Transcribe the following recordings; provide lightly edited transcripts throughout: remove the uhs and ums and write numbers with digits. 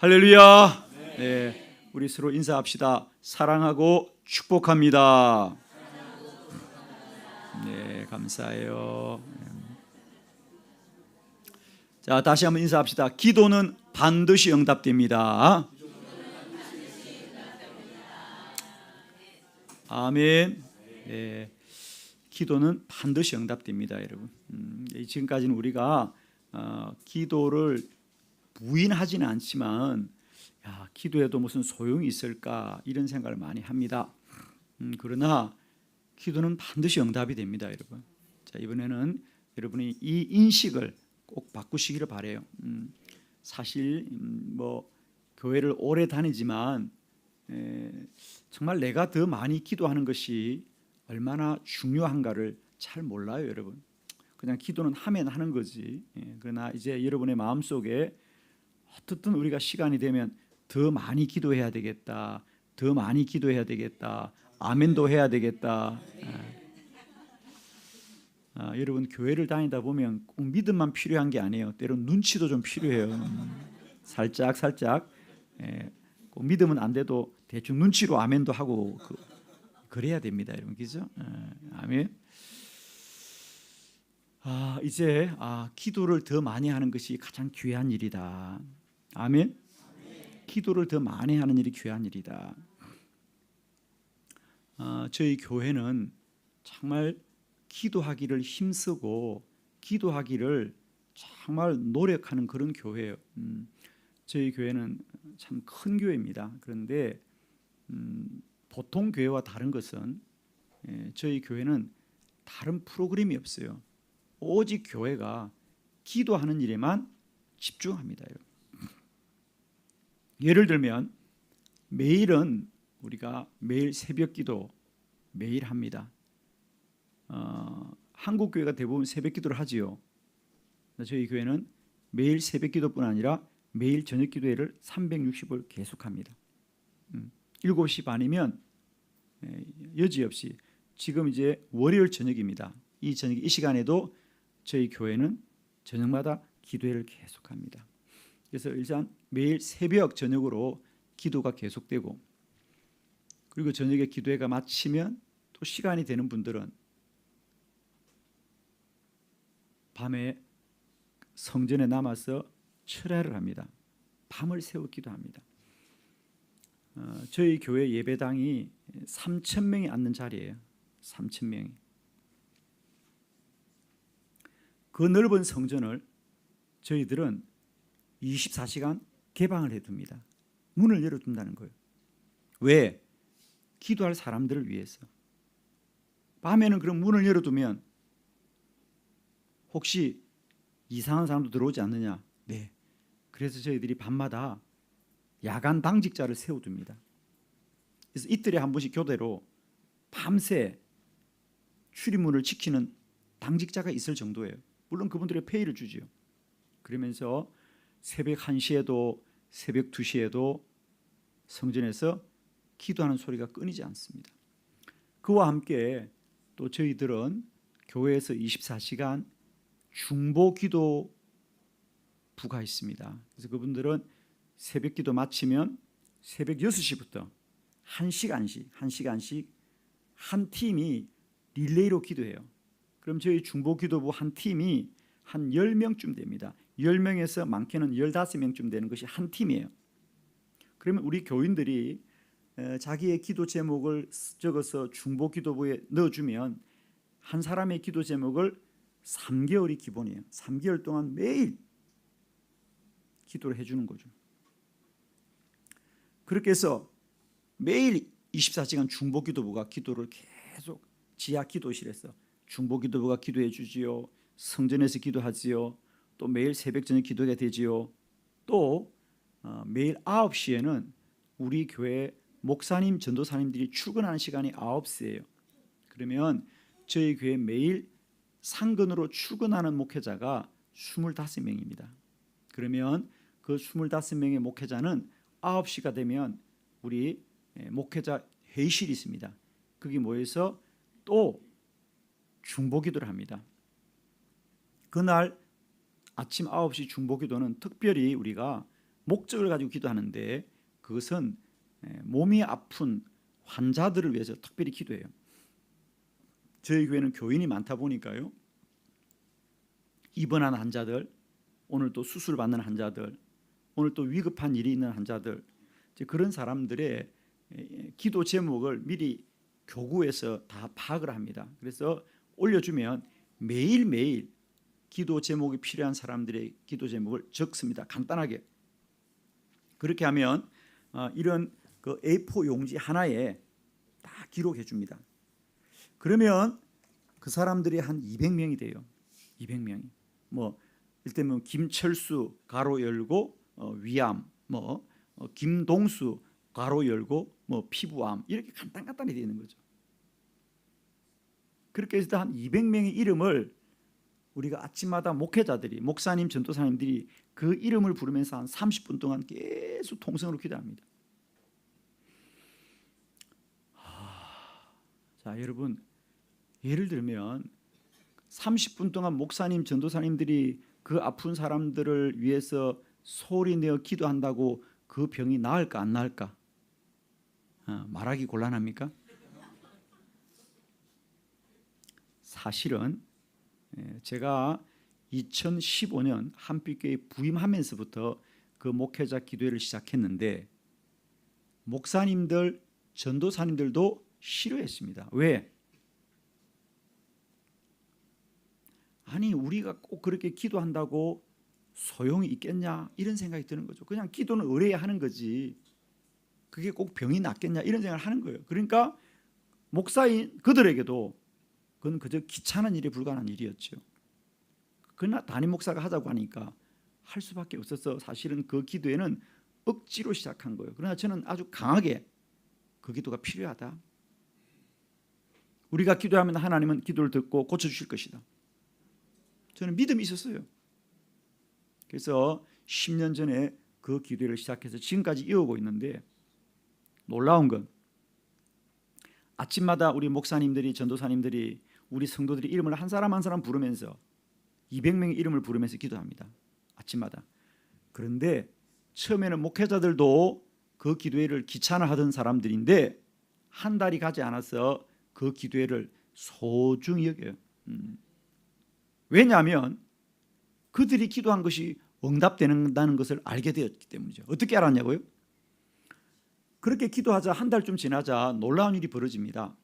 할렐루야. 네, 우리 서로 인사합시다. 사랑하고 축복합니다. 네, 감사해요. 자, 다시 한번 인사합시다. 기도는 반드시 응답됩니다. 아멘. 네, 기도는 반드시 응답됩니다, 여러분. 지금까지는 우리가 기도를 부인하지는 않지만 기도에도 무슨 소용이 있을까 이런 생각을 많이 합니다. 그러나 기도는 반드시 응답이 됩니다, 여러분. 자, 이번에는 여러분이 이 인식을 꼭 바꾸시기를 바라요. 사실 뭐 교회를 오래 다니지만 정말 내가 더 많이 기도하는 것이 얼마나 중요한가를 잘 몰라요, 여러분. 그냥 기도는 하면 하는 거지. 그러나 이제 여러분의 마음속에 어떻든 우리가 시간이 되면 더 많이 기도해야 되겠다, 더 많이 기도해야 되겠다, 아멘도 해야 되겠다. 여러분, 교회를 다니다 보면 꼭 믿음만 필요한 게 아니에요. 때로는 눈치도 좀 필요해요. 살짝 꼭 믿음은 안 돼도 대충 눈치로 아멘도 하고 그래야 됩니다, 여러분. 그죠? 아멘. 이제 기도를 더 많이 하는 것이 가장 귀한 일이다. 아멘. 기도를 더 많이 하는 일이 귀한 일이다. 저희 교회는 정말 기도하기를 힘쓰고 기도하기를 정말 노력하는 그런 교회예요. 저희 교회는 참 큰 교회입니다. 그런데 보통 교회와 다른 것은 저희 교회는 다른 프로그램이 없어요. 오직 교회가 기도하는 일에만 집중합니다. 예를 들면 매일은 우리가 매일 새벽 기도 매일 합니다. 한국 교회가 대부분 새벽 기도를 하지요. 저희 교회는 매일 새벽 기도뿐 아니라 매일 저녁 기도회를 360을 계속합니다. 7시 반이면 여지없이 지금 이제 월요일 저녁입니다. 이 저녁 이 시간에도 저희 교회는 저녁마다 기도회를 계속합니다. 그래서 일단 매일 새벽 저녁으로 기도가 계속되고, 그리고 저녁에 기도회가 마치면 또 시간이 되는 분들은 밤에 성전에 남아서 철야를 합니다. 밤을 새워 기도합니다. 저희 교회 예배당이 3,000명이 앉는 자리예요. 3,000명이. 그 넓은 성전을 저희들은 24시간 개방을 해둡니다. 문을 열어둔다는 거예요. 왜? 기도할 사람들을 위해서. 밤에는 그럼 문을 열어두면 혹시 이상한 사람도 들어오지 않느냐? 네. 그래서 저희들이 밤마다 야간 당직자를 세워둡니다. 그래서 이틀에 한 번씩 교대로 밤새 출입문을 지키는 당직자가 있을 정도예요. 물론 그분들의 페이를 주지요. 그러면서 새벽 1시에도 새벽 2시에도 성전에서 기도하는 소리가 끊이지 않습니다. 그와 함께 또 저희들은 교회에서 24시간 중보 기도부가 있습니다. 그래서 그분들은 새벽 기도 마치면 새벽 6시부터 1시간씩 한 팀이 릴레이로 기도해요. 그럼 저희 중보 기도부 한 팀이 한 10명쯤 됩니다. 10명에서 많게는 15명쯤 되는 것이 한 팀이에요. 그러면 우리 교인들이 자기의 기도 제목을 적어서 중보 기도부에 넣어주면 한 사람의 기도 제목을 3개월이 기본이에요. 3개월 동안 매일 기도를 해주는 거죠. 그렇게 해서 매일 24시간 중보 기도부가 기도를 계속 지하 기도실에서 중보 기도부가 기도해 주지요. 성전에서 기도하지요. 또 매일 새벽 저녁 기도가 되지요. 또 매일 9시에는 우리 교회 목사님, 전도사님들이 출근하는 시간이 9시예요. 그러면 저희 교회 매일 상근으로 출근하는 목회자가 25명입니다. 그러면 그 25명의 목회자는 9시가 되면 우리 목회자 회의실이 있습니다. 거기 모여서 또 중보기도를 합니다. 그날 아침 9시 중보기도는 특별히 우리가 목적을 가지고 기도하는데 그것은 몸이 아픈 환자들을 위해서 특별히 기도해요. 저희 교회는 교인이 많다 보니까요. 입원한 환자들, 오늘 또 수술 받는 환자들, 오늘 또 위급한 일이 있는 환자들, 그런 사람들의 기도 제목을 미리 교구에서 다 파악을 합니다. 그래서 올려주면 매일매일 기도 제목이 필요한 사람들의 기도 제목을 적습니다. 간단하게. 그렇게 하면 이런 그 A4 용지 하나에 다 기록해 줍니다. 그러면 그 사람들이 한 200명이 돼요. 200명이. 뭐 일테면 김철수 가로 열고 위암, 김동수 가로 열고 피부암, 이렇게 간단히 되어 있는 거죠. 그렇게 해서 한 200명의 이름을 우리가 아침마다 목회자들이, 목사님, 전도사님들이 그 이름을 부르면서 한 30분 동안 계속 통성으로 기도합니다. 자, 여러분, 예를 들면 30분 동안 목사님, 전도사님들이 그 아픈 사람들을 위해서 소리내어 기도한다고 그 병이 나을까 안 나을까? 말하기 곤란합니까? 사실은 제가 2015년 한빛교회 부임하면서부터 그 목회자 기도회를 시작했는데 목사님들, 전도사님들도 싫어했습니다. 왜? 아니, 우리가 꼭 그렇게 기도한다고 소용이 있겠냐, 이런 생각이 드는 거죠. 그냥 기도는 의뢰야 하는 거지 그게 꼭 병이 낫겠냐, 이런 생각을 하는 거예요. 그러니까 목사인 그들에게도 그건 그저 귀찮은 일에 불과한 일이었죠. 그러나 담임 목사가 하자고 하니까 할 수밖에 없어서 사실은 그 기도에는 억지로 시작한 거예요. 그러나 저는 아주 강하게 그 기도가 필요하다. 우리가 기도하면 하나님은 기도를 듣고 고쳐주실 것이다. 저는 믿음이 있었어요. 그래서 10년 전에 그 기도를 시작해서 지금까지 이어오고 있는데 놀라운 건 아침마다 우리 목사님들이, 전도사님들이, 우리 성도들이 이름을 한 사람 한 사람 부르면서 200명의 이름을 부르면서 기도합니다. 아침마다. 그런데 처음에는 목회자들도 그 기도회를 귀찮아하던 사람들인데 한 달이 가지 않아서 그 기도회를 소중히 여겨요. 왜냐하면 그들이 기도한 것이 응답된다는 것을 알게 되었기 때문이죠. 어떻게 알았냐고요? 그렇게 기도하자 한 달쯤 지나자 놀라운 일이 벌어집니다.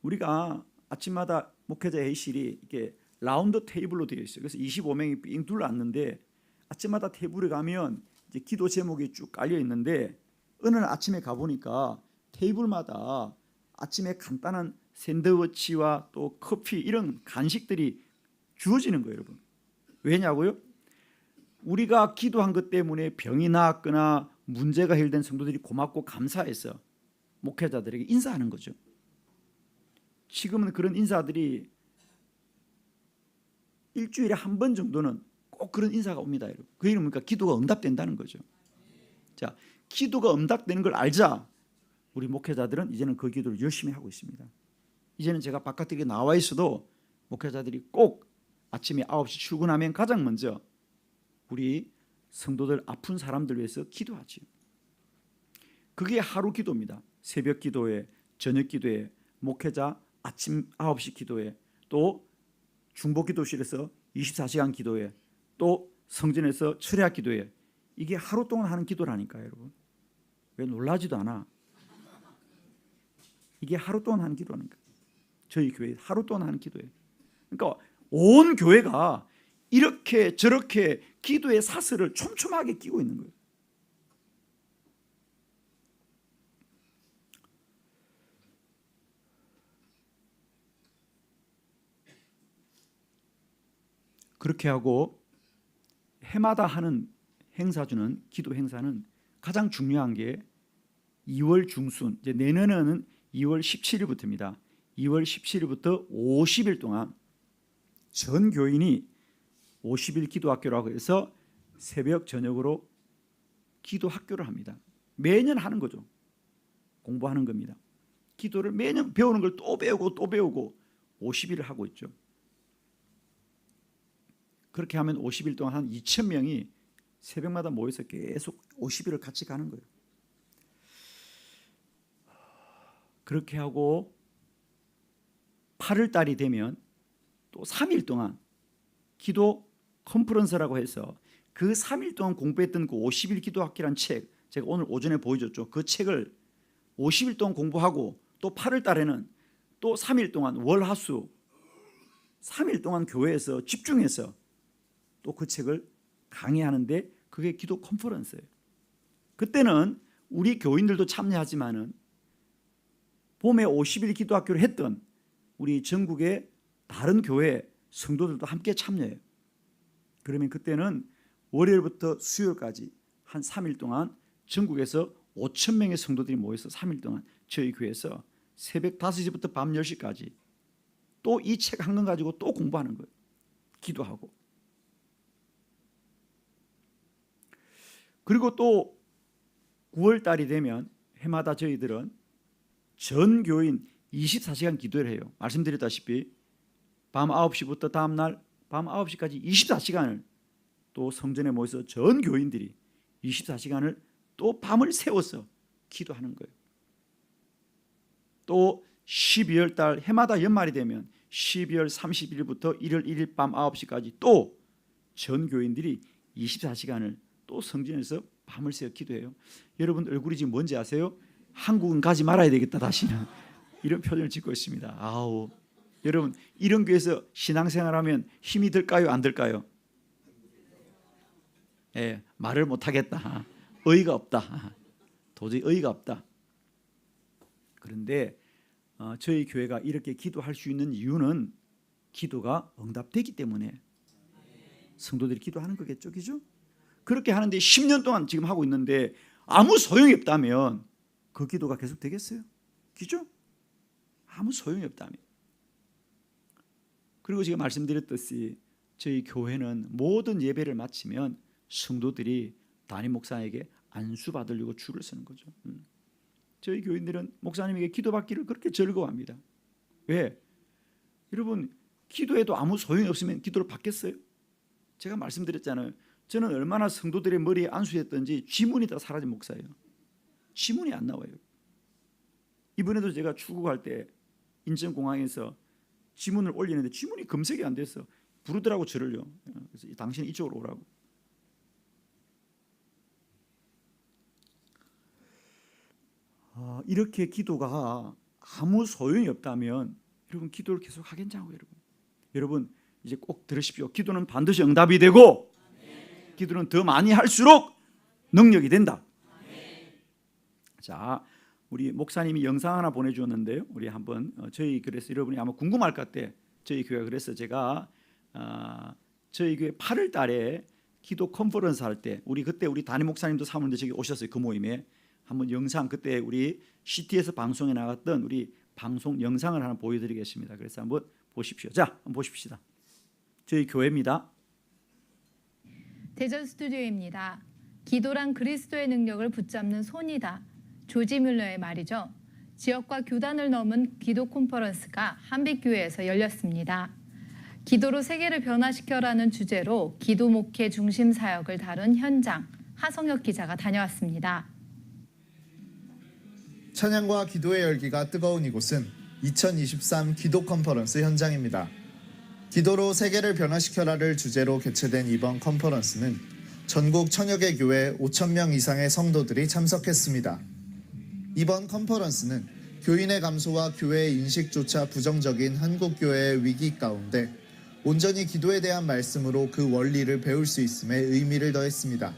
우리가 아침마다 목회자 회의실이 이렇게 라운드 테이블로 되어 있어요. 그래서 25명이 삥 둘러앉는데 아침마다 테이블에 가면 이제 기도 제목이 쭉 깔려 있는데 어느 날 아침에 가보니까 테이블마다 아침에 간단한 샌드위치와 또 커피, 이런 간식들이 주어지는 거예요, 여러분. 왜냐고요? 우리가 기도한 것 때문에 병이 나았거나 문제가 해결된 성도들이 고맙고 감사해서 목회자들에게 인사하는 거죠. 지금은 그런 인사들이 일주일에 한 번 정도는 꼭 그런 인사가 옵니다, 여러분. 그 얘기는 뭡니까? 기도가 응답된다는 거죠. 자, 기도가 응답되는 걸 알자 우리 목회자들은 이제는 그 기도를 열심히 하고 있습니다. 이제는 제가 바깥에 나와 있어도 목회자들이 꼭 아침에 9시 출근하면 가장 먼저 우리 성도들, 아픈 사람들 위해서 기도하죠. 그게 하루 기도입니다. 새벽 기도회, 저녁 기도회, 목회자 아침 9시 기도회, 또 중보기도실에서 24시간 기도회, 또 성전에서 철야 기도회. 이게 하루 동안 하는 기도라니까요, 여러분. 왜 놀라지도 않아? 이게 하루 동안 하는 기도라니까. 저희 교회 하루 동안 하는 기도예요. 그러니까 온 교회가 이렇게 저렇게 기도의 사슬을 촘촘하게 끼고 있는 거예요. 그렇게 하고 해마다 하는 행사주는 기도 행사는 가장 중요한 게 2월 중순, 이제 내년에는 2월 17일부터입니다. 2월 17일부터 50일 동안 전 교인이 50일 기도학교라고 해서 새벽 저녁으로 기도학교를 합니다. 매년 하는 거죠. 공부하는 겁니다. 기도를 매년 배우는 걸 또 배우고 또 배우고 50일을 하고 있죠. 그렇게 하면 50일 동안 한 2,000명이 새벽마다 모여서 계속 50일을 같이 가는 거예요. 그렇게 하고 8월 달이 되면 또 3일 동안 기도 컨퍼런스라고 해서 그 3일 동안 공부했던 그 50일 기도학기란 책, 제가 오늘 오전에 보여줬죠. 그 책을 50일 동안 공부하고 또 8월 달에는 또 3일 동안 월화수 3일 동안 교회에서 집중해서 또 그 책을 강의하는데 그게 기도 컨퍼런스예요. 그때는 우리 교인들도 참여하지만은 봄에 50일 기도학교를 했던 우리 전국의 다른 교회 성도들도 함께 참여해요. 그러면 그때는 월요일부터 수요일까지 한 3일 동안 전국에서 5,000명의 성도들이 모여서 3일 동안 저희 교회에서 새벽 5시부터 밤 10시까지 또 이 책 한 권 가지고 또 공부하는 거예요. 기도하고. 그리고 또 9월 달이 되면 해마다 저희들은 전 교인 24시간 기도를 해요. 말씀드렸다시피 밤 9시부터 다음날 밤 9시까지 24시간을 또 성전에 모여서 전 교인들이 24시간을 또 밤을 새워서 기도하는 거예요. 또 12월 달 해마다 연말이 되면 12월 30일부터 1월 1일 밤 9시까지 또 전 교인들이 24시간을 또 성전에서 밤을 새워 기도해요. 여러분 얼굴이 지금 뭔지 아세요? 한국은 가지 말아야 되겠다 다시는 이런 표정을 짓고 있습니다. 아우, 여러분 이런 교회에서 신앙생활하면 힘이 들까요? 안 들까요? 예, 말을 못하겠다. 의의가 없다. 도저히 의의가 없다. 그런데 저희 교회가 이렇게 기도할 수 있는 이유는 기도가 응답되기 때문에 성도들이 기도하는 거겠죠, 그죠? 그렇게 하는데 10년 동안 지금 하고 있는데 아무 소용이 없다면 그 기도가 계속 되겠어요? 그죠? 아무 소용이 없다면. 그리고 제가 말씀드렸듯이 저희 교회는 모든 예배를 마치면 성도들이 담임 목사에게 안수 받으려고 줄을 서는 거죠. 저희 교인들은 목사님에게 기도받기를 그렇게 즐거워합니다. 왜? 여러분 기도해도 아무 소용이 없으면 기도를 받겠어요? 제가 말씀드렸잖아요. 저는 얼마나 성도들의 머리에 안수했던지 지문이 다 사라진 목사예요. 지문이 안 나와요. 이번에도 제가 출국할 때 인천공항에서 지문을 올리는데 지문이 검색이 안 돼서 부르더라고 저를요. 그래서 당신 이쪽으로 오라고. 이렇게 기도가 아무 소용이 없다면 여러분 기도를 계속 하겠냐고 여러분. 여러분 이제 꼭 들으십시오. 기도는 반드시 응답이 되고 기도는 더 많이 할수록 능력이 된다. 자, 우리 목사님이 영상 하나 보내주었는데요. 우리 한번 저희 그래서 여러분이 아마 궁금할 것 같아. 저희 교회 그래서 제가 저희 교회 8월 달에 기도 컨퍼런스 할 때 우리 그때 우리 담임 목사님도 사모님도 저기 오셨어요. 그 모임에 한번 영상 그때 우리 CT에서 방송에 나갔던 우리 방송 영상을 하나 보여드리겠습니다. 그래서 한번 보십시오. 자, 한번 보십시다. 저희 교회입니다. 대전 스튜디오입니다. 기도란 그리스도의 능력을 붙잡는 손이다. 조지 뮬러의 말이죠. 지역과 교단을 넘은 기도 컨퍼런스가 한빛교회에서 열렸습니다. 기도로 세계를 변화시켜라는 주제로 기도 목회 중심 사역을 다룬 현장, 하성혁 기자가 다녀왔습니다. 찬양과 기도의 열기가 뜨거운 이곳은 2023 기도 컨퍼런스 현장입니다. 기도로 세계를 변화시켜라를 주제로 개최된 이번 컨퍼런스는 전국 천여 개 교회 5,000명 이상의 성도들이 참석했습니다. 이번 컨퍼런스는 교인의 감소와 교회의 인식조차 부정적인 한국 교회의 위기 가운데 온전히 기도에 대한 말씀으로 그 원리를 배울 수 있음에 의미를 더했습니다.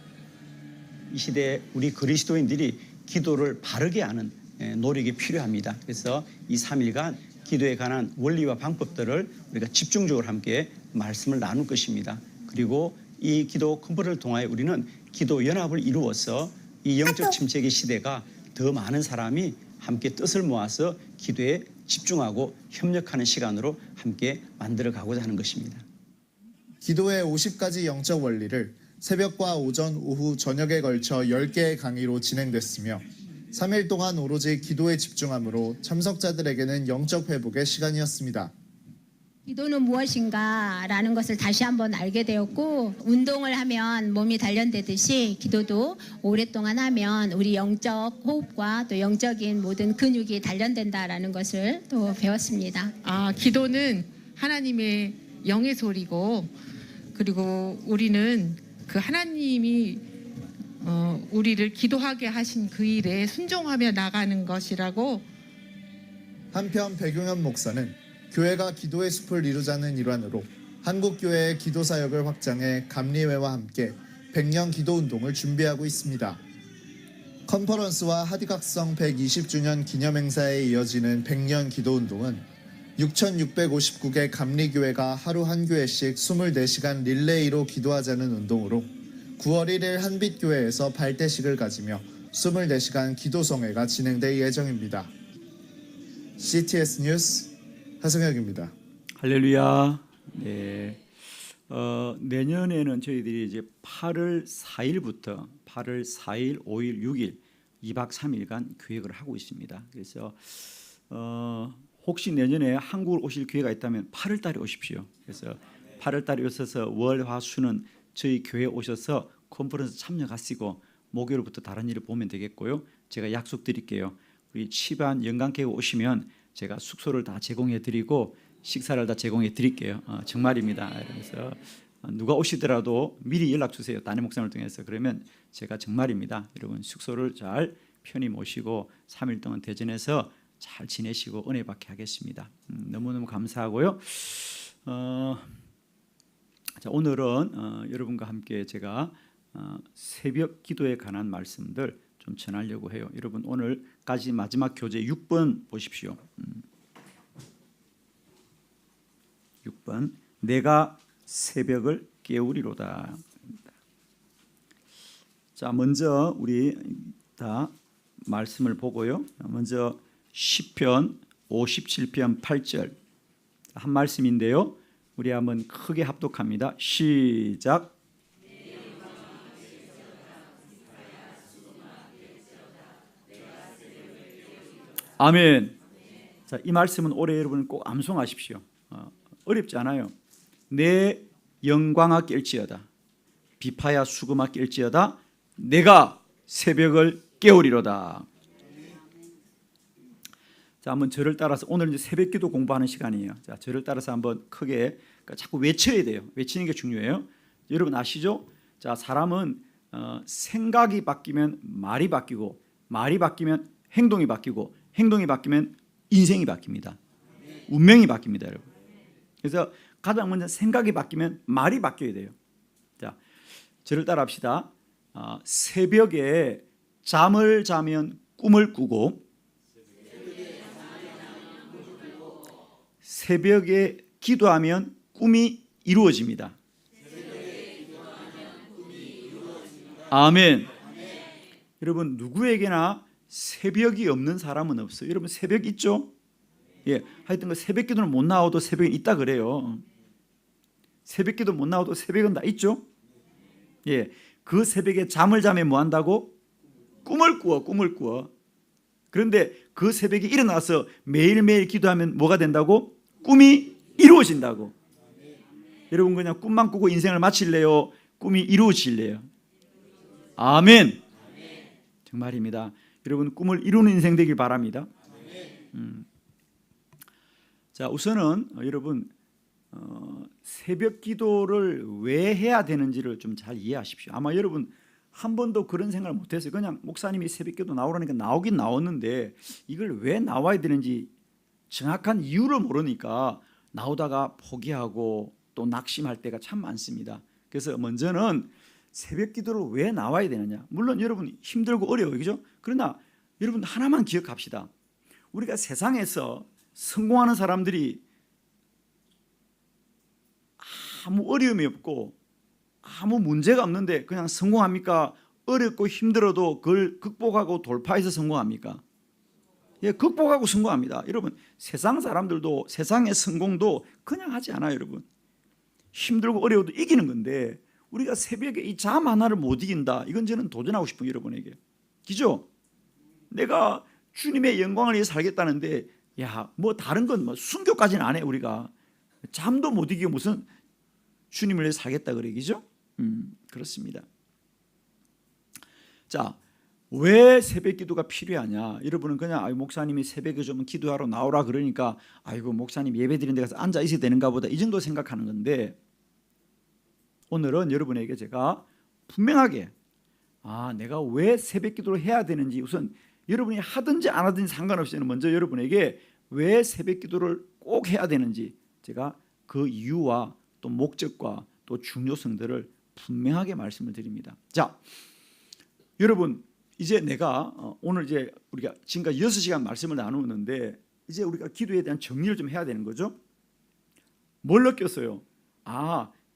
이 시대에 우리 그리스도인들이 기도를 바르게 하는 노력이 필요합니다. 그래서 이 3일간 기도에 관한 원리와 방법들을 우리가 집중적으로 함께 말씀을 나눌 것입니다. 그리고 이 기도 컨퍼런스를 통하여 우리는 기도 연합을 이루어서 이 영적 침체의 시대가 더 많은 사람이 함께 뜻을 모아서 기도에 집중하고 협력하는 시간으로 함께 만들어 가고자 하는 것입니다. 기도의 50가지 영적 원리를 새벽과 오전, 오후, 저녁에 걸쳐 10개의 강의로 진행됐으며 3일 동안 오로지 기도에 집중함으로 참석자들에게는 영적 회복의 시간이었습니다. 기도는 무엇인가라는 것을 다시 한번 알게 되었고, 운동을 하면 몸이 단련되듯이 기도도 오랫동안 하면 우리 영적 호흡과 또 영적인 모든 근육이 단련된다라는 것을 또 배웠습니다. 기도는 하나님의 영의 소리고, 그리고 우리는 그 하나님이 우리를 기도하게 하신 그 일에 순종하며 나가는 것이라고. 한편 백용현 목사는 교회가 기도의 숲을 이루자는 일환으로 한국교회의 기도 사역을 확장해 감리회와 함께 100년 기도 운동을 준비하고 있습니다. 컨퍼런스와 하디각성 120주년 기념행사에 이어지는 100년 기도 운동은 6,659개 감리교회가 하루 한 교회씩 24시간 릴레이로 기도하자는 운동으로 9월 1일 한빛교회에서 발대식을 가지며 24시간 기도성회가 진행될 예정입니다. CTS 뉴스 하승혁입니다. 할렐루야. 네. 내년에는 저희들이 이제 8월 4일부터 8월 4일, 5일, 6일 2박 3일간 기획을 하고 있습니다. 그래서 혹시 내년에 한국을 오실 기회가 있다면 8월 달에 오십시오. 그래서 8월 달에 오셔서 월, 화, 수는 저희 교회에 오셔서 컨퍼런스 참여하시고 목요일부터 다른 일을 보면 되겠고요. 제가 약속드릴게요. 우리 치반 영광교회 오시면 제가 숙소를 다 제공해 드리고 식사를 다 제공해 드릴게요. 정말입니다. 그래서 누가 오시더라도 미리 연락 주세요. 담임 목사님을 통해서. 그러면 제가 정말입니다. 여러분 숙소를 잘 편히 모시고 3일 동안 대전에서 잘 지내시고 은혜 받게 하겠습니다. 너무너무 감사하고요. 자, 오늘은 여러분과 함께 제가 새벽 기도에 관한 말씀들 좀 전하려고 해요. 여러분 오늘까지 마지막 교재 6번 보십시오. 6번 내가 새벽을 깨우리로다. 자, 먼저 우리 다 말씀을 보고요. 먼저 시편 57편 8절 한 말씀인데요. 우리 한번 크게 합독합니다. 시작. 아멘. 자, 이 말씀은 올해 여러분 꼭 암송하십시오. 어렵지 않아요. 내 영광아 깰지어다. 비파야 수금아 깰지어다. 내가 새벽을 깨우리로다. 자, 한번 저를 따라서 오늘 이제 새벽기도 공부하는 시간이에요. 자, 저를 따라서 한번 크게 그러니까 자꾸 외쳐야 돼요. 외치는 게 중요해요. 여러분 아시죠? 자, 사람은 생각이 바뀌면 말이 바뀌고 말이 바뀌면 행동이 바뀌고 행동이 바뀌면 인생이 바뀝니다. 운명이 바뀝니다, 여러분. 그래서 가장 먼저 생각이 바뀌면 말이 바뀌어야 돼요. 자, 저를 따라합시다. 새벽에 잠을 자면 꿈을 꾸고 새벽에 기도하면 꿈이 이루어집니다. 아멘. 여러분 누구에게나 새벽이 없는 사람은 없어요. 여러분 새벽 있죠? 예, 하여튼 그 새벽 기도는 못 나와도 새벽이 있다 그래요. 새벽 기도 못 나와도 새벽은 다 있죠? 예, 그 새벽에 잠을 자면 뭐 한다고? 꿈을 꾸어. 그런데 그 새벽에 일어나서 매일매일 기도하면 뭐가 된다고? 꿈이 이루어진다고. 여러분 그냥 꿈만 꾸고 인생을 마칠래요? 꿈이 이루어질래요? 아멘. 정말입니다. 여러분 꿈을 이루는 인생 되길 바랍니다. 자, 우선은 여러분 새벽 기도를 왜 해야 되는지를 좀 잘 이해하십시오. 아마 여러분 한 번도 그런 생각을 못했어요. 그냥 목사님이 새벽 기도 나오라니까 나오긴 나왔는데 이걸 왜 나와야 되는지 정확한 이유를 모르니까 나오다가 포기하고 또 낙심할 때가 참 많습니다. 그래서 먼저는 새벽 기도를 왜 나와야 되느냐. 물론 여러분 힘들고 어려워요. 그죠? 그러나 여러분 하나만 기억합시다. 우리가 세상에서 성공하는 사람들이 아무 어려움이 없고 아무 문제가 없는데 그냥 성공합니까? 어렵고 힘들어도 그걸 극복하고 돌파해서 성공합니까? 예, 극복하고 성공합니다. 여러분 세상 사람들도 세상의 성공도 그냥 하지 않아요. 여러분 힘들고 어려워도 이기는 건데 우리가 새벽에 이 잠 하나를 못 이긴다. 이건 저는 도전하고 싶은 여러분에게. 그죠? 내가 주님의 영광을 위해 살겠다는데 야, 뭐 다른 건 뭐 순교까지는 안 해 우리가. 잠도 못 이기고 무슨 주님을 위해 살겠다 그러기죠? 그렇습니다. 자, 왜 새벽 기도가 필요하냐? 여러분은 그냥 목사님이 새벽에 좀 기도하러 나오라 그러니까 아이고 목사님 예배 드리는 데 가서 앉아 있어야 되는가 보다 이 정도 생각하는 건데, 오늘은 여러분에게 제가 분명하게 내가 왜 새벽 기도를 해야 되는지, 우선 여러분이 하든지 안 하든지 상관없이 먼저 여러분에게 왜 새벽 기도를 꼭 해야 되는지 제가 그 이유와 또 목적과 또 중요성들을 분명하게 말씀을 드립니다. 자, 여러분 이제 내가 오늘 이제 우리가 지금까지 6시간 말씀을 나누었는데 이제 우리가 기도에 대한 정리를 좀 해야 되는 거죠. 뭘 느꼈어요?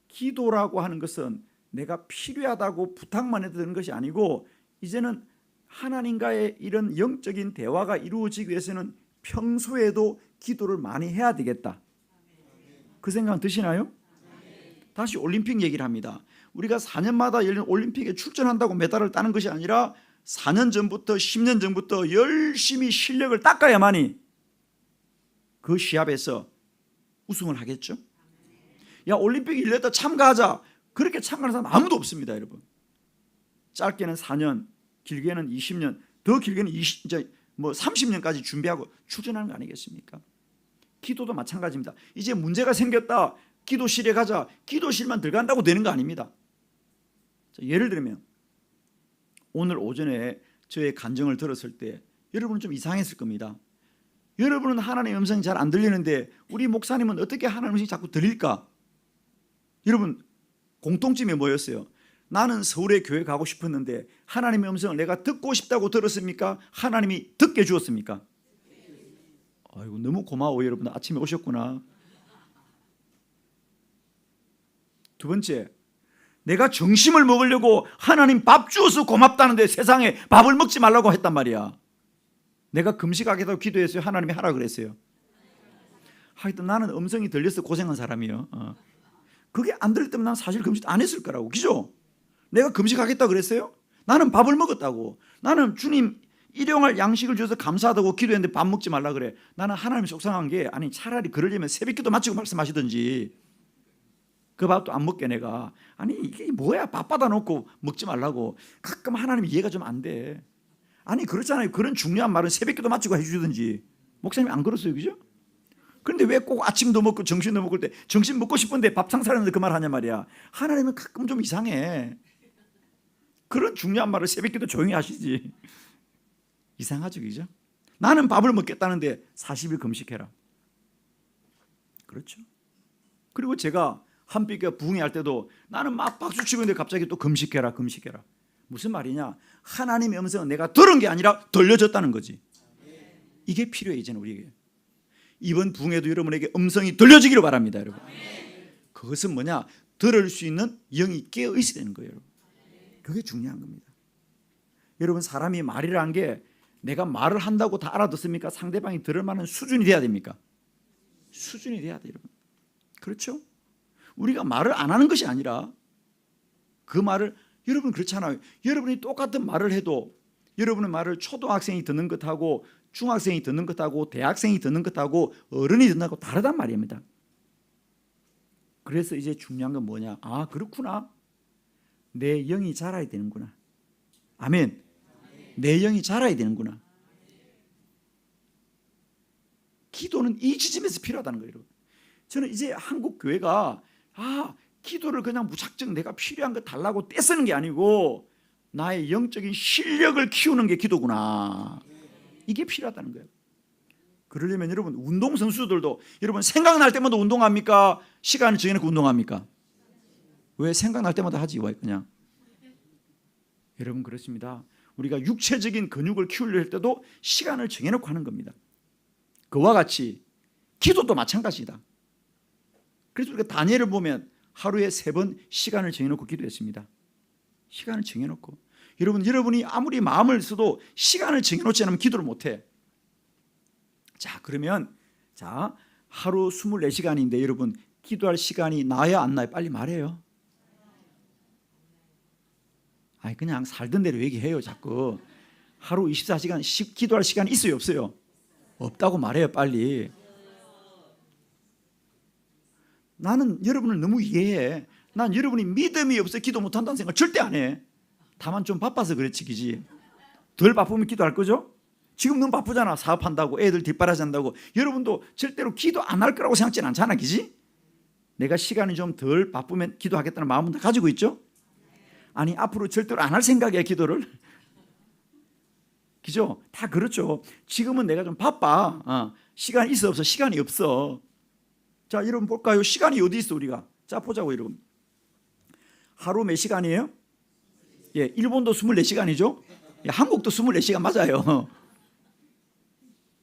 기도라고 하는 것은 내가 필요하다고 부탁만 해도 되는 것이 아니고, 이제는 하나님과의 이런 영적인 대화가 이루어지기 위해서는 평소에도 기도를 많이 해야 되겠다. 그 생각 드시나요? 다시 올림픽 얘기를 합니다. 우리가 4년마다 열리는 올림픽에 출전한다고 메달을 따는 것이 아니라 4년 전부터 10년 전부터 열심히 실력을 닦아야만이 그 시합에서 우승을 하겠죠. 야, 올림픽 열렸다 참가하자. 그렇게 참가하는 사람 아무도 없습니다, 여러분. 짧게는 4년, 길게는 20년, 더 길게는 30년까지 준비하고 출전하는 거 아니겠습니까? 기도도 마찬가지입니다. 이제 문제가 생겼다. 기도실에 가자. 기도실만 들어간다고 되는 거 아닙니다. 자, 예를 들면 오늘 오전에 저의 간증을 들었을 때 여러분은 좀 이상했을 겁니다. 여러분은 하나님의 음성이 잘 안 들리는데 우리 목사님은 어떻게 하나님의 음성이 자꾸 들릴까? 여러분 공통점이 뭐였어요? 나는 서울에 교회 가고 싶었는데 하나님의 음성을 내가 듣고 싶다고 들었습니까? 하나님이 듣게 주었습니까? 아이고 너무 고마워 여러분. 아침에 오셨구나. 두 번째, 내가 정심을 먹으려고 하나님 밥 주어서 고맙다는데 세상에 밥을 먹지 말라고 했단 말이야. 내가 금식하겠다고 기도했어요? 하나님이 하라 그랬어요? 하여튼 나는 음성이 들려서 고생한 사람이에요. 그게 안 들릴 때면 난 사실 금식 안 했을 거라고. 그죠? 내가 금식하겠다고 그랬어요? 나는 밥을 먹었다고. 나는 주님 일용할 양식을 줘서 감사하다고 기도했는데 밥 먹지 말라 그래. 나는 하나님 속상한 게, 아니 차라리 그러려면 새벽기도 마치고 말씀하시든지 그 밥도 안 먹게 내가. 아니 이게 뭐야, 밥 받아놓고 먹지 말라고. 가끔 하나님 이해가 좀 안 돼. 아니 그렇잖아요. 그런 중요한 말은 새벽기도 마치고 해주든지. 목사님이 안 그랬어요, 그죠? 그런데 왜 꼭 아침도 먹고 점심도 먹을 때 점심 먹고 싶은데 밥상 차렸는데 그 말 하냐 말이야. 하나님은 가끔 좀 이상해. 그런 중요한 말을 새벽기도 조용히 하시지. 이상하죠, 그죠? 나는 밥을 먹겠다는데 40일 금식해라. 그렇죠? 그리고 제가 한빛과 부흥회 할 때도 나는 막 박수치고 있는데 갑자기 또 금식해라. 무슨 말이냐? 하나님의 음성은 내가 들은 게 아니라 들려졌다는 거지. 이게 필요해 이제는 우리에게. 이번 부흥회도 여러분에게 음성이 들려지기를 바랍니다, 여러분. 그것은 뭐냐? 들을 수 있는 영이 깨어 있어야 되는 거예요, 여러분. 그게 중요한 겁니다. 여러분 사람이 말이라는 게 내가 말을 한다고 다 알아듣습니까? 상대방이 들을 만한 수준이 돼야 됩니까? 수준이 돼야 돼요, 여러분. 그렇죠? 우리가 말을 안 하는 것이 아니라 그 말을, 여러분 그렇잖아요. 여러분이 똑같은 말을 해도 여러분의 말을 초등학생이 듣는 것하고 중학생이 듣는 것하고 대학생이 듣는 것하고 어른이 듣는 것하고 다르단 말입니다. 그래서 이제 중요한 건 뭐냐? 그렇구나. 내 영이 자라야 되는구나. 아멘. 내 영이 자라야 되는구나. 기도는 이 지점에서 필요하다는 거예요. 저는 이제 한국 교회가 기도를 그냥 무작정 내가 필요한 거 달라고 떼쓰는 게 아니고 나의 영적인 실력을 키우는 게 기도구나. 이게 필요하다는 거예요. 그러려면 여러분 운동선수들도 여러분 생각날 때마다 운동합니까? 시간을 정해놓고 운동합니까? 왜 생각날 때마다 하지? 왜 그냥? 여러분 그렇습니다. 우리가 육체적인 근육을 키우려 할 때도 시간을 정해놓고 하는 겁니다. 그와 같이 기도도 마찬가지다. 그래서 우리가 다니엘을 보면 하루에 3번 시간을 정해놓고 기도했습니다. 시간을 정해놓고. 여러분이 아무리 마음을 써도 시간을 정해놓지 않으면 기도를 못해. 자, 그러면 하루 24시간인데 여러분 기도할 시간이 나야 안 나요? 빨리 말해요. 그냥 살던 대로 얘기해요. 자꾸 하루 24시간 기도할 시간이 있어요, 없어요? 없다고 말해요, 빨리. 나는 여러분을 너무 이해해. 난 여러분이 믿음이 없어 기도 못한다는 생각 절대 안 해. 다만 좀 바빠서 그렇지 기지. 덜 바쁘면 기도할 거죠? 지금 너무 바쁘잖아. 사업한다고 애들 뒷바라지한다고. 여러분도 절대로 기도 안 할 거라고 생각지는 않잖아 기지? 내가 시간이 좀 덜 바쁘면 기도하겠다는 마음은 다 가지고 있죠? 아니 앞으로 절대로 안 할 생각이야 기도를. 그죠? 다 그렇죠. 지금은 내가 좀 바빠. 시간이 있어 없어? 시간이 없어. 자 여러분 볼까요? 시간이 어디 있어 우리가? 자 보자고 여러분. 하루 몇 시간이에요? 예, 일본도 24시간이죠? 예, 한국도 24시간 맞아요.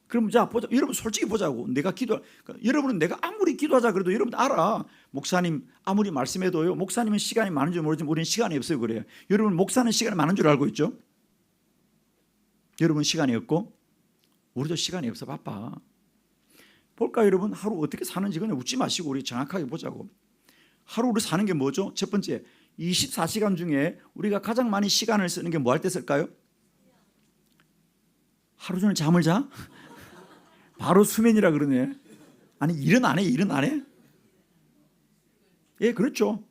그럼 자 보자. 여러분 솔직히 보자고. 내가 여러분은 내가 아무리 기도하자 그래도 여러분 알아. 목사님 아무리 말씀해도요. 목사님은 시간이 많은 줄 모르지만 우리는 시간이 없어요 그래요. 여러분 목사는 시간이 많은 줄 알고 있죠? 여러분 시간이 없고 우리도 시간이 없어 바빠. 볼까요 여러분? 하루 어떻게 사는지 그냥 웃지 마시고 우리 정확하게 보자고. 하루를 사는 게 뭐죠? 첫 번째 24시간 중에 우리가 가장 많이 시간을 쓰는 게 뭐 할 때 쓸까요? 하루 종일 잠을 자? 바로 수면이라 그러네. 아니 일은 안 해? 일은 안 해? 예 그렇죠.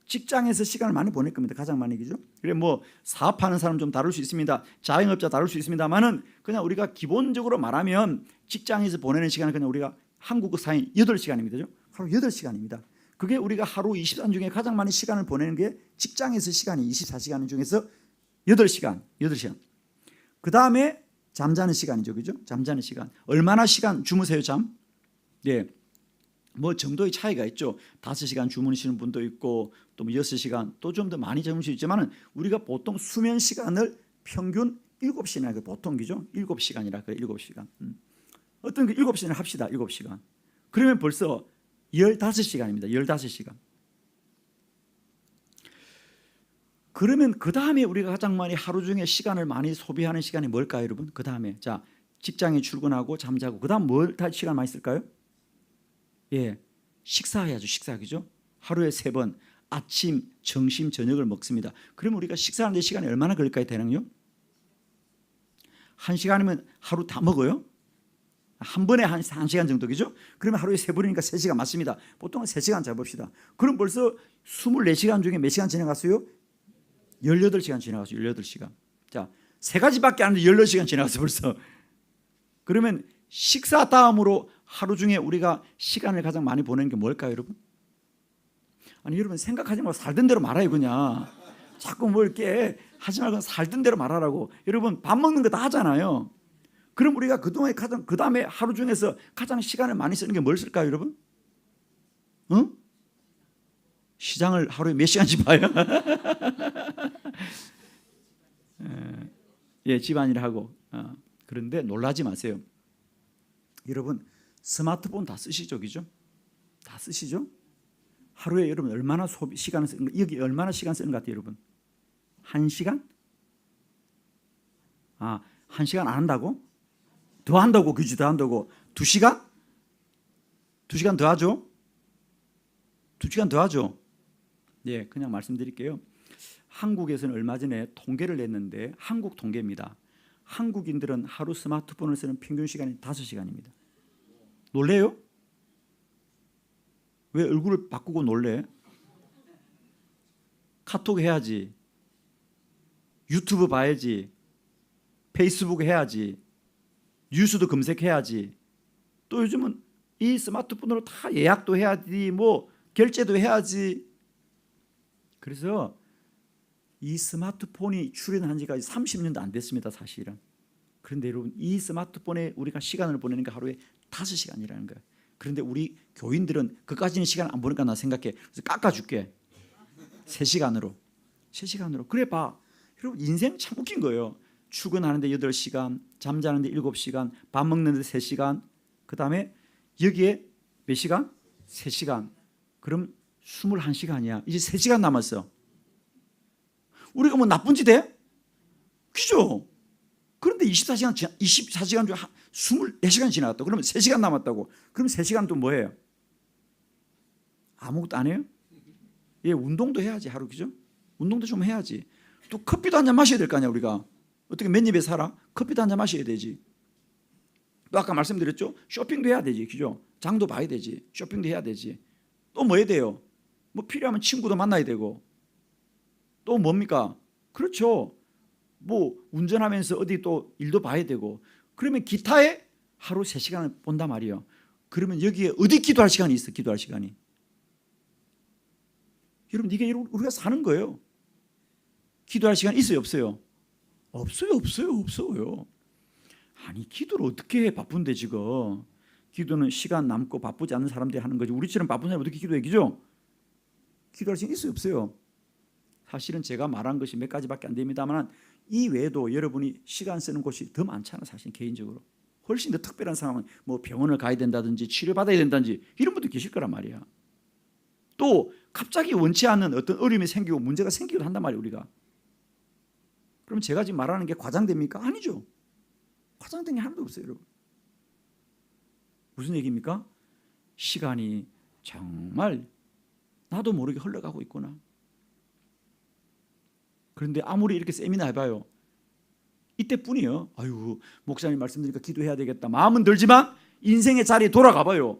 직장에서 시간을 많이 보낼 겁니다. 가장 많이 그죠? 그래 뭐 사업하는 사람 좀 다룰 수 있습니다. 자영업자 다룰 수 있습니다만은 그냥 우리가 기본적으로 말하면 직장에서 보내는 시간은 그냥 우리가 한국 사인 8시간입니다. 하루 8시간입니다. 그게 우리가 하루 24시간 중에 가장 많이 시간을 보내는 게 직장에서 시간이 24시간 중에서 8시간. 그 다음에 잠자는 시간이죠. 그죠? 잠자는 시간. 얼마나 시간 주무세요 잠? 예. 뭐 정도의 차이가 있죠. 5시간 주무시는 분도 있고 또 6시간 또 좀 더 많이 주무실 수 있지만은 우리가 보통 수면 시간을 평균 7시간이나 보통이죠. 7시간이라 그래 7시간. 어떤 그 7시간을 합시다. 7시간. 그러면 벌써 15시간입니다. 15시간. 그러면 그 다음에 우리가 가장 많이 하루 중에 시간을 많이 소비하는 시간이 뭘까요, 여러분? 그 다음에 자 직장에 출근하고 잠자고 그 다음 뭘 다 시간 많이 쓸까요? 예, 식사해야죠. 식사 그죠? 하루에 3번 아침, 점심, 저녁을 먹습니다. 그러면 우리가 식사하는 데 시간이 얼마나 걸릴까요, 대략요? 1시간이면 하루 다 먹어요? 한 번에 한 1시간 정도 그죠? 그러면 하루에 3번이니까 3시간 맞습니다. 보통 3시간 잡읍시다. 그럼 벌써 24시간 중에 몇 시간 지나갔어요? 18시간 지나갔어요. 18시간. 자, 3가지밖에 안 했는데 18시간 지나갔어요 벌써. 그러면 식사 다음으로 하루 중에 우리가 시간을 가장 많이 보내는 게 뭘까요, 여러분? 아니 여러분 생각하지 말고 살던 대로 말아요 그냥. 자꾸 뭐 이렇게 하지 말고 살던 대로 말하라고. 여러분 밥 먹는 거 다 하잖아요. 그럼 우리가 그동안에 가장 그 다음에 하루 중에서 가장 시간을 많이 쓰는 게 뭘 쓸까요, 여러분? 응? 시장을 하루에 몇 시간씩 봐요? 예, 집안일 하고. 그런데 놀라지 마세요. 여러분 스마트폰 다 쓰시죠, 그죠? 다 쓰시죠? 하루에 여러분 얼마나 시간을 쓰는 거? 여기 얼마나 시간 쓰는 것 같아요, 여러분? 1시간? 1시간 안 한다고? 더 한다고, 그지? 더 한다고. 2시간? 2시간 더 하죠? 2시간 더 하죠? 예, 그냥 말씀드릴게요. 한국에서는 얼마 전에 통계를 냈는데 한국 통계입니다. 한국인들은 하루 스마트폰을 쓰는 평균 시간이 5시간입니다. 놀래요? 왜 얼굴을 바꾸고 놀래? 카톡 해야지. 유튜브 봐야지. 페이스북 해야지. 뉴스도 검색해야지. 또 요즘은 이 스마트폰으로 다 예약도 해야지. 뭐 결제도 해야지. 그래서 이 스마트폰이 출현한 지가 30년도 안 됐습니다, 사실은. 그런데 여러분 이 스마트폰에 우리가 시간을 보내는 게 하루에 5시간이라는 거예요. 그런데 우리 교인들은 그까지는 시간 안 보니까 나 생각해. 그래서 깎아줄게. 3시간으로. 3시간으로. 그래 봐. 여러분 인생 참 웃긴 거예요. 출근하는데 8시간, 잠자는데 7시간, 밥 먹는데 3시간, 그 다음에 여기에 몇 시간? 3시간. 그럼 21시간이야. 이제 3시간 남았어. 우리가 뭐 나쁜 짓 해? 그죠? 그런데 24시간 중 24시간 지나갔다. 그러면 3시간 남았다고. 그럼 3시간 또 뭐 해요? 아무것도 안 해요? 예, 운동도 해야지 하루, 그죠? 운동도 좀 해야지. 또 커피도 한 잔 마셔야 될 거 아니야 우리가. 어떻게 몇 입에 살아? 커피도 한 잔 마셔야 되지. 또 아까 말씀드렸죠? 쇼핑도 해야 되지, 그죠? 장도 봐야 되지. 쇼핑도 해야 되지. 또 뭐 해야 돼요? 뭐 필요하면 친구도 만나야 되고 또 뭡니까? 그렇죠. 뭐 운전하면서 어디 또 일도 봐야 되고 그러면 기타에 하루 3시간을 본단 말이에요. 그러면 여기에 어디 기도할 시간이 있어? 기도할 시간이. 여러분 이게 우리가 사는 거예요. 기도할 시간 있어요? 없어요? 없어요. 아니 기도를 어떻게 해? 바쁜데 지금. 기도는 시간 남고 바쁘지 않은 사람들이 하는 거지. 우리처럼 바쁜 사람이 어떻게 기도해? 그죠? 기도할 시간 있어요? 없어요? 사실은 제가 말한 것이 몇 가지밖에 안 됩니다만 이 외에도 여러분이 시간 쓰는 곳이 더 많잖아. 사실 개인적으로. 훨씬 더 특별한 상황은 뭐 병원을 가야 된다든지 치료받아야 된다든지 이런 분도 계실 거란 말이야. 또 갑자기 원치 않는 어떤 어려움이 생기고 문제가 생기기도 한단 말이에요. 우리가. 그럼 제가 지금 말하는 게 과장됩니까? 아니죠. 과장된 게 하나도 없어요. 여러분. 무슨 얘기입니까? 시간이 정말 나도 모르게 흘러가고 있구나. 그런데 아무리 이렇게 세미나 해봐요. 이때뿐이요. 아유 목사님 말씀드리니까 기도해야 되겠다. 마음은 들지만 인생의 자리에 돌아가 봐요.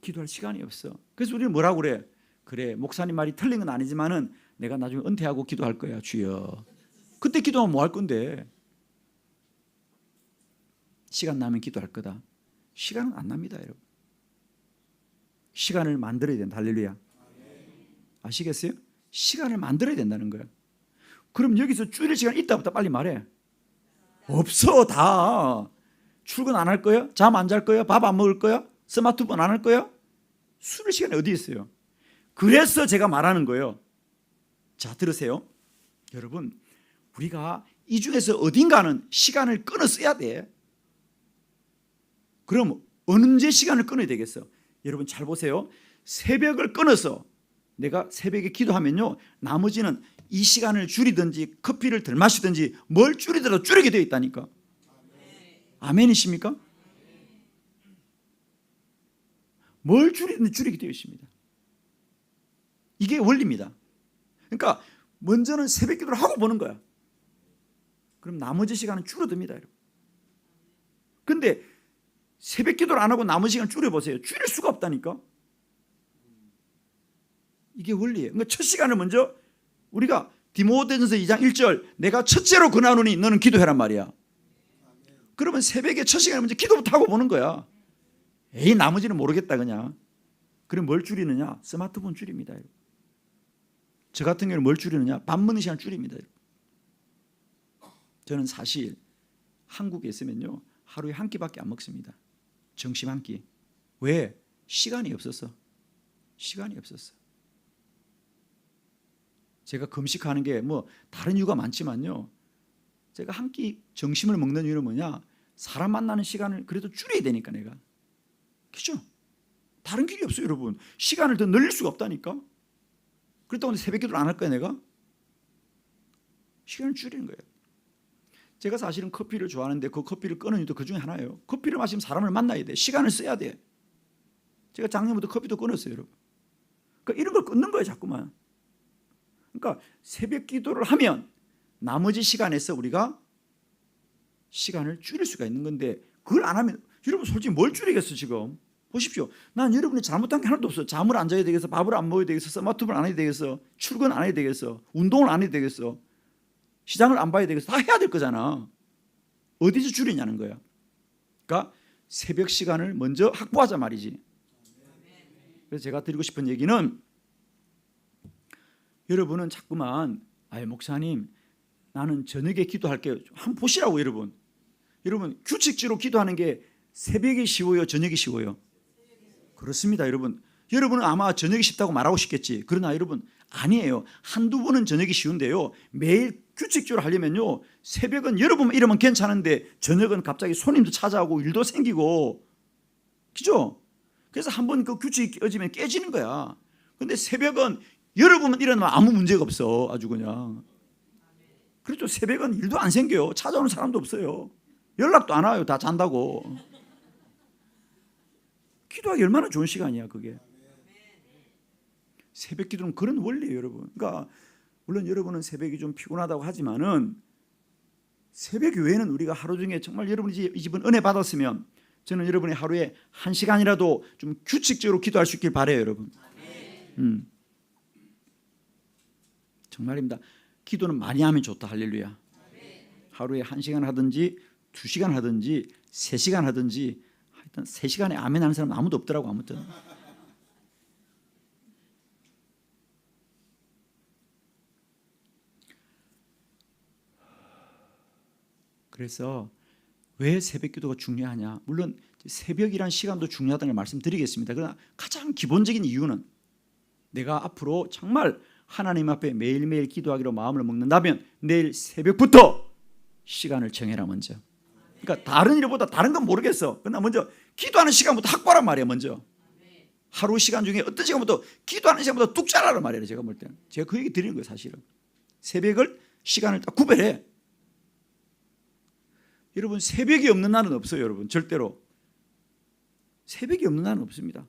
기도할 시간이 없어. 그래서 우리는 뭐라고 그래? 그래 목사님 말이 틀린 건 아니지만은 내가 나중에 은퇴하고 기도할 거야 주여. 그때 기도하면 뭐 할 건데? 시간 나면 기도할 거다. 시간은 안 납니다 여러분. 시간을 만들어야 된다. 할렐루야. 아시겠어요? 시간을 만들어야 된다는 거야. 그럼 여기서 줄일 시간 있다 없다 빨리 말해. 없어. 다 출근 안 할 거야? 잠 안 잘 거야? 밥 안 먹을 거야? 스마트폰 안 할 거야? 줄일 시간이 어디 있어요? 그래서 제가 말하는 거예요. 자 들으세요. 여러분 우리가 이 중에서 어딘가는 시간을 끊어 써야 돼. 그럼 언제 시간을 끊어야 되겠어? 여러분 잘 보세요. 새벽을 끊어서 내가 새벽에 기도하면요 나머지는 이 시간을 줄이든지 커피를 덜 마시든지 뭘 줄이더라도 줄이게 되어 있다니까. 아멘이십니까? 뭘 줄이든지 줄이게 되어 있습니다. 이게 원리입니다. 그러니까 먼저는 새벽 기도를 하고 보는 거야. 그럼 나머지 시간은 줄어듭니다. 그런데 새벽 기도를 안 하고 나머지 시간 줄여보세요. 줄일 수가 없다니까. 이게 원리예요. 그러니까 첫 시간을 먼저 우리가 디모데전서 2장 1절 내가 첫째로 권하노니 너는 기도해란 말이야. 그러면 새벽에 첫 시간을 먼저 기도부터 하고 보는 거야. 에이 나머지는 모르겠다 그냥. 그럼 뭘 줄이느냐? 스마트폰 줄입니다. 저 같은 경우는 뭘 줄이느냐? 밥 먹는 시간 줄입니다. 저는 사실 한국에 있으면요 하루에 한 끼밖에 안 먹습니다. 점심 한 끼. 왜? 시간이 없었어. 시간이 없었어. 제가 금식하는 게 뭐 다른 이유가 많지만요 제가 한 끼 점심을 먹는 이유는 뭐냐? 사람 만나는 시간을 그래도 줄여야 되니까 내가. 그죠? 다른 길이 없어요 여러분. 시간을 더 늘릴 수가 없다니까. 그렇다고 새벽 기도를 안 할 거야 내가? 시간을 줄이는 거예요. 제가 사실은 커피를 좋아하는데 그 커피를 끊은 이유도 그 중에 하나예요. 커피를 마시면 사람을 만나야 돼. 시간을 써야 돼. 제가 작년부터 커피도 끊었어요 여러분. 그러니까 이런 걸 끊는 거예요 자꾸만. 그러니까 새벽 기도를 하면 나머지 시간에서 우리가 시간을 줄일 수가 있는 건데 그걸 안 하면 여러분 솔직히 뭘 줄이겠어 지금. 보십시오. 난 여러분이 잘못한 게 하나도 없어. 잠을 안 자야 되겠어. 밥을 안 먹어야 되겠어. 스마트폰 안 해야 되겠어. 출근 안 해야 되겠어. 운동을 안 해야 되겠어. 시장을 안 봐야 되겠어. 다 해야 될 거잖아. 어디서 줄이냐는 거야. 그러니까 새벽 시간을 먼저 확보하자 말이지. 그래서 제가 드리고 싶은 얘기는 여러분은 자꾸만 목사님 나는 저녁에 기도할게요. 한번 보시라고 여러분. 여러분 규칙적으로 기도하는 게 새벽이 쉬워요? 저녁이 쉬워요? 그렇습니다 여러분. 여러분은 아마 저녁이 쉽다고 말하고 싶겠지. 그러나 여러분 아니에요. 한두 번은 저녁이 쉬운데요 매일 규칙적으로 하려면요 새벽은 여러분 이러면 괜찮은데 저녁은 갑자기 손님도 찾아오고 일도 생기고 그죠? 그래서 한번 그 규칙이 깨지면 깨지는 거야. 근데 새벽은 여러분은 일어나면 아무 문제가 없어. 아주 그냥. 그렇죠. 새벽은 일도 안 생겨요. 찾아오는 사람도 없어요. 연락도 안 와요. 다 잔다고. 기도하기 얼마나 좋은 시간이야 그게. 새벽 기도는 그런 원리예요 여러분. 그러니까 물론 여러분은 새벽이 좀 피곤하다고 하지만은 새벽 외에는 우리가 하루 중에 정말 여러분이 이 집은 은혜 받았으면 저는 여러분이 하루에 1시간이라도 좀 규칙적으로 기도할 수 있길 바라요 여러분. 정말입니다. 기도는 많이 하면 좋다. 할렐루야. 하루에 1시간 하든지 2시간 하든지 3시간 하든지 하여튼 3시간에 아멘 하는 사람은 아무도 없더라고. 아무튼 그래서 왜 새벽 기도가 중요하냐? 물론 새벽이란 시간도 중요하다는 걸 말씀드리겠습니다. 그러나 가장 기본적인 이유는 내가 앞으로 정말 하나님 앞에 매일매일 기도하기로 마음을 먹는다면 내일 새벽부터 시간을 정해라 먼저. 그러니까 다른 일보다 다른 건 모르겠어. 그러나 먼저 기도하는 시간부터 확보하란 말이야. 먼저 하루 시간 중에 어떤 시간부터 기도하는 시간부터 뚝 잘라란 말이에요. 제가 볼 때는 제가 그 얘기 드리는 거예요. 사실은 새벽을 시간을 딱 구별해. 여러분 새벽이 없는 날은 없어요. 여러분 절대로 새벽이 없는 날은 없습니다.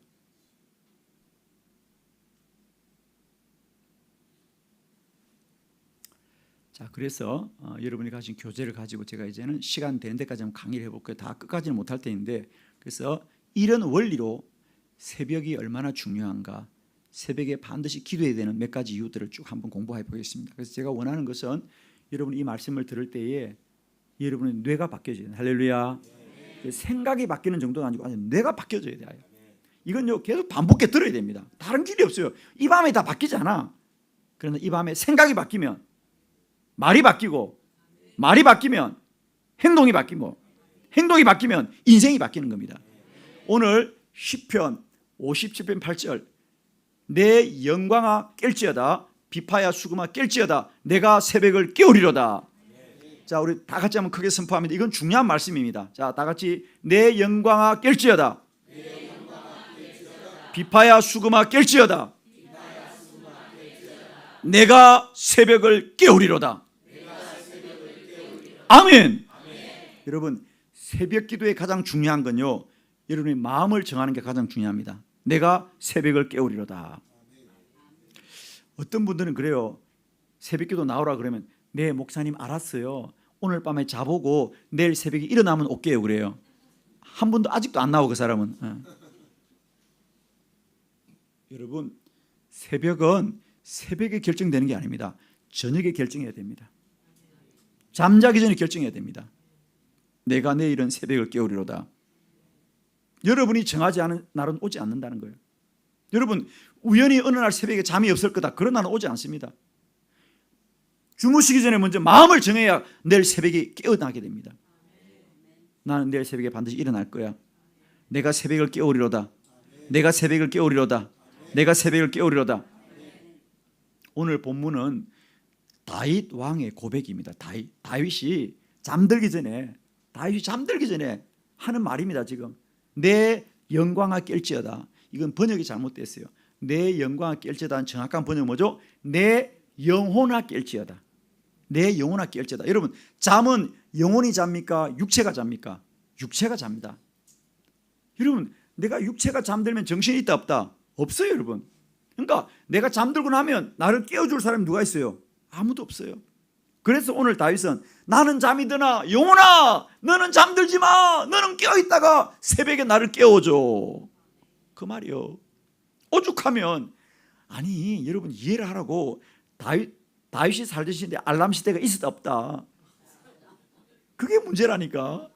자, 그래서 여러분이 가진 교재를 가지고 제가 이제는 시간 되는 데까지 한번 강의를 해볼 거예요. 다 끝까지는 못할 때인데, 그래서 이런 원리로 새벽이 얼마나 중요한가, 새벽에 반드시 기도해야 되는 몇 가지 이유들을 쭉 한번 공부해 보겠습니다. 그래서 제가 원하는 것은 여러분이 이 말씀을 들을 때에 여러분의 뇌가 바뀌어져야 돼요. 할렐루야. 생각이 바뀌는 정도가 아니고 아니 뇌가 바뀌어져야 돼요. 이건요 계속 반복해 들어야 됩니다. 다른 길이 없어요. 이 밤에 다 바뀌지 않아. 그러나 이 밤에 생각이 바뀌면 말이 바뀌고, 말이 바뀌면 행동이 바뀌고, 행동이 바뀌면 인생이 바뀌는 겁니다. 오늘 시편 57편 8절 내 영광아 깰지어다 비파야 수금아 깰지어다 내가 새벽을 깨우리로다. 자, 우리 다 같이 한번 크게 선포합니다. 이건 중요한 말씀입니다. 자, 다 같이 내 영광아 깰지어다 비파야 수금아 깰지어다 내가 새벽을 깨우리로다. 아멘. 여러분 새벽 기도의 가장 중요한 건요 여러분의 마음을 정하는 게 가장 중요합니다. 내가 새벽을 깨우리로다. 어떤 분들은 그래요. 새벽 기도 나오라 그러면 네 목사님 알았어요. 오늘 밤에 자보고 내일 새벽에 일어나면 올게요 그래요. 한 번도 아직도 안 나오고 그 사람은. 여러분 새벽은 새벽에 결정되는 게 아닙니다. 저녁에 결정해야 됩니다. 잠자기 전에 결정해야 됩니다. 내가 내일은 새벽을 깨우리로다. 여러분이 정하지 않은 날은 오지 않는다는 거예요. 여러분 우연히 어느 날 새벽에 잠이 없을 거다 그런 날은 오지 않습니다. 주무시기 전에 먼저 마음을 정해야 내일 새벽에 깨어나게 됩니다. 나는 내일 새벽에 반드시 일어날 거야. 내가 새벽을 깨우리로다. 내가 새벽을 깨우리로다. 내가 새벽을 깨우리로다. 오늘 본문은 다윗 왕의 고백입니다. 다윗이 잠들기 전에 하는 말입니다. 지금 내 영광아 깰지어다. 이건 번역이 잘못됐어요. 내 영광아 깰지어다는 정확한 번역은 뭐죠? 내 영혼아 깰지어다. 내 영혼아 깰지어다. 여러분 잠은 영혼이 잡니까? 육체가 잡니까? 육체가 잡니다. 여러분 내가 육체가 잠들면 정신이 있다 없다? 없어요 여러분. 그러니까 내가 잠들고 나면 나를 깨워줄 사람이 누가 있어요? 아무도 없어요. 그래서 오늘 다윗은 나는 잠이 드나 영혼아 너는 잠들지 마. 너는 깨어있다가 새벽에 나를 깨워줘. 그 말이요. 오죽하면 아니 여러분 이해를 하라고 다윗이 살던 시대에 알람 시대가 있었다 없다. 그게 문제라니까.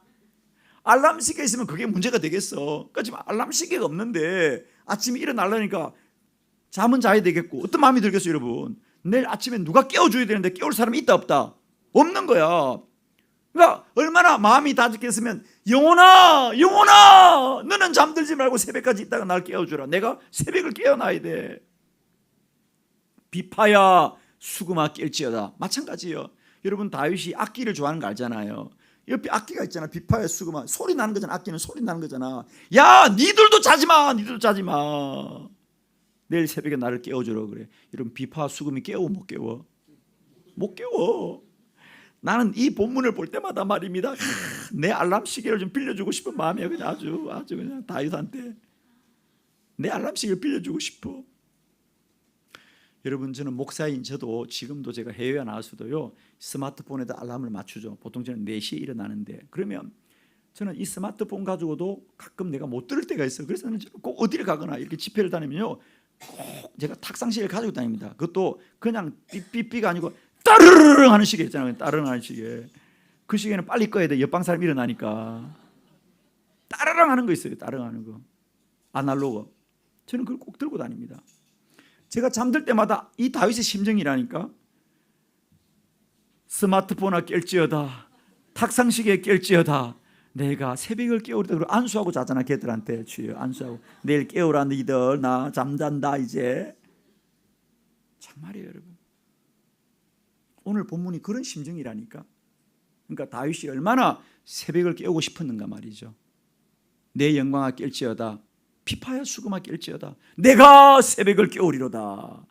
알람 시계가 있으면 그게 문제가 되겠어. 그러니까 지금 알람 시계가 없는데 아침에 일어나려니까 잠은 자야 되겠고 어떤 마음이 들겠어요 여러분. 내일 아침에 누가 깨워줘야 되는데 깨울 사람이 있다 없다? 없는 거야. 그러니까 얼마나 마음이 다잡겠으면 영혼아 너는 잠들지 말고 새벽까지 있다가 날 깨워주라. 내가 새벽을 깨어나야 돼. 비파야 수금아 깰지어다. 마찬가지예요. 여러분 다윗이 악기를 좋아하는 거 알잖아요. 옆에 악기가 있잖아. 비파야 수금아 소리 나는 거잖아. 악기는 소리 나는 거잖아. 야 니들도 자지마. 내일 새벽에 나를 깨워주라 그래. 여러분 비파 수금이 깨워 못 깨워? 못 깨워. 나는 이 본문을 볼 때마다 말입니다. 내 알람 시계를 좀 빌려주고 싶은 마음이야. 그냥 아주 그냥 다윗한테 내 알람 시계를 빌려주고 싶어. 여러분 저는 목사인 저도 지금도 제가 해외에 나와서도요 스마트폰에다 알람을 맞추죠. 보통 저는 4시에 일어나는데 그러면 저는 이 스마트폰 가지고도 가끔 내가 못 들을 때가 있어요. 그래서 저는 꼭 어디를 가거나 이렇게 집회를 다니면요 꼭 제가 탁상시계를 가지고 다닙니다. 그것도 그냥 삐삐삐가 아니고 따르르르 하는 시계 있잖아요. 따르르 하는 시계. 그 시계는 빨리 꺼야 돼. 옆방 사람 일어나니까. 따르릉 하는 거 있어요. 따르릉 하는 거. 아날로그. 저는 그걸 꼭 들고 다닙니다. 제가 잠들 때마다 이 다윗의 심정이라니까. 스마트폰아 깰지어다. 탁상시계에 깰지어다. 내가 새벽을 깨우리다. 그리고 안수하고 자잖아. 걔들한테. 주여 안수하고. 내일 깨우라 너희들. 나 잠잔다 이제. 참말이에요 여러분. 오늘 본문이 그런 심정이라니까. 그러니까 다윗이 얼마나 새벽을 깨우고 싶었는가 말이죠. 내 영광아 깰지어다. 피파야 수금아 깰지어다. 내가 새벽을 깨우리로다.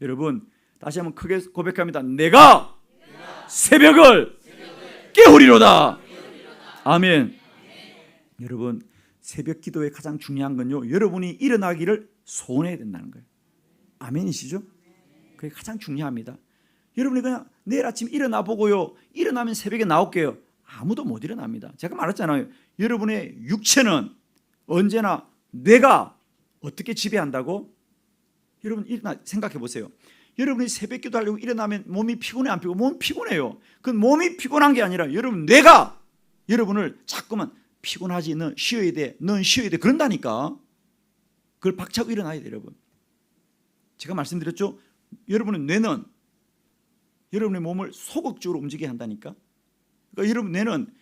여러분 다시 한번 크게 고백합니다. 내가 새벽을 깨우리로다. 아멘. 여러분 새벽 기도의 가장 중요한 건요, 여러분이 일어나기를 소원해야 된다는 거예요. 아멘이시죠? 그게 가장 중요합니다. 여러분이 그냥 내일 아침 일어나 보고요, 일어나면 새벽에 나올게요. 아무도 못 일어납니다. 제가 말했잖아요. 여러분의 육체는 언제나 뇌가 어떻게 지배한다고? 여러분 일어나 생각해 보세요. 여러분이 새벽 기도하려고 일어나면 몸이 피곤해 안 피곤해? 몸이 피곤해요. 그건 몸이 피곤한 게 아니라 여러분 뇌가 여러분을 자꾸만 피곤하지, 넌 쉬어야 돼, 넌 쉬어야 돼 그런다니까. 그걸 박차고 일어나야 돼 여러분. 제가 말씀드렸죠. 여러분의 뇌는 여러분의 몸을 소극적으로 움직이게 한다니까. 그러니까 여러분 뇌는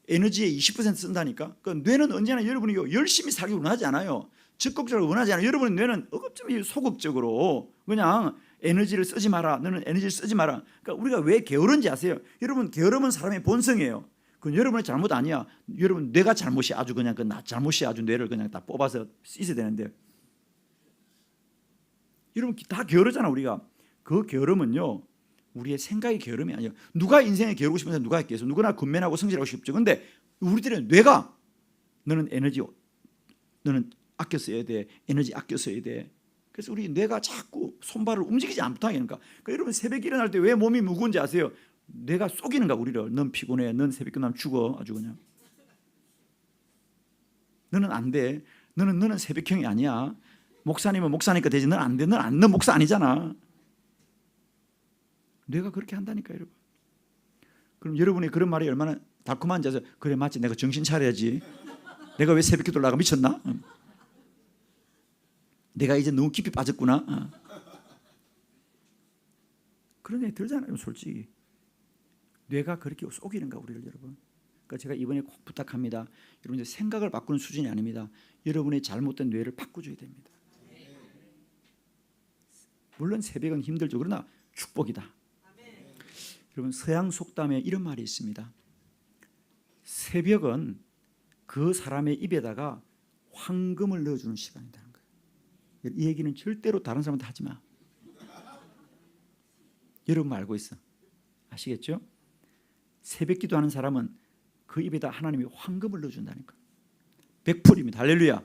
에너지의 20% 쓴다니까. 그러니까 뇌는 언제나 여러분이 열심히 살기 원하지 않아요. 적극적으로 원하지 않아요. 여러분의 뇌는 어급적으로 소극적으로 그냥 에너지를 쓰지 마라. 너는 에너지를 쓰지 마라. 그러니까 우리가 왜 게으른지 아세요? 여러분 게으름은 사람의 본성이에요. 그건 여러분의 잘못 아니야. 여러분 뇌가 잘못이 아주 그냥 그 잘못이 아주 뇌를 그냥 다 뽑아서 씻어야 되는데. 여러분 다 게으르잖아 우리가. 그 게으름은요 우리의 생각의 게으름이 아니에요. 누가 인생에 게으르고 싶은 사람 누가 있겠어? 누구나 근면하고 성실하고 싶죠. 근데 우리들의 뇌가 너는 에너지 너는 아껴 써야 돼. 에너지 아껴 써야 돼. 그래서 우리 뇌가 자꾸 손발을 움직이지 않게 하니까. 그러니까 여러분 새벽에 일어날 때 왜 몸이 무거운지 아세요? 뇌가 속이는가 우리를. 넌 피곤해. 넌 새벽 끝나면 죽어. 아주 그냥. 너는 안 돼. 너는 새벽형이 아니야. 목사님은 목사니까 되지. 넌 안 돼. 넌 목사 아니잖아. 뇌가 그렇게 한다니까 여러분. 그럼 여러분이 그런 말이 얼마나 달콤한지 아세요? 그래 맞지. 내가 정신 차려야지. 내가 왜 새벽 기도를 나가 미쳤나? 내가 이제 너무 깊이 빠졌구나. 그런 애 들잖아요 솔직히. 뇌가 그렇게 속이는가 우리를 여러분. 그러니까 제가 이번에 꼭 부탁합니다. 여러분 이제 생각을 바꾸는 수준이 아닙니다. 여러분의 잘못된 뇌를 바꿔줘야 됩니다. 물론 새벽은 힘들죠. 그러나 축복이다. 여러분 서양 속담에 이런 말이 있습니다. 새벽은 그 사람의 입에다가 황금을 넣어주는 시간이라는 거예요. 이 얘기는 절대로 다른 사람한테 하지 마. 여러분 알고 있어. 아시겠죠? 새벽 기도하는 사람은 그 입에다 하나님이 황금을 넣어준다니까. 100%입니다. 할렐루야.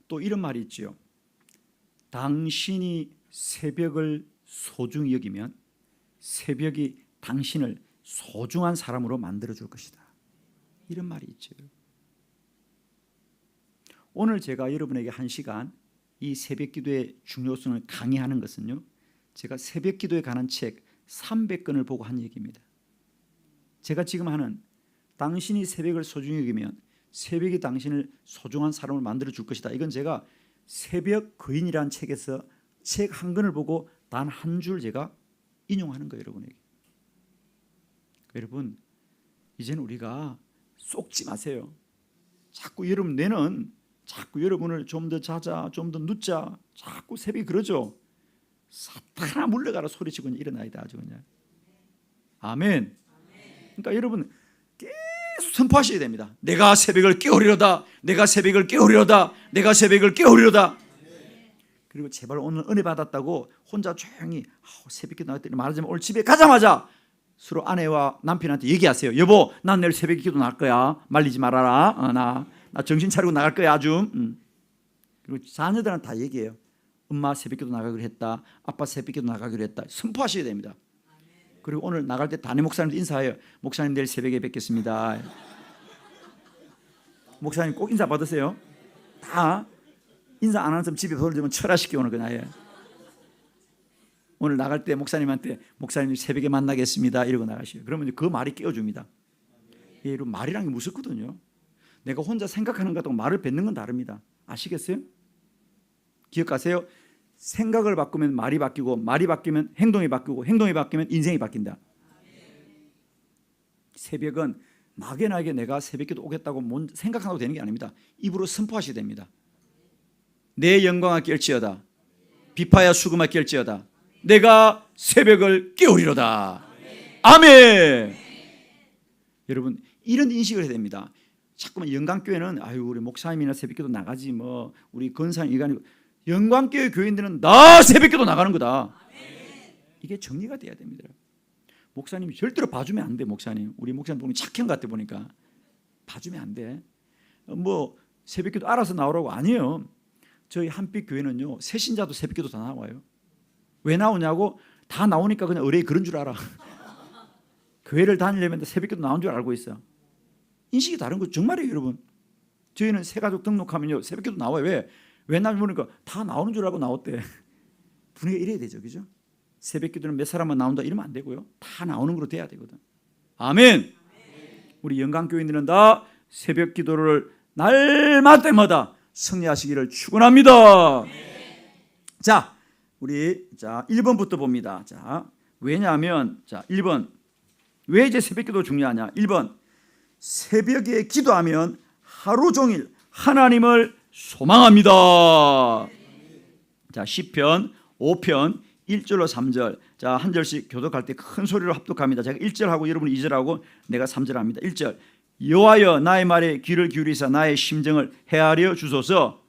또 이런 말이 있죠. 당신이 새벽을 소중히 여기면 새벽이 당신을 소중한 사람으로 만들어줄 것이다. 이런 말이 있죠. 오늘 제가 여러분에게 1시간 이 새벽 기도의 중요성을 강의하는 것은요, 제가 새벽 기도에 관한 책 300권을 보고 한 얘기입니다. 제가 지금 하는 당신이 새벽을 소중히 여기면 새벽이 당신을 소중한 사람을 만들어줄 것이다. 이건 제가 새벽 거인이라는 책에서 책 한 권을 보고 단 한 줄 제가 인용하는 거예요 여러분에게. 여러분 이제는 우리가 속지 마세요. 자꾸 여러분 뇌는 자꾸 여러분을 좀 더 자자, 좀 더 눕자, 자꾸 새벽에 그러죠. 사탄아 물러가라 소리치고 일어나야 돼 아주 그냥. 아멘. 그러니까 여러분 계속 선포하셔야 됩니다. 내가 새벽을 깨우리로다. 내가 새벽을 깨우리로다. 내가 새벽을 깨우리로다. 그리고 제발 오늘 은혜 받았다고 혼자 조용히 새벽 기도 나갔더니 말하자면 오늘 집에 가자마자 서로 아내와 남편한테 얘기하세요. 여보, 난 내일 새벽 기도 나갈 거야. 말리지 말아라. 나 정신 차리고 나갈 거야 아주. 그리고 자녀들한테 다 얘기해요. 엄마 새벽 기도 나가기로 했다. 아빠 새벽 기도 나가기로 했다. 선포하셔야 됩니다. 그리고 오늘 나갈 때 담임 목사님도 인사해요. 목사님 내일 새벽에 뵙겠습니다. 목사님 꼭 인사 받으세요. 다 인사 안 하는 사람 집에 보내주면 철화시켜 오는 거냐. 예. 오늘 나갈 때 목사님한테 목사님 새벽에 만나겠습니다 이러고 나가시요. 그러면 그 말이 깨워줍니다. 예, 여러분 말이란 게 무섭거든요. 내가 혼자 생각하는 것하고 말을 뱉는 건 다릅니다. 아시겠어요? 기억하세요. 생각을 바꾸면 말이 바뀌고 말이 바뀌면 행동이 바뀌고 행동이 바뀌면 인생이 바뀐다. 새벽은 막연하게 내가 새벽기도 오겠다고 생각하고 되는 게 아닙니다. 입으로 선포하셔야 됩니다. 내 영광아 깰지어다. 비파야 수금아 깰지어다. 내가 새벽을 깨우리로다. 아멘. 여러분 이런 인식을 해야 됩니다. 자꾸만 영광교회는 아유 우리 목사님이나 새벽기도 나가지 뭐 우리 건사님 이간이고 영광교회 교인들은 나 새벽기도 나가는 거다. 이게 정리가 돼야 됩니다. 목사님이 절대로 봐주면 안 돼. 목사님 우리 목사님 보면 착한 것 같아 보니까 봐주면 안 돼. 뭐 새벽기도 알아서 나오라고 아니에요. 저희 한빛 교회는요 새신자도 새벽기도 다 나와요. 왜 나오냐고 다 나오니까 그냥 의뢰 그런 줄 알아. 교회를 다니려면 새벽기도 나온 줄 알고 있어. 인식이 다른 거 정말이에요, 여러분. 저희는 새가족 등록하면요 새벽기도 나와요. 왜 나오니까 다 나오는 줄 알고 나왔대. 분위기가 이래야 되죠, 그죠? 새벽기도는 몇 사람만 나온다 이러면 안 되고요. 다 나오는 거로 돼야 되거든. 아멘. 우리 영광교인들은 다 새벽기도를 날마다 승리하시기를 축원합니다. 자, 우리 1번부터 봅니다. 자, 왜냐하면 1번 왜 이제 새벽기도 중요하냐? 1번 새벽에 기도하면 하루 종일 하나님을 소망합니다. 자, 시편 5편 1절로 3절. 자, 한 절씩 교독할 때 큰 소리로 합독합니다. 제가 1절하고 여러분이 2절하고 내가 3절 합니다. 1절. 여호와여 나의 말에 귀를 기울이사 나의 심정을 헤아려 주소서.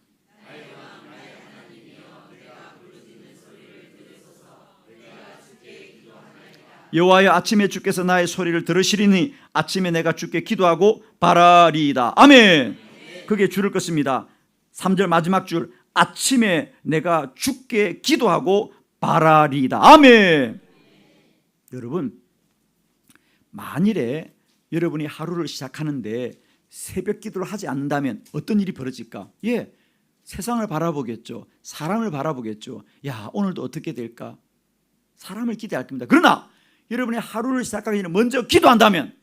여호와여 아침에 주께서 나의 소리를 들으시리니 아침에 내가 주께 기도하고 바라리이다. 아멘. 그게 줄을 껐습니다. 3절 마지막 줄. 아침에 내가 주께 기도하고 바라리이다. 아멘. 여러분 만일에 여러분이 하루를 시작하는데 새벽 기도를 하지 않는다면 어떤 일이 벌어질까? 예, 세상을 바라보겠죠. 사람을 바라보겠죠. 야, 오늘도 어떻게 될까? 사람을 기대할 겁니다. 그러나 여러분이 하루를 시작하기 전에 먼저 기도한다면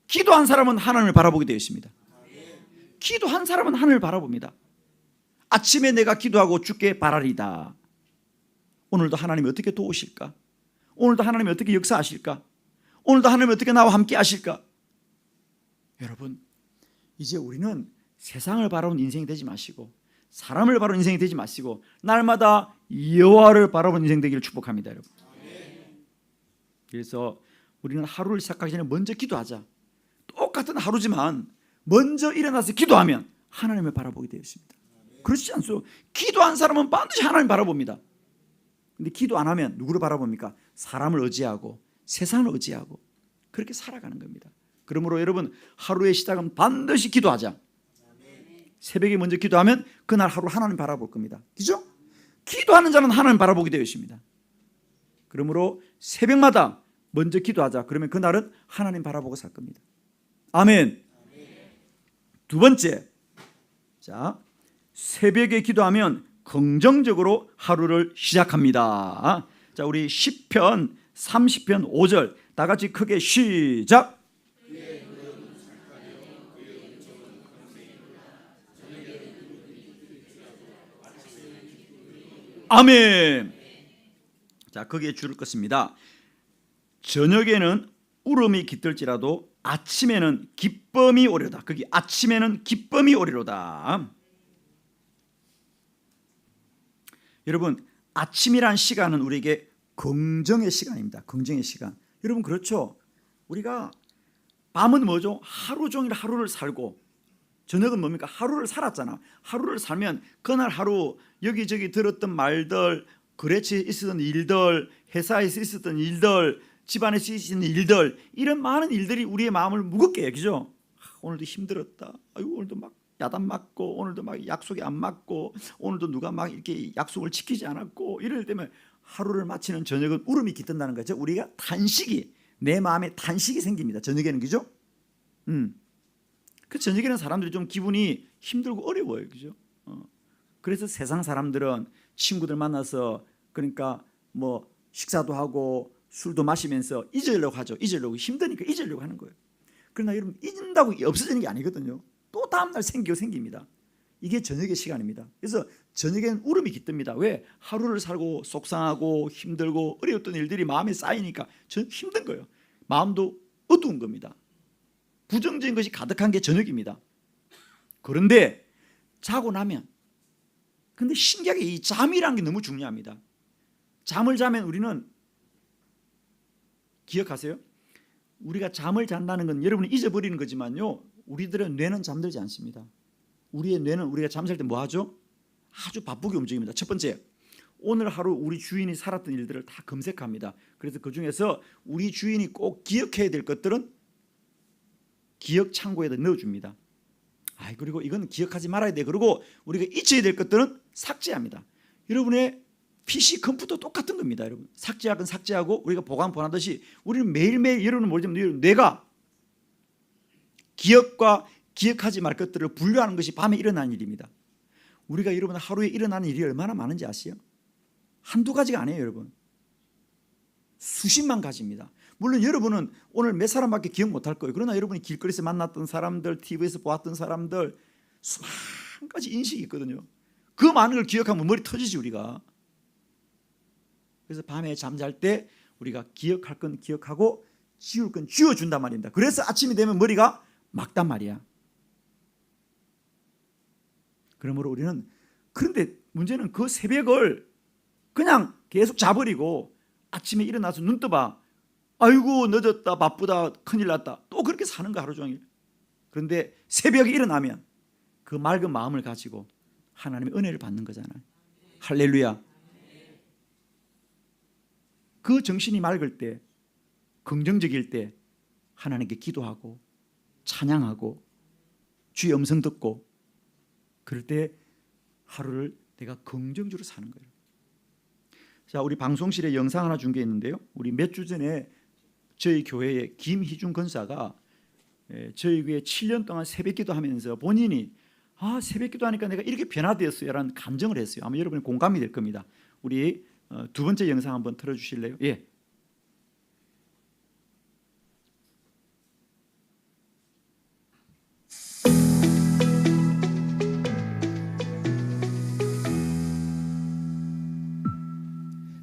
기도한 사람은 하나님을 바라보게 되어 있습니다. 기도한 사람은 하나님을 바라봅니다. 아침에 내가 기도하고 주께 바라리다. 오늘도 하나님이 어떻게 도우실까? 오늘도 하나님이 어떻게 역사하실까? 오늘도 하나님이 어떻게 나와 함께 하실까? 여러분 이제 우리는 세상을 바라보는 인생이 되지 마시고 사람을 바라보는 인생이 되지 마시고 날마다 여호와를 바라보는 인생 되기를 축복합니다. 여러분. 그래서 우리는 하루를 시작하기 전에 먼저 기도하자. 똑같은 하루지만 먼저 일어나서 기도하면 하나님을 바라보게 되어 있습니다. 그렇지 않소? 기도한 사람은 반드시 하나님 바라봅니다. 근데 기도 안 하면 누구를 바라봅니까? 사람을 의지하고 세상을 의지하고 그렇게 살아가는 겁니다. 그러므로 여러분 하루의 시작은 반드시 기도하자. 새벽에 먼저 기도하면 그날 하루 하나님 바라볼 겁니다. 그죠? 기도하는 자는 하나님 바라보게 되어 있습니다. 그러므로 새벽마다 먼저 기도하자. 그러면 그날은 하나님 바라보고 살 겁니다. 아멘. 두 번째, 자, 새벽에 기도하면 긍정적으로 하루를 시작합니다. 자, 우리 시편 30편 5절 다 같이 크게 시작. 아멘. 자, 거기에 줄을 껐습니다. 저녁에는 울음이 깃들지라도 아침에는 기쁨이 오리로다. 거기 아침에는 기쁨이 오리로다. 여러분 아침이란 시간은 우리에게 긍정의 시간입니다. 긍정의 시간. 여러분 그렇죠? 우리가 밤은 뭐죠? 하루 종일 하루를 살고 저녁은 뭡니까? 하루를 살았잖아. 하루를 살면 그날 하루 여기저기 들었던 말들, 거래처에 있었던 일들, 회사에서 있었던 일들, 집안에서 있었던 일들, 이런 많은 일들이 우리의 마음을 무겁게 해. 그죠? 오늘도 힘들었다. 아유, 오늘도 막 야단 맞고, 오늘도 막 약속이 안 맞고, 오늘도 누가 막 이렇게 약속을 지키지 않았고, 이럴 때면 하루를 마치는 저녁은 울음이 깃든다는 거죠. 우리가 탄식이, 내 마음에 탄식이 생깁니다. 저녁에는. 그죠? 그 저녁에는 사람들이 좀 기분이 힘들고 어려워요. 그죠? 그래서 세상 사람들은 친구들 만나서 그러니까 뭐 식사도 하고 술도 마시면서 잊으려고 하죠. 잊으려고 힘드니까 잊으려고 하는 거예요. 그러나 여러분 잊는다고 없어지는 게 아니거든요. 또 다음날 생깁니다. 이게 저녁의 시간입니다. 그래서 저녁에는 울음이 깃듭니다. 왜? 하루를 살고 속상하고 힘들고 어려웠던 일들이 마음에 쌓이니까 전 힘든 거예요. 마음도 어두운 겁니다. 부정적인 것이 가득한 게 저녁입니다. 그런데 자고 나면 근데 신기하게 이 잠이라는 게 너무 중요합니다. 잠을 자면 우리는 기억하세요? 우리가 잠을 잔다는 건 여러분이 잊어버리는 거지만요. 우리들의 뇌는 잠들지 않습니다. 우리의 뇌는 우리가 잠잘 때 뭐 하죠? 아주 바쁘게 움직입니다. 첫 번째, 오늘 하루 우리 주인이 살았던 일들을 다 검색합니다. 그래서 그중에서 우리 주인이 꼭 기억해야 될 것들은 기억 창고에다 넣어줍니다. 그리고 이건 기억하지 말아야 돼. 그리고 우리가 잊어야 될 것들은 삭제합니다. 여러분의 PC 컴퓨터 똑같은 겁니다. 여러분 삭제하건 삭제하고 우리가 보관하듯이 우리는 매일매일 여러분은 모르지만 뇌가 기억과 기억하지 말 것들을 분류하는 것이 밤에 일어나는 일입니다. 우리가 여러분 하루에 일어나는 일이 얼마나 많은지 아세요? 한두 가지가 아니에요. 여러분 수십만 가지입니다. 물론 여러분은 오늘 몇 사람밖에 기억 못할 거예요. 그러나 여러분이 길거리에서 만났던 사람들, TV에서 보았던 사람들 수만 가지 인식이 있거든요. 그 많은 걸 기억하면 머리 터지지 우리가. 그래서 밤에 잠잘 때 우리가 기억할 건 기억하고 지울 건 지워준단 말입니다. 그래서 아침이 되면 머리가 막단 말이야. 그러므로 우리는 그런데 문제는 그 새벽을 그냥 계속 자버리고 아침에 일어나서 눈 떠봐. 아이고 늦었다 바쁘다 큰일 났다 또 그렇게 사는 거 하루 종일. 그런데 새벽에 일어나면 그 맑은 마음을 가지고 하나님의 은혜를 받는 거잖아요. 할렐루야. 그 정신이 맑을 때 긍정적일 때 하나님께 기도하고 찬양하고 주의 음성 듣고 그럴 때 하루를 내가 긍정적으로 사는 거예요. 자, 우리 방송실에 영상 하나 준 게 있는데요. 우리 몇 주 전에 저희 교회의 김희중 권사가 저희 교회 7년 동안 새벽기도 하면서 본인이 새벽기도 하니까 내가 이렇게 변화되었어요 라는 감정을 했어요. 아마 여러분이 공감이 될 겁니다. 우리 두 번째 영상 한번 틀어주실래요? 예.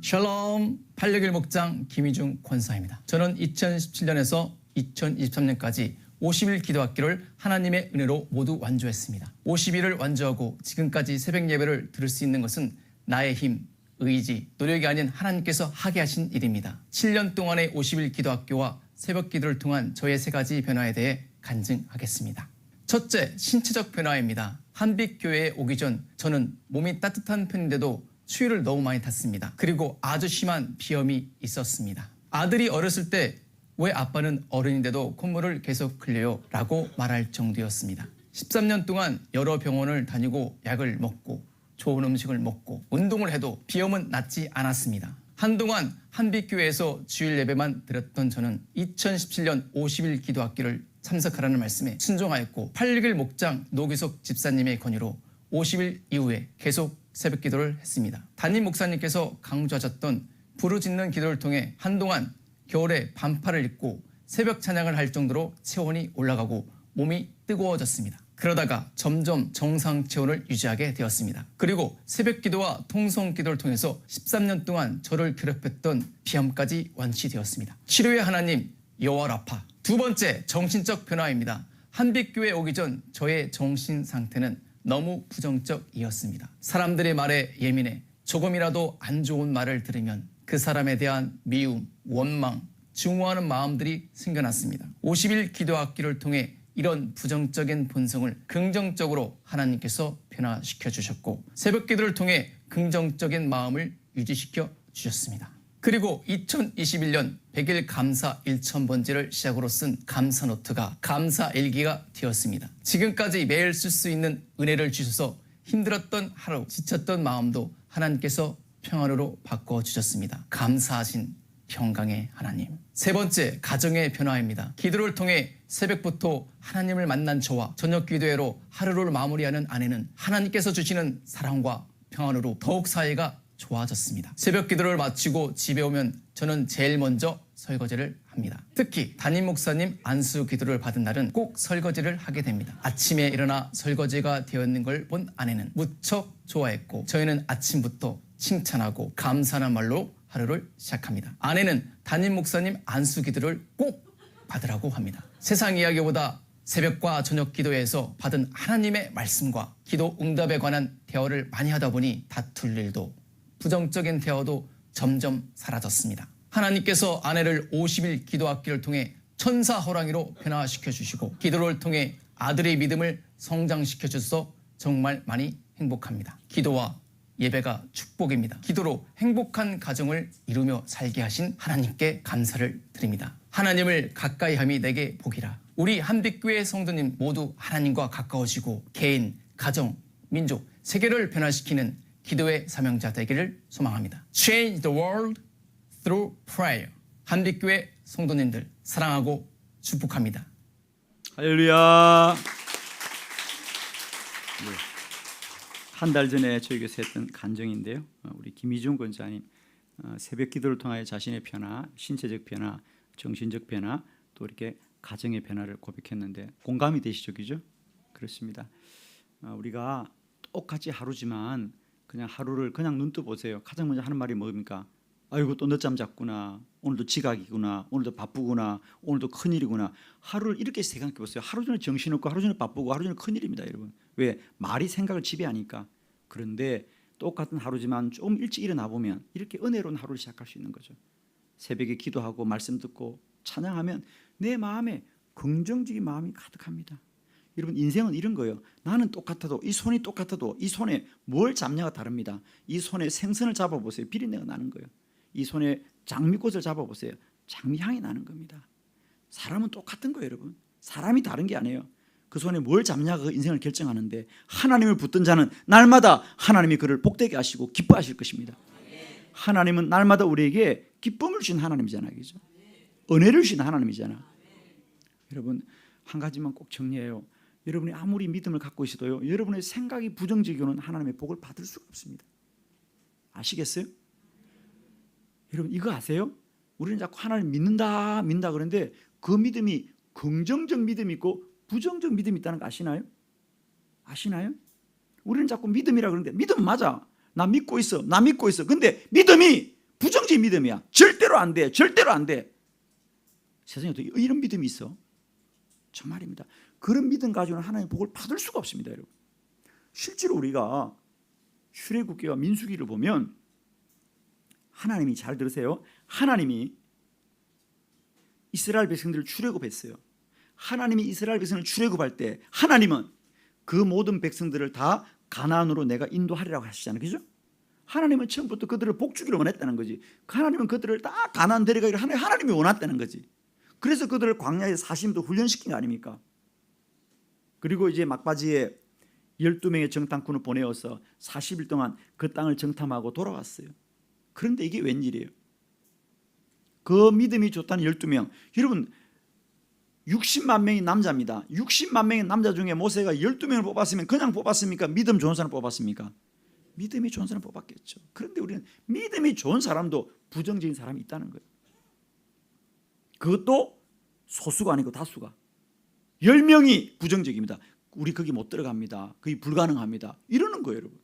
샬롬 861 목장 김희중 권사입니다. 저는 2017년에서 2023년까지 50일 기도학기를 하나님의 은혜로 모두 완주했습니다. 50일을 완주하고 지금까지 새벽 예배를 들을 수 있는 것은 나의 힘, 의지, 노력이 아닌 하나님께서 하게 하신 일입니다. 7년 동안의 50일 기도학교와 새벽 기도를 통한 저의 세 가지 변화에 대해 간증하겠습니다. 첫째, 신체적 변화입니다. 한빛교회에 오기 전 저는 몸이 따뜻한 편인데도 추위를 너무 많이 탔습니다. 그리고 아주 심한 비염이 있었습니다. 아들이 어렸을 때 왜 아빠는 어른인데도 콧물을 계속 흘려요? 라고 말할 정도였습니다. 13년 동안 여러 병원을 다니고 약을 먹고 좋은 음식을 먹고 운동을 해도 비염은 낫지 않았습니다. 한동안 한빛교회에서 주일 예배만 드렸던 저는 2017년 50일 기도학기를 참석하라는 말씀에 순종하였고 861 목장 노기석 집사님의 권유로 50일 이후에 계속 새벽 기도를 했습니다. 담임 목사님께서 강조하셨던 부르짖는 기도를 통해 한동안 겨울에 반팔을 입고 새벽 찬양을 할 정도로 체온이 올라가고 몸이 뜨거워졌습니다. 그러다가 점점 정상 체온을 유지하게 되었습니다. 그리고 새벽 기도와 통성 기도를 통해서 13년 동안 저를 괴롭혔던 비염까지 완치되었습니다. 치료의 하나님 여호와 라파. 두 번째, 정신적 변화입니다. 한빛교회 오기 전 저의 정신 상태는 너무 부정적이었습니다. 사람들의 말에 예민해 조금이라도 안 좋은 말을 들으면 그 사람에 대한 미움, 원망, 증오하는 마음들이 생겨났습니다. 50일 기도학기를 통해 이런 부정적인 본성을 긍정적으로 하나님께서 변화시켜 주셨고 새벽 기도를 통해 긍정적인 마음을 유지시켜 주셨습니다. 그리고 2021년 100일 감사 1000번째를 시작으로 쓴 감사 노트가 감사 일기가 되었습니다. 지금까지 매일 쓸 수 있는 은혜를 주셔서 힘들었던 하루, 지쳤던 마음도 하나님께서 평안으로 바꿔주셨습니다. 감사하신 평강의 하나님. 세 번째, 가정의 변화입니다. 기도를 통해 새벽부터 하나님을 만난 저와 저녁 기도회로 하루를 마무리하는 아내는 하나님께서 주시는 사랑과 평안으로 더욱 사이가 좋아졌습니다. 새벽 기도를 마치고 집에 오면 저는 제일 먼저 설거지를 합니다. 특히 담임 목사님 안수 기도를 받은 날은 꼭 설거지를 하게 됩니다. 아침에 일어나 설거지가 되어 있는 걸 본 아내는 무척 좋아했고 저희는 아침부터 칭찬하고 감사하는 말로 하루를 시작합니다. 아내는 담임 목사님 안수 기도를 꼭 받으라고 합니다. 세상 이야기보다 새벽과 저녁 기도에서 받은 하나님의 말씀과 기도 응답에 관한 대화를 많이 하다 보니 다툴 일도 부정적인 대화도 점점 사라졌습니다. 하나님께서 아내를 50일 기도학기를 통해 천사 호랑이로 변화시켜 주시고 기도를 통해 아들의 믿음을 성장시켜 주셔서 정말 많이 행복합니다. 기도와 예배가 축복입니다. 기도로 행복한 가정을 이루며 살게 하신 하나님께 감사를 드립니다. 하나님을 가까이 함이 내게 복이라. 우리 한빛교회 성도님 모두 하나님과 가까워지고 개인, 가정, 민족, 세계를 변화시키는 기도의 사명자 되기를 소망합니다. Change the world through prayer. 한빛교회 성도님들 사랑하고 축복합니다. 할렐루야. 한 달 전에 저희 교회에서 했던 간증인데요. 우리 김희중 권사님 새벽 기도를 통하여 자신의 변화, 신체적 변화, 정신적 변화, 또 이렇게 가정의 변화를 고백했는데 공감이 되시죠, 그죠? 그렇습니다. 우리가 똑같이 하루지만 그냥 하루를 그냥 눈 떠 보세요. 가장 먼저 하는 말이 뭡니까? 아이고 또 늦잠 잤구나. 오늘도 지각이구나. 오늘도 바쁘구나. 오늘도 큰일이구나. 하루를 이렇게 생각해 보세요. 하루 종일 정신없고 하루 종일 바쁘고 하루 종일 큰일입니다, 여러분. 왜? 말이 생각을 지배하니까. 그런데 똑같은 하루지만 좀 일찍 일어나 보면 이렇게 은혜로운 하루를 시작할 수 있는 거죠. 새벽에 기도하고 말씀 듣고 찬양하면 내 마음에 긍정적인 마음이 가득합니다. 여러분 인생은 이런 거예요. 나는 똑같아도 이 손이 똑같아도 이 손에 뭘 잡냐가 다릅니다. 이 손에 생선을 잡아보세요. 비린내가 나는 거예요. 이 손에 장미꽃을 잡아보세요. 장미향이 나는 겁니다. 사람은 똑같은 거예요, 여러분. 사람이 다른 게 아니에요. 그 손에 뭘 잡냐가 그 인생을 결정하는데 하나님을 붙든 자는 날마다 하나님이 그를 복되게 하시고 기뻐하실 것입니다. 하나님은 날마다 우리에게 기쁨을 주신 하나님이잖아요, 그죠? 은혜를 주신 하나님이잖아. 여러분 한 가지만 꼭 정리해요. 여러분이 아무리 믿음을 갖고 있어도요, 여러분의 생각이 부정적이고는 하나님의 복을 받을 수가 없습니다. 아시겠어요? 여러분 이거 아세요? 우리는 자꾸 하나님 믿는다 그러는데 그 믿음이 긍정적 믿음이 있고 부정적 믿음이 있다는 거 아시나요? 아시나요? 우리는 자꾸 믿음이라 그러는데 믿음 맞아. 나 믿고 있어. 나 믿고 있어. 근데 믿음이 부정적 믿음이야. 절대로 안 돼. 절대로 안 돼. 세상에 어떻게 이런 믿음이 있어? 정말입니다. 그런 믿음 가지고는 하나님의 복을 받을 수가 없습니다, 여러분. 실제로 우리가 출애굽기와 민수기를 보면 하나님이 잘 들으세요. 하나님이 이스라엘 백성들을 출애굽했어요. 하나님이 이스라엘 백성을 출애굽할 때 하나님은 그 모든 백성들을 다 가나안으로 내가 인도하리라고 하시잖아요, 그죠? 하나님은 처음부터 그들을 복주기를 원했다는 거지. 하나님은 그들을 다 가나안 데려가기를 하나님이 원했다는 거지. 그래서 그들을 광야에 40도 훈련시킨 거 아닙니까? 그리고 이제 막바지에 12명의 정탐꾼을 보내어서 40일 동안 그 땅을 정탐하고 돌아왔어요. 그런데 이게 웬일이에요? 그 믿음이 좋다는 12명. 여러분 60만 명이 남자입니다. 60만 명의 남자 중에 모세가 12명을 뽑았으면 그냥 뽑았습니까? 믿음 좋은 사람 뽑았습니까? 믿음이 좋은 사람 뽑았겠죠. 그런데 우리는 믿음이 좋은 사람도 부정적인 사람이 있다는 거예요. 그것도 소수가 아니고 다수가. 10명이 부정적입니다. 우리 거기 못 들어갑니다. 거기 불가능합니다. 이러는 거예요, 여러분.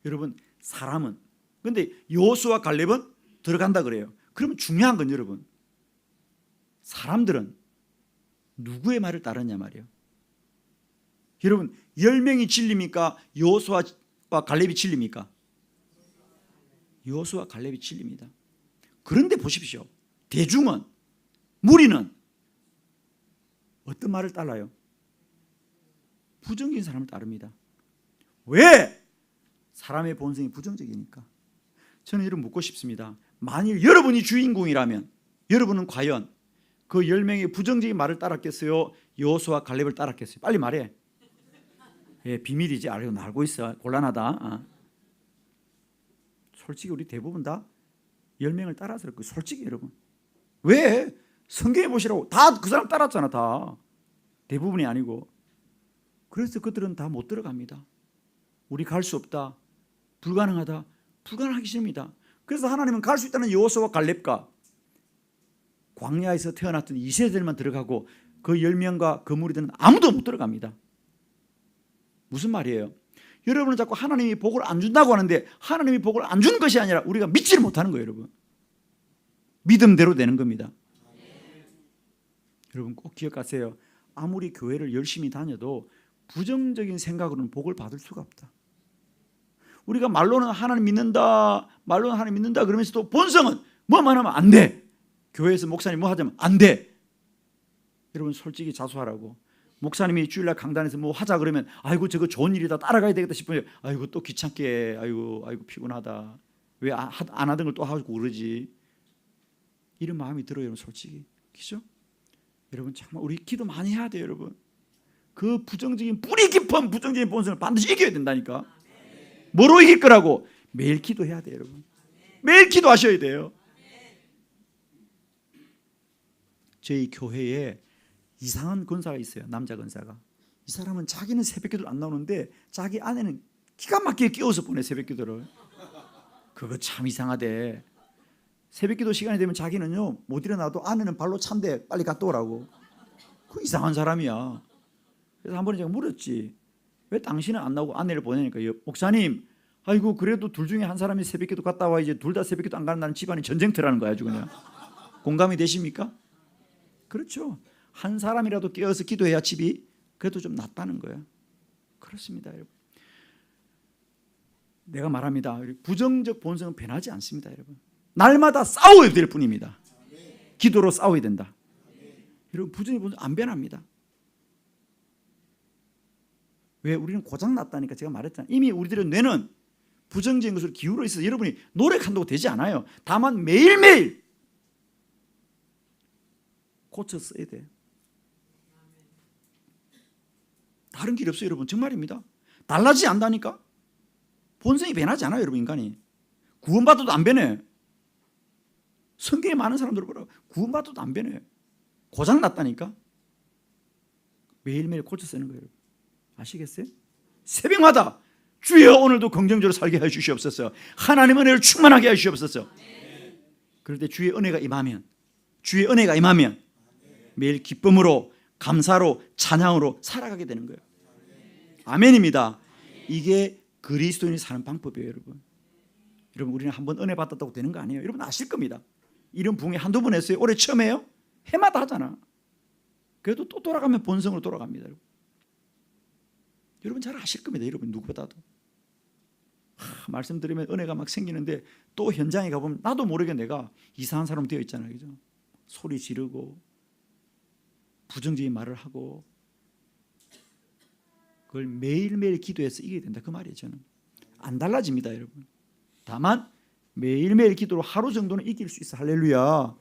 여러분 사람은. 근데 여호수아와 갈렙은 들어간다 그래요. 그러면 중요한 건 여러분, 사람들은 누구의 말을 따르냐 말이에요. 여러분 10명이 진리입니까? 여호수아와 갈렙이 진리입니까? 여호수아와 갈렙이 진리입니다. 그런데 보십시오. 대중은, 무리는 어떤 말을 따라요? 부정적인 사람을 따릅니다. 왜? 사람의 본성이 부정적이니까. 저는 이런 묻고 싶습니다. 만일 여러분이 주인공이라면 여러분은 과연 그 10명의 부정적인 말을 따랐겠어요? 여호수아와 갈렙을 따랐겠어요? 빨리 말해. 예, 비밀이지. 알고 있어. 곤란하다. 솔직히 우리 대부분 다 10명을 따라서 그렇고, 솔직히 여러분 왜? 성경에 보시라고. 다 그 사람 따랐잖아. 다. 대부분이 아니고. 그래서 그들은 다 못 들어갑니다. 우리 갈 수 없다. 불가능하다. 불가능하기 싫습니다. 그래서 하나님은 갈 수 있다는 여호수아와 갈렙과 광야에서 태어났던 2세들만 들어가고 그 10명과 그 무리들은 아무도 못 들어갑니다. 무슨 말이에요? 여러분은 자꾸 하나님이 복을 안 준다고 하는데 하나님이 복을 안 주는 것이 아니라 우리가 믿지를 못하는 거예요, 여러분. 믿음대로 되는 겁니다. 여러분 꼭 기억하세요. 아무리 교회를 열심히 다녀도 부정적인 생각으로는 복을 받을 수가 없다. 우리가 말로는 하나님 믿는다, 말로는 하나님 믿는다 그러면서도 본성은 뭐만 하면 안 돼. 교회에서 목사님 뭐 하자면 안 돼. 여러분 솔직히 자수하라고. 목사님이 주일날 강단에서 뭐 하자 그러면 아이고 저거 좋은 일이다 따라가야 되겠다 싶으면 아이고 또 귀찮게 아이고 피곤하다. 왜 안 하던 걸 또 하고 그러지. 이런 마음이 들어요, 여러분 솔직히. 그죠? 여러분 정말 우리 기도 많이 해야 돼요, 여러분. 그 부정적인 뿌리 깊은 부정적인 본성을 반드시 이겨야 된다니까. 뭐로 이길 거라고? 매일 기도해야 돼요, 여러분. 매일 기도하셔야 돼요. 저희 교회에 이상한 권사가 있어요. 남자 권사가. 이 사람은 자기는 새벽기도를 안 나오는데 자기 아내는 기가 막히게 끼워서 보내 새벽기도를. 그거 참 이상하대. 새벽기도 시간이 되면 자기는요 못 일어나도 아내는 발로 찬대 빨리 갔다 오라고. 그 이상한 사람이야. 그래서 한 번에 제가 물었지. 왜 당신은 안 나오고 아내를 보내니까 목사님 아이고 그래도 둘 중에 한 사람이 새벽기도 갔다 와 이제 둘 다 새벽기도 안 가는 나는 집안이 전쟁터라는 거야 아주 그냥. 공감이 되십니까? 그렇죠. 한 사람이라도 깨어서 기도해야 집이 그래도 좀 낫다는 거야. 그렇습니다, 여러분. 내가 말합니다. 부정적 본성은 변하지 않습니다, 여러분. 날마다 싸워야 될 뿐입니다. 기도로 싸워야 된다. 여러분 부정적 본성 안 변합니다. 왜? 우리는 고장났다니까. 제가 말했잖아요. 이미 우리들의 뇌는 부정적인 것으로 기울어 있어서 여러분이 노력한다고 되지 않아요. 다만 매일매일 고쳐 써야 돼. 다른 길이 없어요, 여러분. 정말입니다. 달라지지 않다니까. 본성이 변하지 않아요, 여러분. 인간이 구원받아도 안 변해. 성경에 많은 사람들 보라. 구원받아도 안 변해. 고장났다니까. 매일매일 고쳐 쓰는 거예요. 아시겠어요? 새벽마다 주여 오늘도 긍정적으로 살게 해 주시옵소서. 하나님의 은혜를 충만하게 해 주시옵소서. 그럴 때 주의 은혜가 임하면 매일 기쁨으로 감사로 찬양으로 살아가게 되는 거예요. 아멘입니다. 이게 그리스도인이 사는 방법이에요, 여러분. 여러분 우리는 한번 은혜 받았다고 되는 거 아니에요. 여러분 아실 겁니다. 이런 부흥회 한두 번 했어요? 올해 처음 해요? 해마다 하잖아. 그래도 또 돌아가면 본성으로 돌아갑니다. 여러분 잘 아실 겁니다. 여러분 누구보다도. 말씀드리면 은혜가 막 생기는데 또 현장에 가보면 나도 모르게 내가 이상한 사람 되어 있잖아요. 그죠? 소리 지르고 부정적인 말을 하고 그걸 매일매일 기도해서 이겨야 된다. 그 말이에요. 저는 안 달라집니다, 여러분. 다만 매일매일 기도로 하루 정도는 이길 수 있어. 할렐루야.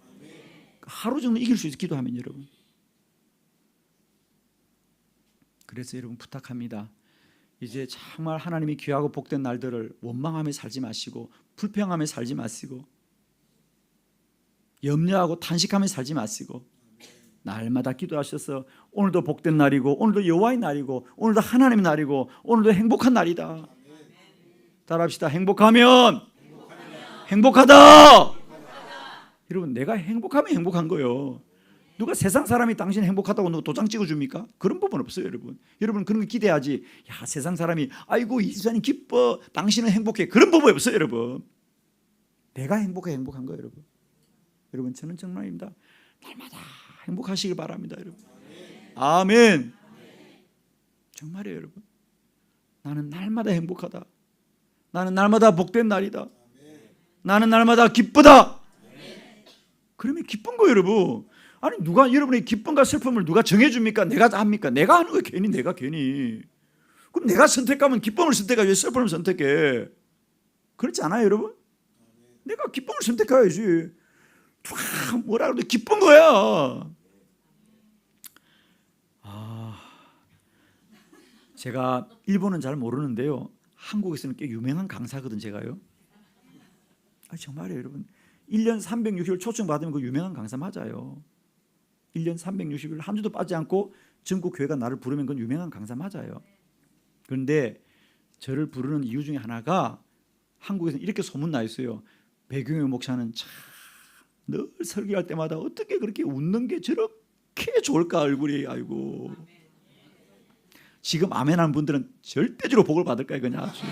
하루 정도 이길 수 있어. 기도하면 여러분. 그래서 여러분 부탁합니다. 이제 정말 하나님이 귀하고 복된 날들을 원망하며 살지 마시고 불평하며 살지 마시고 염려하고 탄식하며 살지 마시고 날마다 기도하셔서 오늘도 복된 날이고 오늘도 여호와의 날이고 오늘도 하나님의 날이고 오늘도 행복한 날이다. 따라합시다. 행복하면 행복하다. 여러분 내가 행복하면 행복한 거예요. 누가 세상 사람이 당신 행복하다고 누가 도장 찍어줍니까? 그런 법은 없어요, 여러분. 여러분 그런 거 기대하지. 야 세상 사람이 아이고 이 집사님 기뻐 당신은 행복해. 그런 법은 없어요, 여러분. 내가 행복한 거예요, 여러분. 여러분 저는 정말입니다. 날마다 행복하시길 바랍니다, 여러분. 아멘. 정말이에요, 여러분. 나는 날마다 행복하다. 나는 날마다 복된 날이다. 나는 날마다 기쁘다. 그러면 기쁜 거예요, 여러분. 아니 누가 여러분의 기쁨과 슬픔을 누가 정해줍니까? 내가 합니까? 내가 하는 거 괜히 내가 괜히. 그럼 내가 선택하면 기쁨을 선택하지 왜 슬픔을 선택해? 그렇지 않아요, 여러분? 내가 기쁨을 선택해야지. 뭐라 그래도 기쁜 거야. 제가 일본은 잘 모르는데요. 한국에서는 꽤 유명한 강사거든 제가요. 정말이에요, 여러분. 1년 360일 초청받으면 그 유명한 강사 맞아요. 1년 360일 한 주도 빠지지 않고 전국 교회가 나를 부르면 그건 유명한 강사 맞아요. 그런데 저를 부르는 이유 중에 하나가 한국에서 이렇게 소문나 있어요. 배경의 목사는 참 늘 설교할 때마다 어떻게 그렇게 웃는 게 저렇게 좋을까 얼굴이. 아이고. 지금 아멘하는 분들은 절대적으로 복을 받을 거예요. 그냥 아주.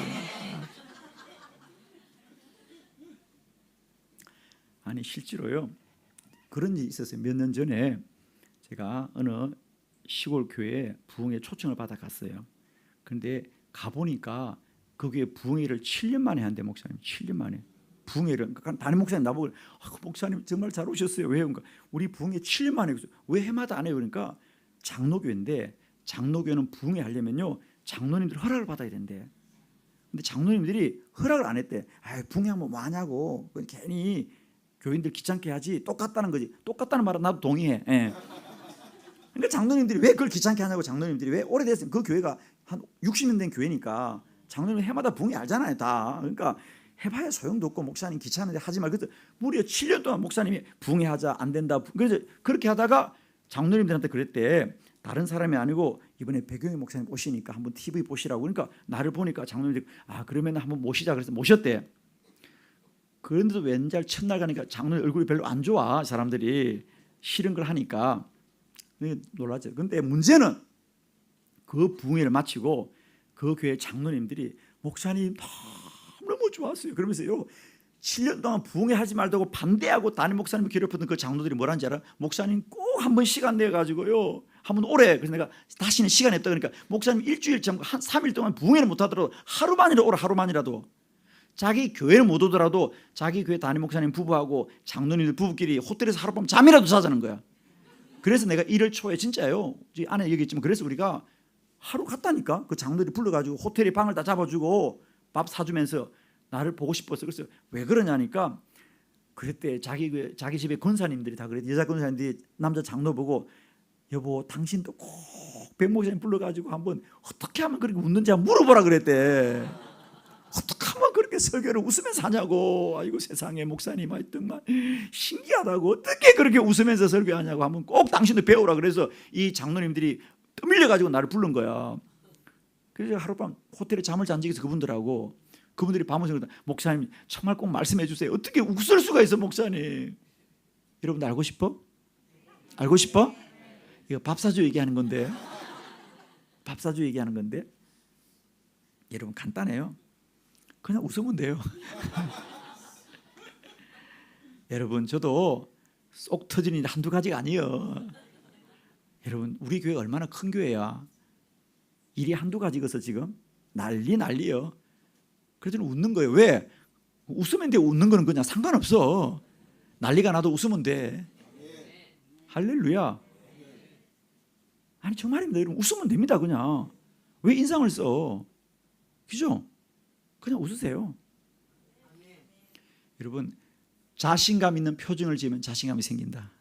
아니 실제로요. 그런 일이 있었어요. 몇 년 전에 제가 어느 시골 교회에 부흥회 초청을 받아 갔어요. 그런데 가보니까 그 교회 부흥회를 7년 만에 한대. 목사님 7년 만에 부흥회를. 그러니까 담임 목사님 나보고 목사님 정말 잘 오셨어요. 왜요? 그러니까 우리 부흥회 7년 만에. 왜 해마다 안 해요? 그러니까 장로교인데 장로교는 부흥회 하려면요 장로님들 허락을 받아야 된대. 근데 장로님들이 허락을 안 했대. 아, 부흥회하면 뭐 하냐고. 괜히 교인들 귀찮게 하지. 똑같다는 거지. 똑같다는 말은 나도 동의해. 예. 그러니까 장로님들이 왜 그걸 귀찮게 하냐고. 장로님들이 왜 오래됐으면 그 교회가 한 60년 된 교회니까 장로님 해마다 부흥회 알잖아요 다. 그러니까 해봐야 소용도 없고 목사님 귀찮은데 하지 말. 그래서 무려 7년 동안 목사님이 부흥회 하자 안 된다. 그래서 그렇게 하다가 장로님들한테 그랬대. 다른 사람이 아니고 이번에 백영희 목사님 오시니까 한번 TV 보시라고. 그러니까 나를 보니까 장로님들이 아 그러면 한번 모시자. 그래서 모셨대. 그런데도 왠지 첫날 가니까 장로님 얼굴이 별로 안 좋아. 사람들이 싫은 걸 하니까 놀랐죠. 그런데 문제는 그 부흥회를 마치고 그 교회 장로님들이 목사님 너무 좋았어요. 그러면서요 7년 동안 부흥회 하지 말라고 반대하고 담임 목사님을 괴롭혔던 그 장로들이 뭐라는지 알아? 목사님 꼭 한 번 시간 내가지고요 한번 오래. 그래서 내가 다시는 시간이 없다. 그러니까 목사님 일주일 전한 3일 동안 부흥회를 못하더라도 하루만이라도 오라. 하루만이라도. 자기 교회를 못 오더라도 자기 교회 담임 목사님 부부하고 장로님들 부부끼리 호텔에서 하룻밤 잠이라도 자자는 거야. 그래서 내가 1월 초에 진짜요. 안에 여기 있지만 그래서 우리가 하루 갔다니까. 그 장로들이 불러가지고 호텔에 방을 다 잡아주고 밥 사주면서 나를 보고 싶었어. 그래서 왜 그러냐니까 그랬대. 자기 집에 권사님들이 다 그랬대. 여자 권사님들이 남자 장로 보고 여보 당신도 꼭 백 목사님 불러가지고 한번 어떻게 하면 그렇게 웃는지 한번 물어보라 그랬대. 어떻게 하면 그렇게 설교를 웃으면서 하냐고. 아이고 세상에 목사님 하여튼 신기하다고. 어떻게 그렇게 웃으면서 설교하냐고. 한번 꼭 당신도 배우라. 그래서 이 장로님들이 떠밀려가지고 나를 부른 거야. 그래서 하룻밤 호텔에 잠을 잔 적이 있어. 그분들이 밤을 새고 목사님 정말 꼭 말씀해 주세요. 어떻게 웃을 수가 있어 목사님. 여러분들 알고 싶어? 알고 싶어? 이거 밥 사주 얘기하는 건데. 밥 사주 얘기하는 건데. 여러분 간단해요. 그냥 웃으면 돼요. 여러분 저도 쏙 터지는 일 한두 가지가 아니에요. 여러분 우리 교회 얼마나 큰 교회야. 일이 한두 가지겠어 지금. 난리예요. 그래서 웃는 거예요. 왜? 웃으면 돼. 웃는 거는 그냥 상관없어. 난리가 나도 웃으면 돼. 할렐루야. 아니 정말입니다. 여러분 웃으면 됩니다. 그냥. 왜 인상을 써? 그죠? 그냥 웃으세요. 여러분 자신감 있는 표정을 지으면 자신감이 생긴다.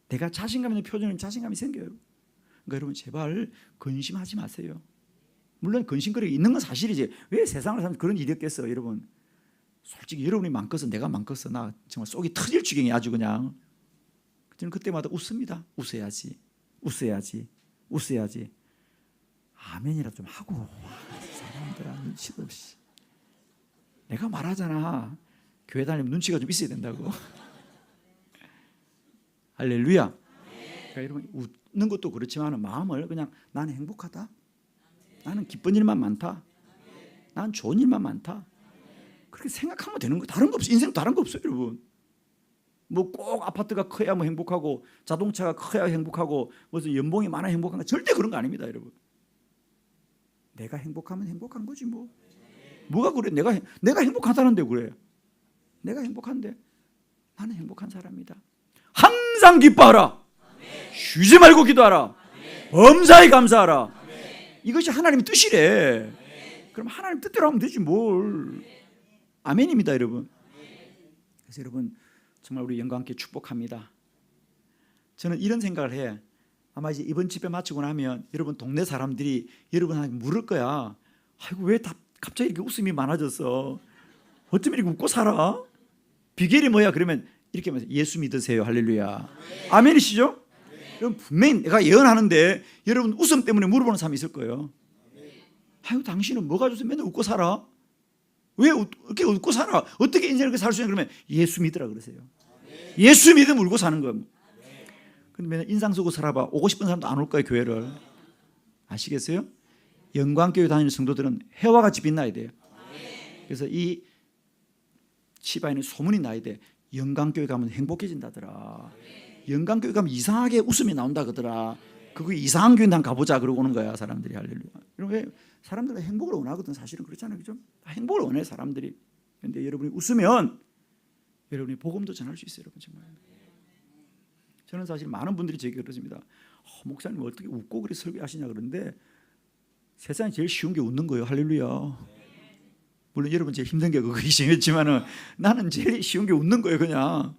내가 자신감 있는 표정은 자신감이 생겨요. 그러니까 여러분 제발 근심하지 마세요. 물론 근심거리가 있는 건 사실이지. 왜 세상을 살면 그런 일이 없겠어. 여러분 솔직히 여러분이 많겠어 내가 많겠어. 나 정말 속이 터질 지경이 아주 그냥. 저는 그때마다 웃습니다. 웃어야지. 아멘이라도 좀 하고. 사람들아 눈치도 없이. 내가 말하잖아. 교회 다니면 눈치가 좀 있어야 된다고. 할렐루야. 그러니까 여러분 웃는 것도 그렇지만 마음을 그냥 나는 행복하다. 나는 기쁜 일만 많다. 나는 좋은 일만 많다. 그렇게 생각하면 되는 거. 다른 거 없어. 인생 다른 거 없어요, 여러분. 뭐 꼭 아파트가 커야 뭐 행복하고 자동차가 커야 행복하고 무슨 연봉이 많아 행복한 거 절대 그런 거 아닙니다, 여러분. 내가 행복하면 행복한 거지 뭐. 뭐가 그래? 내가 행복하다는데 그래. 내가 행복한데 나는 행복한 사람이다. 항상 기뻐하라. 쉬지 말고 기도하라. 범사에 감사하라. 이것이 하나님의 뜻이래. 그럼 하나님 뜻대로 하면 되지 뭘. 아멘입니다, 여러분. 그래서 여러분 정말 우리 영광 함께 축복합니다. 저는 이런 생각을 해. 아마 이제 이번 집회 마치고 나면 여러분 동네 사람들이 여러분한테 물을 거야. 아이고 왜 갑자기 이렇게 웃음이 많아졌어? 어쩜 이렇게 웃고 살아? 비결이 뭐야? 그러면 이렇게 하면서 예수 믿으세요. 할렐루야. 아멘이시죠? 그럼 분명히 내가 예언하는데 여러분 웃음 때문에 물어보는 사람이 있을 거예요. 아유, 당신은 뭐가 좋아서 맨날 웃고 살아? 왜 이렇게 웃고 살아? 어떻게 인생을 그렇게 살 수 있냐? 그러면 예수 믿으라 그러세요. 예수 믿으면 울고 사는 거예요. 근데 맨날 인상 쓰고 살아봐. 오고 싶은 사람도 안 올 거예요, 교회를. 아시겠어요? 영광교회 다니는 성도들은 해와 같이 빛나야 돼요. 그래서 이 치바에는 소문이 나야 돼. 영광교회 가면 행복해진다더라. 영광교회 가면 이상하게 웃음이 나온다 그러더라. 그거 이상한 교회 난 가보자 그러고 오는 거야, 사람들이. 할렐루야. 왜 사람들은 행복을 원하거든. 사실은 그렇잖아요, 그죠? 행복을 원해 사람들이. 그런데 여러분이 웃으면 여러분이 복음도 전할 수 있어요, 여러분. 정말. 저는 사실 많은 분들이 제게 그러십니다. 목사님 어떻게 웃고 그렇게 설교하시냐 그러는데 세상에 제일 쉬운 게 웃는 거예요. 할렐루야. 물론 여러분 제일 힘든 게 그것이겠지만은 나는 제일 쉬운 게 웃는 거예요. 그냥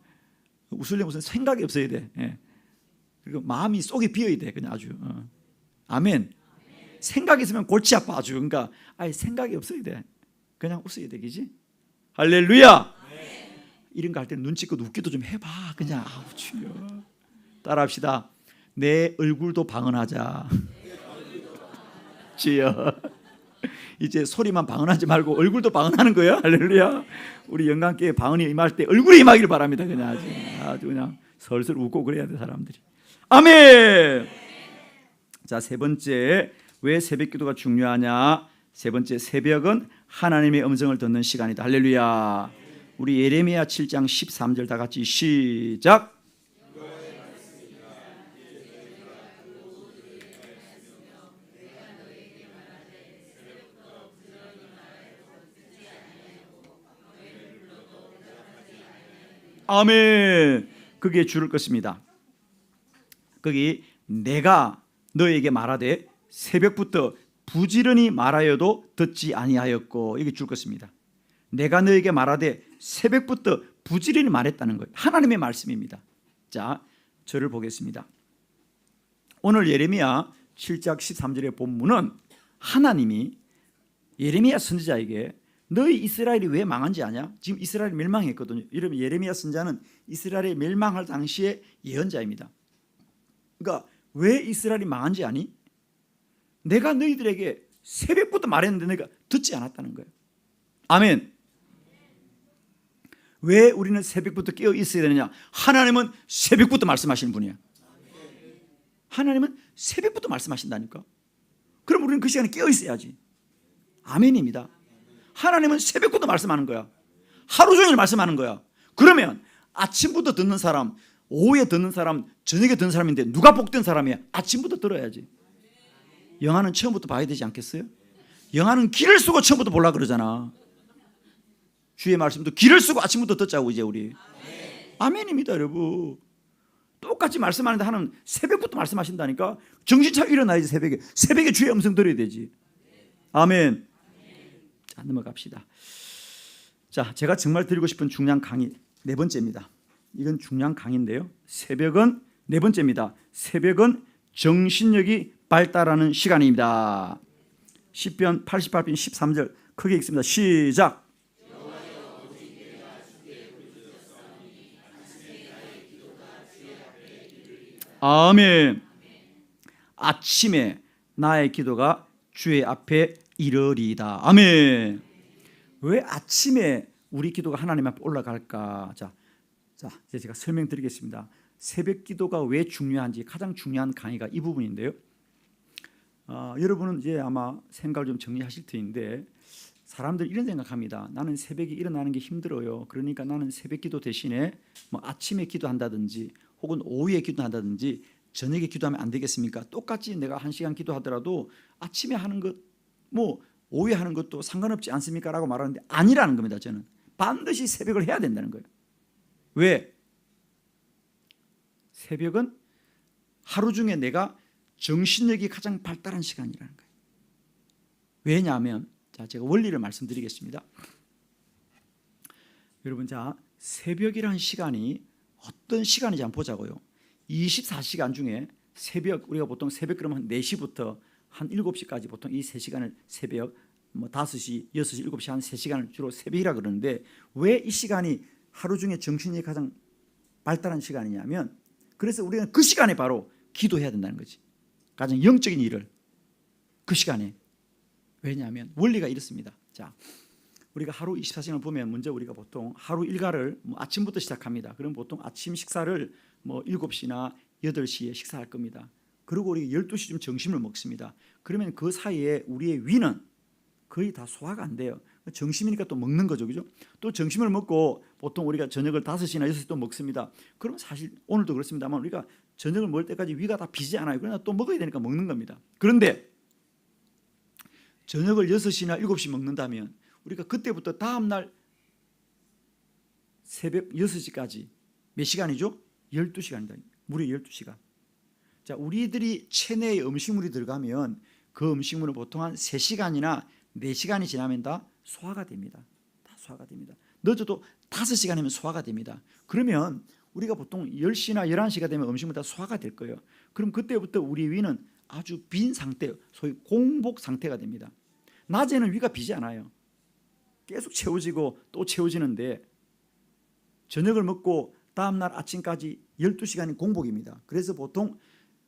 웃으려면 무슨 생각이 없어야 돼. 예. 그리고 마음이 속이 비어야 돼. 그냥 아주. 아멘. 생각이 있으면 골치 아파 아주. 그러니까 아예 생각이 없어야 돼. 그냥 웃어야 돼, 그지? 할렐루야. 이런 거 할 때 눈치껏 웃기도 좀 해봐. 그냥 아우 주여. 따라합시다. 내 얼굴도 방언하자. 주여. 이제 소리만 방언하지 말고 얼굴도 방언하는 거예요. 할렐루야. 우리 영광교회 방언이 임할 때 얼굴이 임하기를 바랍니다. 그냥 아주 그냥 설설 웃고 그래야 돼 사람들이. 아멘. 자, 세 번째, 왜 새벽기도가 중요하냐? 세 번째, 새벽은 하나님의 음성을 듣는 시간이다. 할렐루야. 우리 예레미야 7장 13절 다 같이 시작. 아멘. 거기에 줄을 것입니다. 거기 내가 너에게 말하되 새벽부터 부지런히 말하여도 듣지 아니하였고, 이게 줄 것입니다. 내가 너에게 말하되 새벽부터 부지런히 말했다는 거예요. 하나님의 말씀입니다. 자, 저를 보겠습니다. 오늘 예레미야 7장 13절의 본문은 하나님이 예레미야 선지자에게 너희 이스라엘이 왜 망한지 아냐? 지금 이스라엘이 멸망했거든요. 여러분, 예레미야 선지자는 이스라엘이 멸망할 당시의 예언자입니다. 그러니까 왜 이스라엘이 망한지 아니? 내가 너희들에게 새벽부터 말했는데 내가 듣지 않았다는 거예요. 아멘. 왜 우리는 새벽부터 깨어 있어야 되느냐? 하나님은 새벽부터 말씀하시는 분이야. 하나님은 새벽부터 말씀하신다니까. 그럼 우리는 그 시간에 깨어 있어야지. 아멘입니다. 하나님은 새벽부터 말씀하는 거야. 하루 종일 말씀하는 거야. 그러면 아침부터 듣는 사람, 오후에 듣는 사람, 저녁에 듣는 사람인데 누가 복된 사람이야? 아침부터 들어야지. 영화는 처음부터 봐야 되지 않겠어요? 영화는 길을 쓰고 처음부터 보려고 그러잖아. 주의 말씀도 길을 쓰고 아침부터 듣자고 이제 우리. 아멘입니다, 여러분. 똑같이 말씀하는데 하나는 새벽부터 말씀하신다니까. 정신 차려 일어나야지. 새벽에 주의 음성 들어야 되지. 아멘. 자, 넘어갑시다. 자, 제가 정말 드리고 싶은 중요한 강의 네 번째입니다. 이건 중요한 강의인데요. 새벽은 네 번째입니다. 새벽은 정신력이 발달하는 시간입니다. 시편 88편 13절 크게 읽습니다. 시작. 아멘. 아침에 나의 기도가 주의 앞에 이르리이다. 아멘. 왜 아침에 우리 기도가 하나님 앞에 올라갈까? 자, 이제 제가 설명드리겠습니다. 새벽 기도가 왜 중요한지 가장 중요한 강의가 이 부분인데요. 여러분은 이제 아마 생각을 좀 정리하실 터인데 사람들 이런 생각합니다. 나는 새벽에 일어나는 게 힘들어요. 그러니까 나는 새벽 기도 대신에 뭐 아침에 기도한다든지 혹은 오후에 기도한다든지 저녁에 기도하면 안 되겠습니까? 똑같이 내가 1시간 기도하더라도 아침에 하는 것 뭐 오후에 하는 것도 상관없지 않습니까? 라고 말하는데 아니라는 겁니다. 저는 반드시 새벽을 해야 된다는 거예요. 왜? 새벽은 하루 중에 내가 정신력이 가장 발달한 시간이라는 거예요. 왜냐하면 자, 제가 원리를 말씀드리겠습니다. 여러분, 자, 새벽이라는 시간이 어떤 시간인지 한번 보자고요. 24시간 중에 새벽, 우리가 보통 새벽 그러면 한 4시부터 한 7시까지 보통 이 3시간을 새벽 뭐 5시, 6시, 7시 한 3시간을 주로 새벽이라 그러는데 왜 이 시간이 하루 중에 정신이 가장 발달한 시간이냐면 그래서 우리는 그 시간에 바로 기도해야 된다는 거지. 가장 영적인 일을 그 시간에. 왜냐하면 원리가 이렇습니다. 자, 우리가 하루 24시간을 보면 먼저 우리가 보통 하루 일과를 아침부터 시작합니다. 그럼 보통 아침 식사를 7시나 8시에 식사할 겁니다. 그리고 우리 12시쯤 점심을 먹습니다. 그러면 그 사이에 우리의 위는 거의 다 소화가 안 돼요. 점심이니까 또 먹는 거죠. 그죠? 또 점심을 먹고 보통 우리가 저녁을 5시나 6시 또 먹습니다. 그럼 사실 오늘도 그렇습니다만 우리가 저녁을 먹을 때까지 위가 다 비지 않아요. 그러나 또 먹어야 되니까 먹는 겁니다. 그런데 저녁을 6시나 7시 먹는다면 우리가 그때부터 다음날 새벽 6시까지 몇 시간이죠? 12시간이다. 무려 12시간. 자, 우리들이 체내에 음식물이 들어가면 그 음식물은 보통 한 3시간이나 4시간이 지나면 다 소화가 됩니다. 다 소화가 됩니다. 늦어도 5시간이면 소화가 됩니다. 그러면 우리가 보통 10시나 11시가 되면 음식물 다 소화가 될 거예요. 그럼 그때부터 우리 위는 아주 빈 상태, 소위 공복 상태가 됩니다. 낮에는 위가 비지 않아요. 계속 채워지고 또 채워지는데 저녁을 먹고 다음날 아침까지 12시간이 공복입니다. 그래서 보통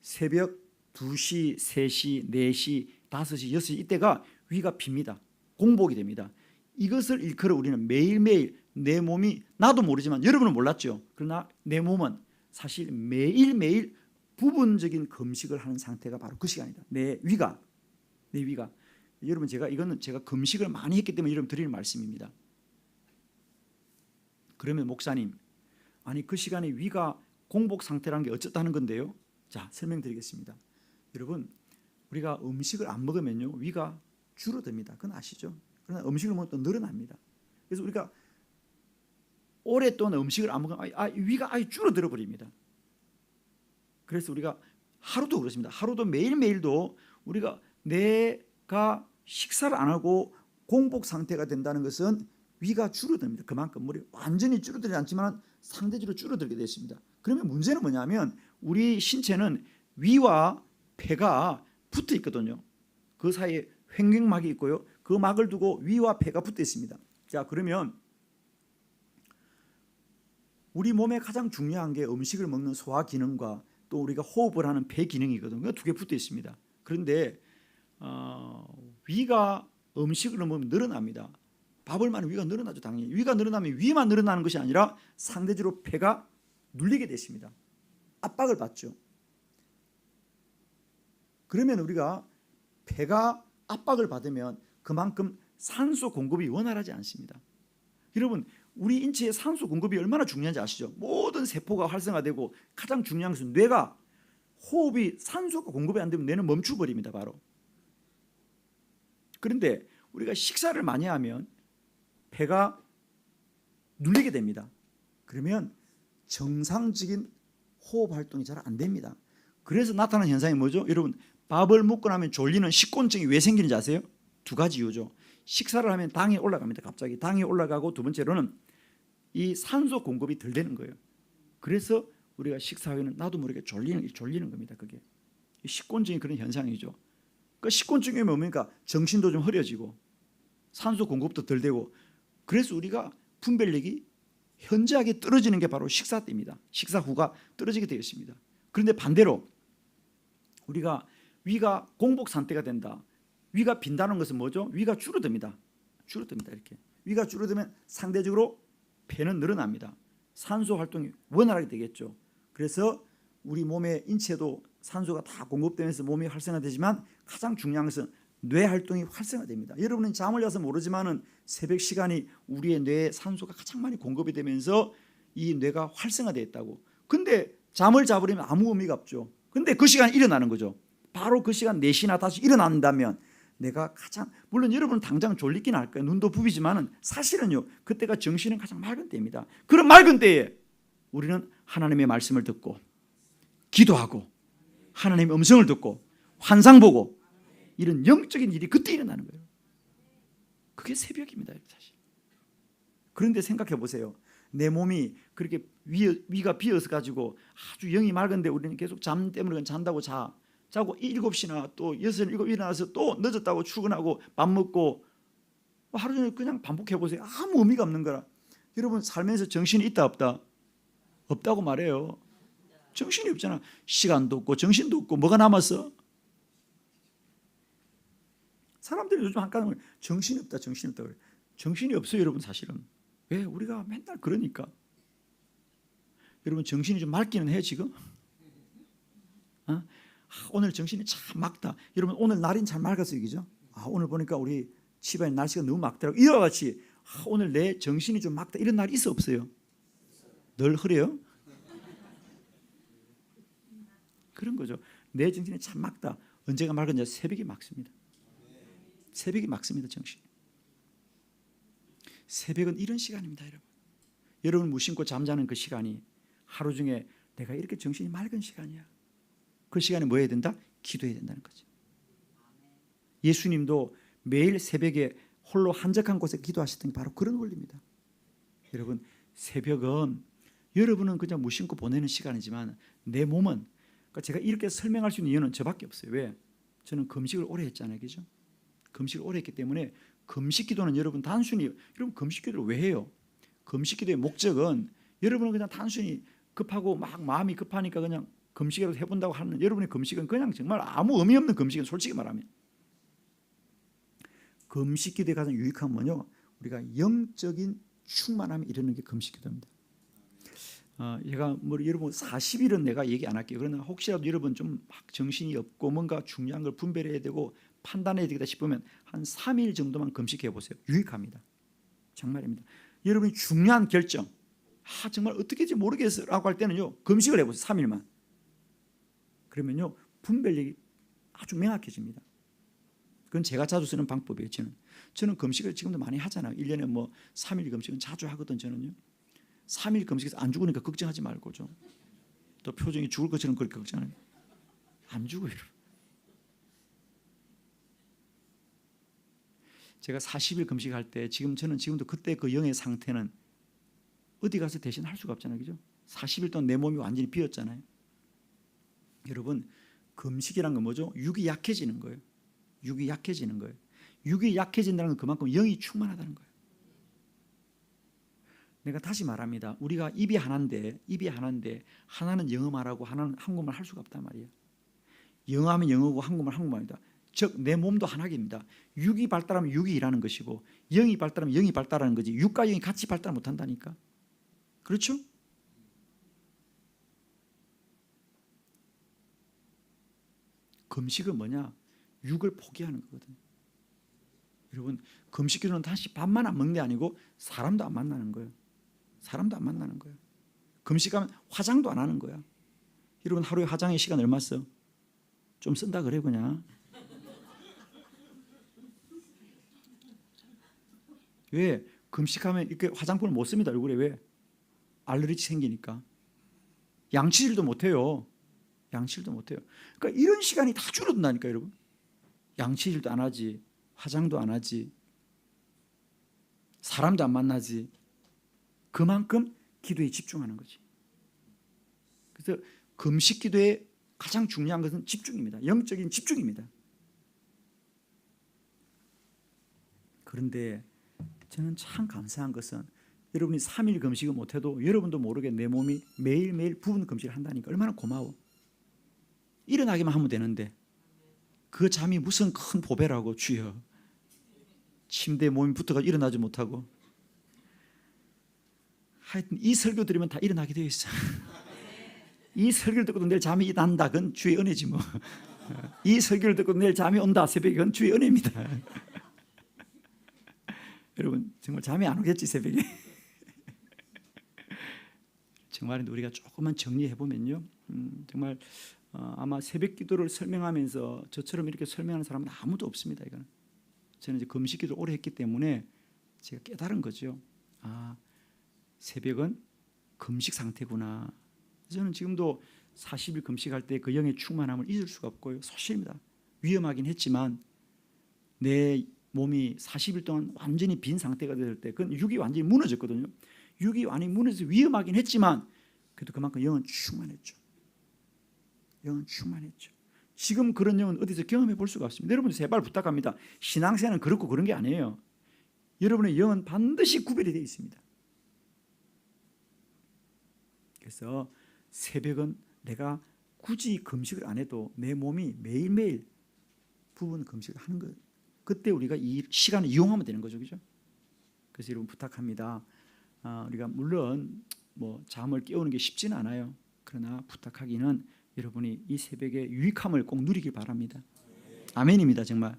새벽 2시, 3시, 4시, 5시, 6시 이때가 위가 빕니다. 공복이 됩니다. 이것을 일컬어 우리는 매일매일 내 몸이 나도 모르지만 여러분은 몰랐죠. 그러나 내 몸은 사실 매일매일 부분적인 금식을 하는 상태가 바로 그 시간이다. 내 위가. 여러분 이거는 제가 금식을 많이 했기 때문에 여러분 드리는 말씀입니다. 그러면 목사님, 아니 그 시간에 위가 공복 상태라는 게 어쩌다는 건데요? 자, 설명드리겠습니다. 여러분, 우리가 음식을 안 먹으면요 위가 줄어듭니다. 그건 아시죠? 그러나 음식을 먹으면 또 늘어납니다. 그래서 우리가 오랫동안 음식을 안 먹으면 위가 아예 줄어들어 버립니다. 그래서 우리가 하루도 그렇습니다. 하루도 매일매일도 우리가 내가 식사를 안 하고 공복 상태가 된다는 것은 위가 줄어듭니다. 그만큼 물이 완전히 줄어들지 않지만 상대적으로 줄어들게 됐습니다. 그러면 문제는 뭐냐면 우리 신체는 위와 폐가 붙어 있거든요. 그 사이에 횡격막이 있고요. 그 막을 두고 위와 폐가 붙어 있습니다. 자, 그러면 우리 몸에 가장 중요한 게 음식을 먹는 소화 기능과 또 우리가 호흡을 하는 폐 기능이거든요. 그 두 개 붙어 있습니다. 그런데 위가 음식을 먹으면 늘어납니다. 밥을 많이 위가 늘어나죠. 당연히 위가 늘어나면 위만 늘어나는 것이 아니라 상대적으로 폐가 눌리게 됐습니다. 압박을 받죠. 그러면 우리가 폐가 압박을 받으면 그만큼 산소 공급이 원활하지 않습니다. 여러분, 우리 인체의 산소 공급이 얼마나 중요한지 아시죠? 모든 세포가 활성화되고 가장 중요한 것은 뇌가 호흡이 산소가 공급이 안 되면 뇌는 멈춰버립니다. 바로. 그런데 우리가 식사를 많이 하면 폐가 눌리게 됩니다. 그러면 정상적인 호흡 활동이 잘 안 됩니다. 그래서 나타나는 현상이 뭐죠? 여러분, 밥을 먹고 나면 졸리는 식곤증이 왜 생기는지 아세요? 두 가지 이유죠. 식사를 하면 당이 올라갑니다. 갑자기 당이 올라가고 두 번째로는 이 산소 공급이 덜 되는 거예요. 그래서 우리가 식사 후에는 나도 모르게 졸리는 겁니다. 그게 식곤증이 그런 현상이죠. 그 식곤증이 뭡니까? 정신도 좀 흐려지고 산소 공급도 덜 되고 그래서 우리가 분별력이 현저하게 떨어지는 게 바로 식사 때입니다. 식사 후가 떨어지게 되어 있습니다. 그런데 반대로 우리가 위가 공복 상태가 된다. 위가 빈다는 것은 뭐죠? 위가 줄어듭니다. 이렇게. 위가 줄어들면 상대적으로 폐는 늘어납니다. 산소 활동이 원활하게 되겠죠. 그래서 우리 몸의 인체도 산소가 다 공급되면서 몸이 활성화되지만 가장 중요한 것은 뇌 활동이 활성화됩니다. 여러분은 잠을 자서 모르지만은 새벽 시간이 우리의 뇌에 산소가 가장 많이 공급이 되면서 이 뇌가 활성화되어 있다고. 근데 잠을 자버리면 아무 의미가 없죠. 근데 그 시간에 일어나는 거죠. 바로 그 시간 4시나 다시 일어난다면 내가 가장 물론 여러분은 당장 졸리긴 할 거예요. 눈도 부비지만은 사실은요. 그때가 정신은 가장 맑은 때입니다. 그런 맑은 때에 우리는 하나님의 말씀을 듣고 기도하고 하나님의 음성을 듣고 환상 보고 이런 영적인 일이 그때 일어나는 거예요. 그게 새벽입니다. 사실. 그런데 생각해 보세요. 내 몸이 그렇게 위가 비어서 가지고 아주 영이 맑은데 우리는 계속 잠 때문에 잔다고 자고 7시나 또 6, 7 일어나서 또 늦었다고 출근하고 밥 먹고 하루 종일 그냥 반복해 보세요. 아무 의미가 없는 거라. 여러분 살면서 정신이 있다 없다? 없다고 말해요. 정신이 없잖아. 시간도 없고 정신도 없고 뭐가 남았어? 사람들이 요즘 한가닥 정신이 없다 정신이 없다 그래. 정신이 없어요 여러분 사실은. 왜? 우리가 맨날 그러니까. 여러분 정신이 좀 맑기는 해 지금? 오늘 정신이 참 맑다. 여러분 오늘 날이 참 맑았어요 그죠? 오늘 보니까 우리 집안에 날씨가 너무 맑더라고. 이와 같이 오늘 내 정신이 좀 맑다 이런 날이 있어 없어요? 늘 흐려요? 그런 거죠. 내 정신이 참 맑다. 언제가 맑은지 새벽이 맑습니다. 새벽이 맑습니다 정신이. 새벽은 이런 시간입니다 여러분. 여러분 무심코 잠자는 그 시간이 하루 중에 내가 이렇게 정신이 맑은 시간이야. 그 시간에 뭐 해야 된다? 기도해야 된다는 거죠. 예수님도 매일 새벽에 홀로 한적한 곳에 기도하셨던 게 바로 그런 원리입니다. 여러분 새벽은 여러분은 그냥 무심코 보내는 시간이지만 내 몸은 그러니까 제가 이렇게 설명할 수 있는 이유는 저밖에 없어요. 왜? 저는 금식을 오래 했잖아요. 그죠? 금식을 오래 했기 때문에 금식 기도는 여러분 단순히 여러분 금식 기도를 왜 해요? 금식 기도의 목적은 여러분은 그냥 단순히 급하고 막 마음이 급하니까 그냥 금식이라도 해본다고 하는 여러분의 금식은 그냥 정말 아무 의미 없는 금식은 솔직히 말하면 금식 기도에 가장 유익한 뭐냐? 우리가 영적인 충만함에 이르는 게 금식 기도입니다. 제가 뭐 여러분 40일은 내가 얘기 안 할게요. 그러나 혹시라도 여러분 좀 막 정신이 없고 뭔가 중요한 걸 분별해야 되고 판단해야 되겠다 싶으면 한 3일 정도만 금식해 보세요. 유익합니다. 정말입니다. 여러분이 중요한 결정 정말 어떻게 할지 모르겠어라고 할 때는요 금식을 해보세요. 3일만. 그러면요 분별력이 아주 명확해집니다. 그건 제가 자주 쓰는 방법이에요. 저는 금식을 지금도 많이 하잖아요. 1년에 뭐 3일 금식은 자주 하거든. 저는요 3일 금식에서 안 죽으니까 걱정하지 말고 좀. 또 표정이 죽을 것처럼 그렇게 걱정하는 안 죽어요. 제가 40일 금식할 때 저는 지금도 그때 그 영의 상태는 어디 가서 대신 할 수가 없잖아요. 그죠? 40일 동안 내 몸이 완전히 비었잖아요. 여러분 금식이란 건 뭐죠? 육이 약해지는 거예요. 육이 약해지는 거예요. 육이 약해진다는 건 그만큼 영이 충만하다는 거예요. 내가 다시 말합니다. 우리가 입이 하나인데 하나는 영어 말하고 하나는 한국말 할 수가 없단 말이에요. 영어하면 영어고 한국말 한국말입니다. 즉 내 몸도 하나입니다. 육이 발달하면 육이 일하는 것이고 영이 발달하면 영이 발달하는 거지 육과 영이 같이 발달 못한다니까. 그렇죠? 금식은 뭐냐? 육을 포기하는 거거든요. 여러분 금식 기도는 다시 밥만 안 먹는 게 아니고 사람도 안 만나는 거예요. 사람도 안 만나는 거예요. 금식하면 화장도 안 하는 거야. 여러분 하루에 화장의 시간 얼마 써? 좀 쓴다 그래 그냥. 왜? 금식하면 이렇게 화장품을 못 씁니다. 얼굴에 왜? 알레르기 생기니까. 양치질도 못해요. 양치질도 못해요. 그러니까 이런 시간이 다 줄어든다니까 여러분. 양치질도 안 하지. 화장도 안 하지. 사람도 안 만나지. 그만큼 기도에 집중하는 거지. 그래서 금식 기도의 가장 중요한 것은 집중입니다. 영적인 집중입니다. 그런데 저는 참 감사한 것은 여러분이 3일 금식을 못해도 여러분도 모르게 내 몸이 매일매일 부분 금식을 한다니까 얼마나 고마워. 일어나기만 하면 되는데 그 잠이 무슨 큰 보배라고 주여. 침대에 몸이 붙어가지고 일어나지 못하고. 하여튼 이 설교 들으면 다 일어나게 되어 있어. 이 설교를 듣고도 내일 잠이 난다. 그건 주의 은혜지 뭐. 이 설교를 듣고 내일 잠이 온다. 새벽에 그건 주의 은혜입니다. 여러분 정말 잠이 안 오겠지 새벽에. 정말 우리가 조금만 정리해 보면요, 정말 아마 새벽 기도를 설명하면서 저처럼 이렇게 설명하는 사람은 아무도 없습니다. 이거는 저는 이제 금식 기도를 오래 했기 때문에 제가 깨달은 거죠. 새벽은 금식 상태구나. 저는 지금도 40일 금식할 때 그 영의 충만함을 잊을 수가 없고요. 사실입니다. 위험하긴 했지만 내 몸이 40일 동안 완전히 빈 상태가 될 때 그건 육이 완전히 무너졌거든요. 육이 완전히 무너져서 위험하긴 했지만 그래도 그만큼 영은 충만했죠. 영은 충만했죠. 지금 그런 영은 어디서 경험해 볼 수가 없습니다. 여러분 제발 부탁합니다. 신앙생활은 그렇고 그런 게 아니에요. 여러분의 영은 반드시 구별이 되어 있습니다. 그래서 새벽은 내가 굳이 금식을 안 해도 내 몸이 매일매일 부분 금식을 하는 거예요. 그때 우리가 이 시간을 이용하면 되는 거죠, 그죠? 그래서 여러분 부탁합니다. 우리가 물론 뭐 잠을 깨우는 게 쉽지는 않아요. 그러나 부탁하기는 여러분이 이 새벽의 유익함을 꼭 누리길 바랍니다. 아멘입니다, 정말.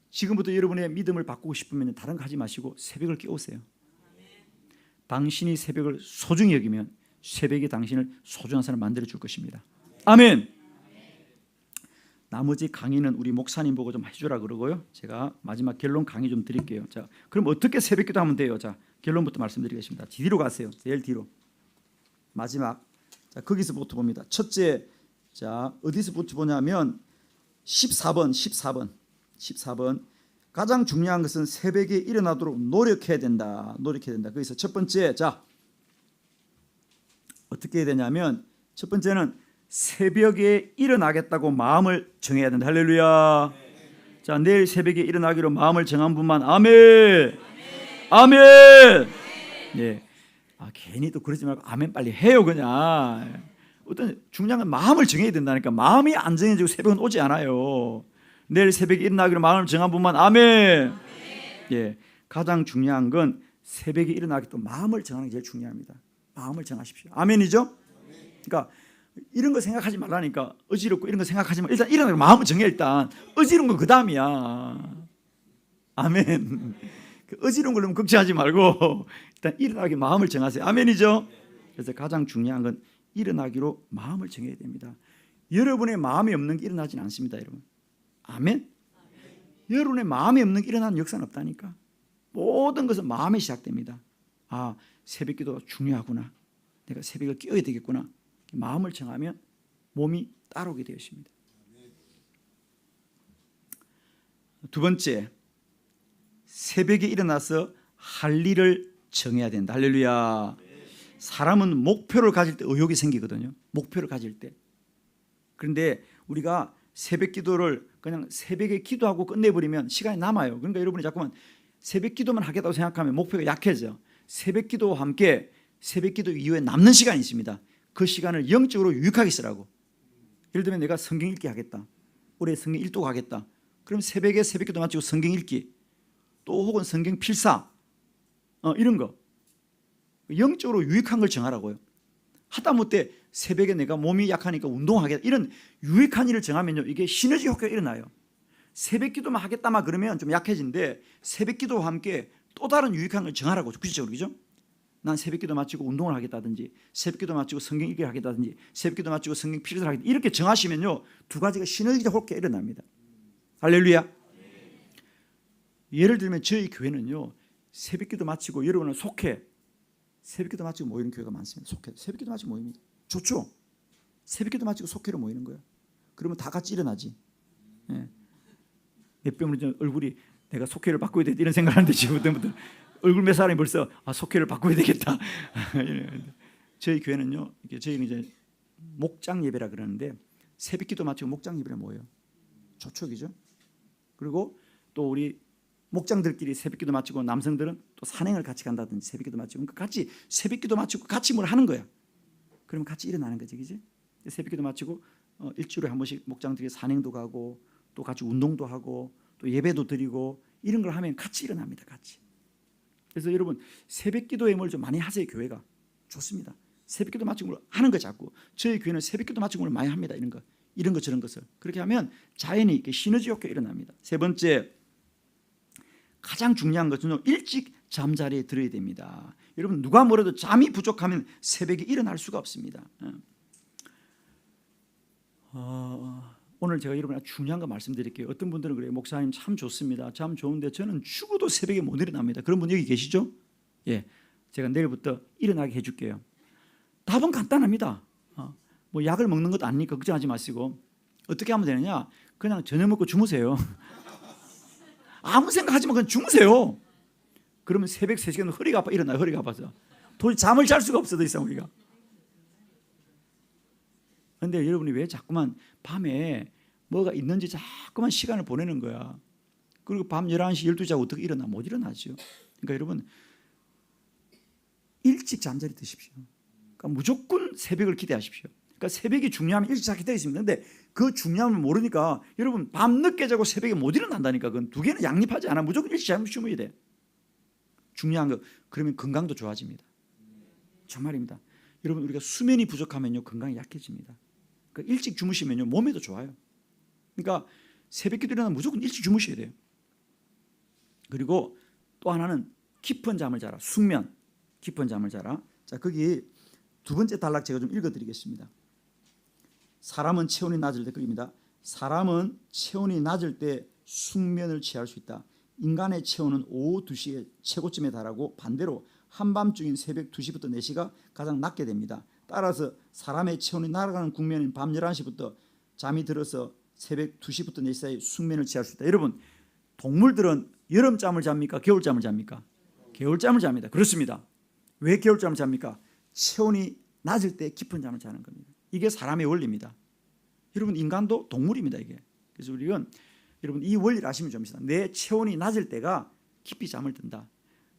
지금부터 여러분의 믿음을 바꾸고 싶으면 다른 거 하지 마시고 새벽을 깨우세요. 당신이 새벽을 소중히 여기면 새벽이 당신을 소중한 사람 만들어 줄 것입니다. 아멘. 나머지 강의는 우리 목사님 보고 좀 해주라 그러고요. 제가 마지막 결론 강의 좀 드릴게요. 자, 그럼 어떻게 새벽기도 하면 돼요? 자, 결론부터 말씀드리겠습니다. 뒤로 가세요. 제일 뒤로. 마지막. 자, 거기서부터 봅니다. 첫째, 자, 어디서부터 보냐면 14번. 가장 중요한 것은 새벽에 일어나도록 노력해야 된다. 거기서 첫 번째, 자, 어떻게 해야 되냐면 첫 번째는 새벽에 일어나겠다고 마음을 정해야 된다. 할렐루야. 자, 내일 새벽에 일어나기로 마음을 정한 분만 아멘. 예. 괜히 또 그러지 말고 아멘 빨리 해요, 그냥. 어떤 중요한 건 마음을 정해야 된다니까. 마음이 안 정해지고 새벽은 오지 않아요. 내일 새벽에 일어나기로 마음을 정한 분만 아멘. 예. 가장 중요한 건 새벽에 일어나겠다고 마음을 정하는 게 제일 중요합니다. 마음을 정하십시오. 아멘이죠? 그러니까 이런 거 생각하지 말라니까. 어지럽고 이런 거 생각하지 마. 일단 일어나고 마음을 정해. 일단 어지러운 건 그 다음이야. 아멘. 어지러운 걸로 걱정하지 말고 일단 일어나기 마음을 정하세요. 아멘이죠? 그래서 가장 중요한 건 일어나기로 마음을 정해야 됩니다. 여러분의 마음이 없는 게 일어나지는 않습니다, 여러분. 아멘. 여러분의 마음이 없는 게 일어나는 역사는 없다니까. 모든 것은 마음에 시작됩니다. 새벽기도가 중요하구나. 내가 새벽을 깨워야 되겠구나. 마음을 정하면 몸이 따라오게 되어 있습니다. 두 번째, 새벽에 일어나서 할 일을 정해야 된다. 할렐루야. 사람은 목표를 가질 때 의욕이 생기거든요. 목표를 가질 때. 그런데 우리가 새벽 기도를 그냥 새벽에 기도하고 끝내버리면 시간이 남아요. 그러니까 여러분이 자꾸만 새벽 기도만 하겠다고 생각하면 목표가 약해져. 새벽 기도와 함께 새벽 기도 이후에 남는 시간이 있습니다. 그 시간을 영적으로 유익하게 쓰라고. 예를 들면 내가 성경 읽기 하겠다. 올해 성경 1도 하겠다. 그럼 새벽에 새벽 기도 마치고 성경 읽기, 또 혹은 성경 필사, 이런 거 영적으로 유익한 걸 정하라고요. 하다못해 새벽에 내가 몸이 약하니까 운동하겠다, 이런 유익한 일을 정하면요, 이게 시너지 효과가 일어나요. 새벽 기도만 하겠다만 그러면 좀 약해진데 새벽 기도와 함께 또 다른 유익한 걸 정하라고. 구체적으로, 그죠? 난 새벽 기도 마치고 운동을 하겠다든지, 새벽 기도 마치고 성경 읽기를 하겠다든지, 새벽 기도 마치고 성경 필사를 하겠다, 이렇게 정하시면요, 두 가지가 시너지적 효과가 일어납니다. 할렐루야. 예를 들면 저희 교회는요, 새벽 기도 마치고 여러분은 속해 새벽 기도 마치고 모이는 교회가 많습니다. 속해 새벽 기도 마치고 모입니다. 좋죠? 새벽 기도 마치고 속해로 모이는 거예요. 그러면 다 같이 일어나지. 예. 몇 병을 얼굴이 내가 속해를 바꿔야 되겠다 이런 생각을 하는데 지금부터 얼굴 몇 사람이 벌써 속해를 바꿔야 되겠다. 저희 교회는요, 저희는 이제 목장 예배라 그러는데 새벽 기도 마치고 목장 예배를 모여요. 좋죠, 그죠? 그리고 또 우리 목장들끼리 새벽기도 마치고 남성들은 또 산행을 같이 간다든지 새벽기도 마치고, 그러니까 같이 새벽기도 마치고 같이 뭘 하는 거야. 그러면 같이 일어나는 거지, 그지? 새벽기도 마치고 일주일에 한 번씩 목장들이 산행도 가고 또 같이 운동도 하고 또 예배도 드리고 이런 걸 하면 같이 일어납니다, 같이. 그래서 여러분 새벽기도에 뭘 좀 많이 하세요. 교회가 좋습니다. 새벽기도 마치고 뭘 하는 거 자꾸. 저희 교회는 새벽기도 마치고 뭘 많이 합니다. 이런 거 저런 것을 그렇게 하면 자연히 이렇게 시너지 효과가 일어납니다. 세 번째, 가장 중요한 것은 일찍 잠자리에 들어야 됩니다. 여러분 누가 뭐래도 잠이 부족하면 새벽에 일어날 수가 없습니다. 오늘 제가 여러분한테 중요한 거 말씀드릴게요. 어떤 분들은 그래요. 목사님 참 좋습니다. 참 좋은데 저는 죽어도 새벽에 못 일어납니다. 그런 분 여기 계시죠? 예, 제가 내일부터 일어나게 해줄게요. 답은 간단합니다. 뭐 약을 먹는 것도 아니니까 걱정하지 마시고 어떻게 하면 되느냐? 그냥 저녁 먹고 주무세요. 아무 생각하지 마. 그냥 주무세요. 그러면 새벽 3시간 허리가 아파 일어나요. 허리가 아파서 도저히 잠을 잘 수가 없어 더 이상 우리가. 그런데 여러분이 왜 자꾸만 밤에 뭐가 있는지 자꾸만 시간을 보내는 거야. 그리고 밤 11시 12시 자고 어떻게 일어나? 못 일어나죠. 그러니까 여러분 일찍 잠자리 드십시오. 그러니까 무조건 새벽을 기대하십시오. 그러니까 새벽이 중요하면 일찍 자기 되어 있습니다. 근데 그 중요함을 모르니까 여러분 밤 늦게 자고 새벽에 못 일어난다니까. 그건 두 개는 양립하지 않아. 무조건 일찍 주무셔야 돼. 중요한 거. 그러면 건강도 좋아집니다. 정말입니다. 여러분 우리가 수면이 부족하면요 건강이 약해집니다. 그러니까 일찍 주무시면요 몸에도 좋아요. 그러니까 새벽기도 일어나면 무조건 일찍 주무셔야 돼요. 그리고 또 하나는 깊은 잠을 자라. 숙면. 깊은 잠을 자라. 자, 거기 두 번째 단락 제가 좀 읽어드리겠습니다. 사람은 체온이 낮을 때 거기입니다. 사람은 체온이 낮을 때 숙면을 취할 수 있다. 인간의 체온은 오후 2시에 최고점에 달하고 반대로 한밤중인 새벽 2시부터 4시가 가장 낮게 됩니다. 따라서 사람의 체온이 날아가는 국면인 밤 11시부터 잠이 들어서 새벽 2시부터 4시 사이 숙면을 취할 수 있다. 여러분 동물들은 여름잠을 잡니까? 겨울잠을 잡니까? 겨울잠을 잡니다. 그렇습니다. 왜 겨울잠을 잡니까? 체온이 낮을 때 깊은 잠을 자는 겁니다. 이게 사람의 원리입니다. 여러분 인간도 동물입니다. 이게. 그래서 우리는 여러분 이 원리를 아시면 좋습니다. 내 체온이 낮을 때가 깊이 잠을 든다.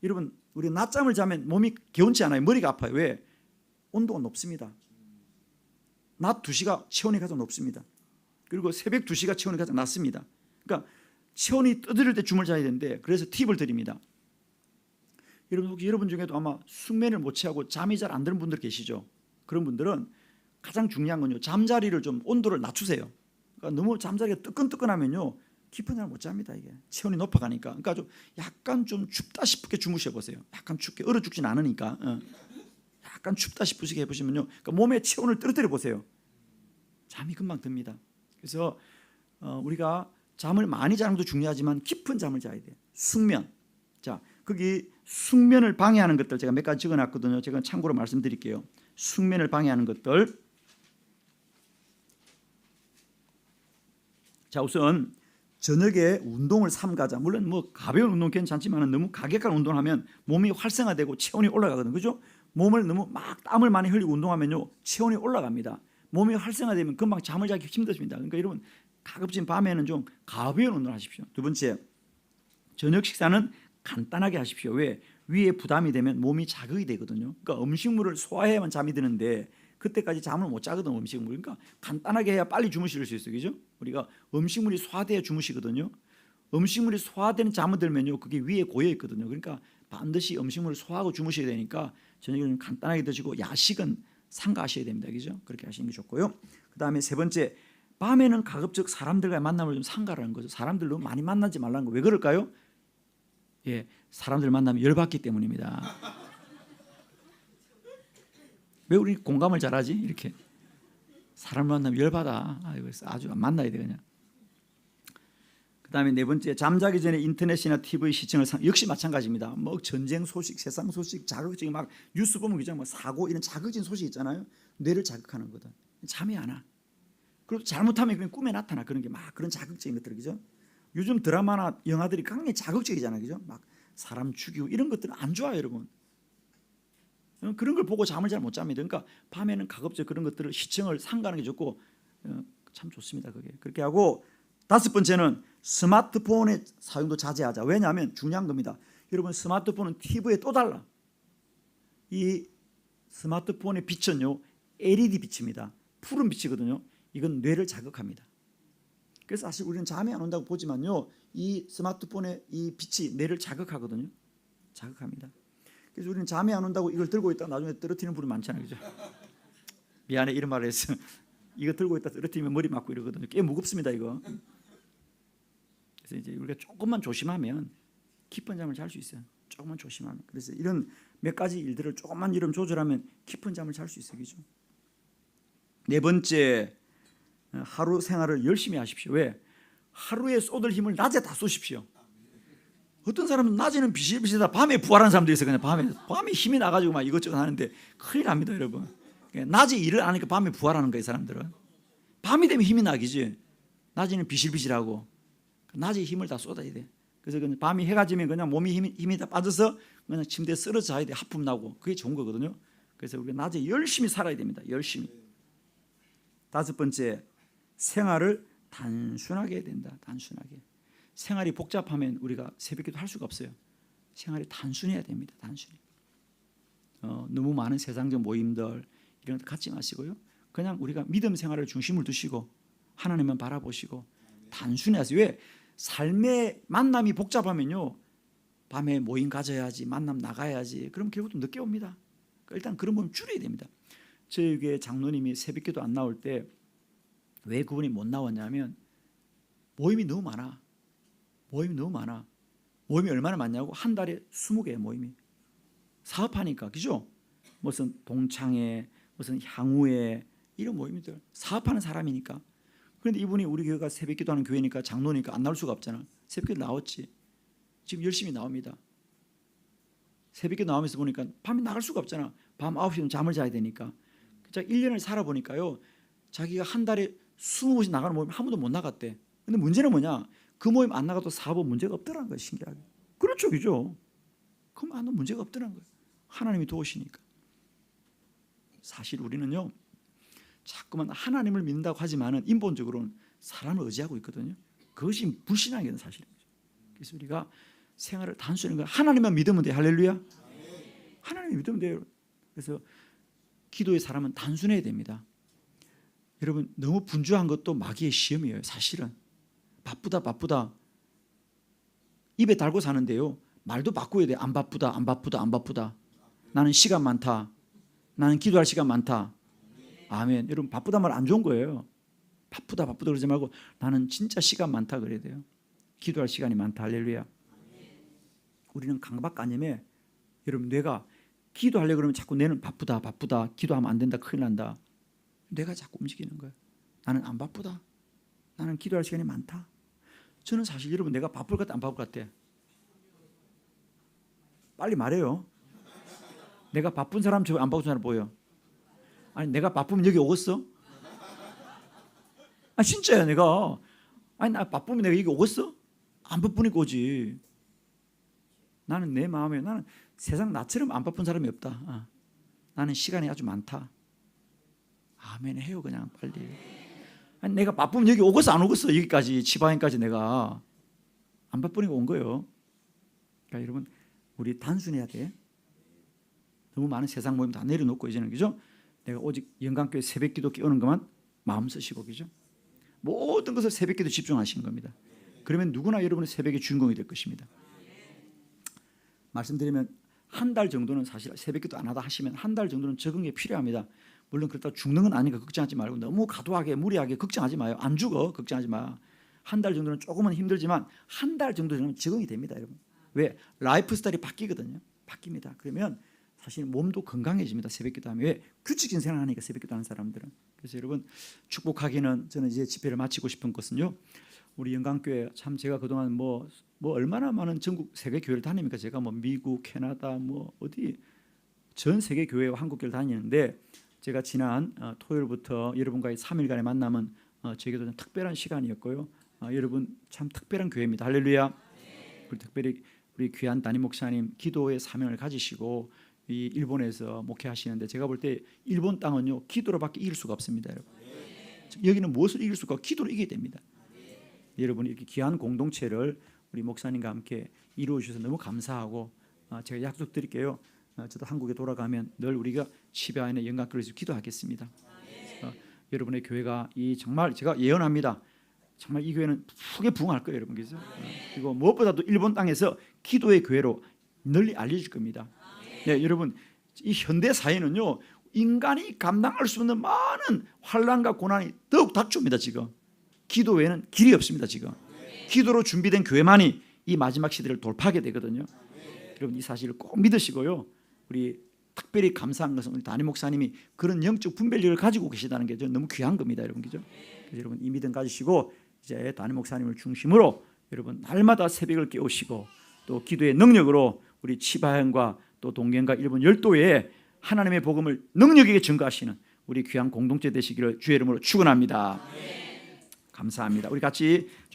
여러분 우리 낮잠을 자면 몸이 개운치 않아요. 머리가 아파요. 왜? 온도가 높습니다. 낮 2시가 체온이 가장 높습니다. 그리고 새벽 2시가 체온이 가장 낮습니다. 그러니까 체온이 떠들을 때 줌을 자야 되는데 그래서 팁을 드립니다. 여러분 혹시 여러분 중에도 아마 숙면을 못 취하고 잠이 잘 안 드는 분들 계시죠? 그런 분들은 가장 중요한 건요. 잠자리를 좀 온도를 낮추세요. 그러니까 너무 잠자리가 뜨끈뜨끈하면요. 깊은 잠을 못 잡니다. 이게 체온이 높아가니까. 그러니까 좀 약간 좀 춥다 싶게 주무셔 보세요. 약간 춥게 얼어 죽진 않으니까. 약간 춥다 싶으시게 해보시면요. 그러니까 몸의 체온을 떨어뜨려 보세요. 잠이 금방 듭니다. 그래서 우리가 잠을 많이 자는 것도 중요하지만 깊은 잠을 자야 돼요. 숙면. 자, 거기 숙면을 방해하는 것들 제가 몇 가지 적어놨거든요. 제가 참고로 말씀드릴게요. 숙면을 방해하는 것들. 자, 우선 저녁에 운동을 삼가자. 물론 뭐 가벼운 운동 괜찮지만 너무 가격한 운동을 하면 몸이 활성화되고 체온이 올라가거든요. 그죠? 몸을 너무 막 땀을 많이 흘리고 운동하면요 체온이 올라갑니다. 몸이 활성화되면 금방 잠을 자기 힘들습니다. 그러니까 여러분 가급적 밤에는 좀 가벼운 운동을 하십시오. 두 번째, 저녁 식사는 간단하게 하십시오. 왜? 위에 부담이 되면 몸이 자극이 되거든요. 그러니까 음식물을 소화해야만 잠이 드는데 그때까지 잠을 못 자거든 음식물. 그러니까 간단하게 해야 빨리 주무실 수 있어요. 그죠? 우리가 음식물이 소화돼야 주무시거든요. 음식물이 소화되는 잠을 들면요 그게 위에 고여 있거든요. 그러니까 반드시 음식물을 소화하고 주무셔야 되니까 저녁에는 간단하게 드시고 야식은 삼가하셔야 됩니다. 그죠? 그렇게 하시는 게 좋고요. 그다음에 세 번째, 밤에는 가급적 사람들과의 만남을 좀 삼가라는 거죠. 사람들 너무 많이 만나지 말라는 거. 왜 그럴까요? 예, 사람들 만나면 열받기 때문입니다. 왜 우리 공감을 잘하지? 이렇게 사람 만나면 열받아. 그래서 아주 만나야 돼 그냥. 그다음에 네 번째, 잠자기 전에 인터넷이나 TV 시청을 역시 마찬가지입니다. 뭐 전쟁 소식, 세상 소식, 자극적인 막 뉴스 보면 그죠? 뭐 사고 이런 자극적인 소식 있잖아요. 뇌를 자극하는 거거든. 잠이 안 와. 그리고 잘못하면 그냥 꿈에 나타나 그런 게 막 그런 자극적인 것들 그죠? 요즘 드라마나 영화들이 굉장히 자극적이잖아요, 그죠? 막 사람 죽이고 이런 것들은 안 좋아요, 여러분. 그런 걸 보고 잠을 잘 못 잡니다. 그러니까 밤에는 가급적 그런 것들을 시청을 삼가는 게 좋고 참 좋습니다, 그게. 그렇게 하고 다섯 번째는 스마트폰의 사용도 자제하자. 왜냐하면 중요한 겁니다. 여러분 스마트폰은 TV에 또 달라. 이 스마트폰의 빛은요 LED 빛입니다. 푸른 빛이거든요. 이건 뇌를 자극합니다. 그래서 사실 우리는 잠이 안 온다고 보지만요 이 스마트폰의 이 빛이 뇌를 자극하거든요. 자극합니다. 그래서 우리는 잠이 안 온다고 이걸 들고 있다 나중에 떨어뜨리는 분이 많잖아요, 그죠? 미안해 이런 말을 해서 이거 들고 있다 떨어뜨리면 머리 맞고 이러거든요. 꽤 무겁습니다 이거. 그래서 이제 우리가 조금만 조심하면 깊은 잠을 잘 수 있어요. 조금만 조심하면. 그래서 이런 몇 가지 일들을 조금만 이름 조절하면 깊은 잠을 잘 수 있어요, 그죠? 네 번째, 하루 생활을 열심히 하십시오. 왜? 하루에 쏟을 힘을 낮에 다 쏘십시오. 어떤 사람은 낮에는 비실비실하다 밤에 부활하는 사람도 있어요. 그냥 밤에 힘이 나가지고 막 이것저것 하는데 큰일 납니다, 여러분. 낮에 일을 안 하니까 밤에 부활하는 거예요, 사람들은. 밤이 되면 힘이 나기지. 낮에는 비실비실하고 낮에 힘을 다 쏟아야 돼. 그래서 그냥 밤이 해가 지면 그냥 몸이 힘이 다 빠져서 그냥 침대에 쓰러져 자야 돼. 하품 나고 그게 좋은 거거든요. 그래서 우리가 낮에 열심히 살아야 됩니다. 열심히. 다섯 번째, 생활을 단순하게 해야 된다. 단순하게. 생활이 복잡하면 우리가 새벽기도 할 수가 없어요. 생활이 단순해야 됩니다. 단순히. 너무 많은 세상적 모임들 이런 거 갖지 마시고요. 그냥 우리가 믿음 생활을 중심을 두시고 하나님만 바라보시고 단순히 하세요. 왜? 삶의 만남이 복잡하면요, 밤에 모임 가져야지, 만남 나가야지, 그럼 결국 좀 늦게 옵니다. 일단 그런 모임 줄여야 됩니다. 저희 교회 장로님이 새벽기도 안 나올 때 왜 그분이 못 나왔냐면 모임이 너무 많아. 모임이 얼마나 많냐고, 한 달에 20개 모임이. 사업하니까, 그죠? 무슨 동창회, 무슨 향후회 이런 모임들, 사업하는 사람이니까. 그런데 이분이 우리 교회가 새벽기도하는 교회니까 장로니까 안 나올 수가 없잖아. 새벽기도 나왔지. 지금 열심히 나옵니다. 새벽기도 나오면서 보니까 밤에 나갈 수가 없잖아. 밤 9시면 잠을 자야 되니까. 자, 1년을 살아보니까요, 자기가 한 달에 20곳이 나가는 모임 한 번도 못 나갔대. 근데 문제는 뭐냐? 그 모임 안 나가도 사업은 문제가 없더라는 거예요. 신기하게. 그렇죠, 그죠? 그럼 아무 문제가 없더라는 거예요. 하나님이 도우시니까. 사실 우리는요, 자꾸만 하나님을 믿는다고 하지만은 인본적으로는 사람을 의지하고 있거든요. 그것이 불신앙이 된 사실입니다. 그래서 우리가 생활을 단순히 하나님만 믿으면 돼요. 할렐루야. 하나님을 믿으면 돼요. 그래서 기도의 사람은 단순해야 됩니다. 여러분, 너무 분주한 것도 마귀의 시험이에요. 사실은 바쁘다 입에 달고 사는데요, 말도 바꿔야 돼요. 안 바쁘다. 나는 시간 많다. 나는 기도할 시간 많다. 아멘. 여러분, 바쁘다 말 안 좋은 거예요. 바쁘다 그러지 말고 나는 진짜 시간 많다 그래야 돼요. 기도할 시간이 많다. 할렐루야. 우리는 강박관념에, 여러분, 뇌가 기도하려고 그러면 자꾸 뇌는 바쁘다 기도하면 안 된다, 큰일 난다. 뇌가 자꾸 움직이는 거예요. 나는 안 바쁘다. 나는 기도할 시간이 많다. 저는 사실 여러분, 내가 바쁠 것 같아, 안 바쁠 것 같아? 빨리 말해요. 내가 바쁜 사람, 저 안 바쁜 사람 보여? 아니, 내가 바쁘면 여기 오겠어? 아니, 진짜야. 내가, 아니, 나 바쁘면 내가 여기 오겠어? 안 바쁘니까 오지. 나는 내 마음에, 나는 세상 나처럼 안 바쁜 사람이 없다. 나는 시간이 아주 많다. 아멘 해요. 그냥 빨리. 아니, 내가 바쁘면 여기 오겠어, 안 오겠어? 여기까지, 지방에까지 내가 안 바쁘니까 온 거예요. 그러니까 여러분, 우리 단순해야 돼. 너무 많은 세상 모임 다 내려놓고 이제는, 그죠? 내가 오직 영광교회 새벽기도 깨우는 것만 마음 쓰시고, 그죠? 모든 것을 새벽기도 집중하시는 겁니다. 그러면 누구나 여러분의 새벽의 주인공이 될 것입니다. 말씀드리면 한 달 정도는, 사실 새벽기도 안 하다 하시면 한 달 정도는 적응이 필요합니다. 물론 그렇다고 죽는 건 아니니까 걱정하지 말고, 너무 과도하게 무리하게 걱정하지 마요. 안 죽어, 걱정하지 마. 한 달 정도는 조금은 힘들지만 한 달 정도는 적응이 됩니다, 여러분. 왜? 라이프 스타일이 바뀌거든요. 바뀝니다. 그러면 사실 몸도 건강해집니다. 새벽기도 하면. 왜? 규칙적인 생활하니까, 새벽기도 하는 사람들은. 그래서 여러분, 축복하기는, 저는 이제 집회를 마치고 싶은 것은요, 우리 영광교회 참 제가 그동안 뭐 얼마나 많은 전국 세계 교회를 다닙니까? 제가 뭐 미국, 캐나다, 뭐 어디 전 세계 교회와 한국 교회를 다니는데, 제가 지난 토요일부터 여러분과의 3일간의 만남은 저에게도 좀 특별한 시간이었고요. 여러분 참 특별한 교회입니다. 할렐루야. 그리고 특별히 우리 귀한 담임 목사님 기도의 사명을 가지시고 이 일본에서 목회하시는데, 제가 볼 때 일본 땅은요, 기도로밖에 이길 수가 없습니다, 여러분. 여기는 무엇을 이길 수가 없고 기도로 이기게 됩니다. 여러분이 이렇게 귀한 공동체를 우리 목사님과 함께 이루어 주셔서 너무 감사하고, 제가 약속드릴게요. 저도 한국에 돌아가면 늘 우리가 시베아인의 영광교회에서 기도하겠습니다. 여러분의 교회가 이 정말 제가 예언합니다. 정말 이 교회는 크게 부흥할 거예요, 여러분. 그래서 그리고 무엇보다도 일본 땅에서 기도의 교회로 널리 알려질 겁니다. 네, 여러분, 이 현대 사회는요, 인간이 감당할 수 없는 많은 환난과 고난이 더욱 닥쳐옵니다. 지금 기도 외에는 길이 없습니다. 지금 기도로 준비된 교회만이 이 마지막 시대를 돌파하게 되거든요. 여러분, 이 사실을 꼭 믿으시고요. 우리 특별히 감사한 것은 우리 담임 목사님이 그런 영적 분별력을 가지고 계시다는 게 저는 너무 귀한 겁니다, 여러분. 그죠? 그래서 여러분, 이 믿음 가지시고 이제 담임 목사님을 중심으로 여러분 날마다 새벽을 깨우시고, 또 기도의 능력으로 우리 치바현과 또 동경과 일본 열도에 하나님의 복음을 능력 있게 증거하시는 우리 귀한 공동체 되시기를 주의 이름으로 축원합니다. 감사합니다. 우리 같이 좀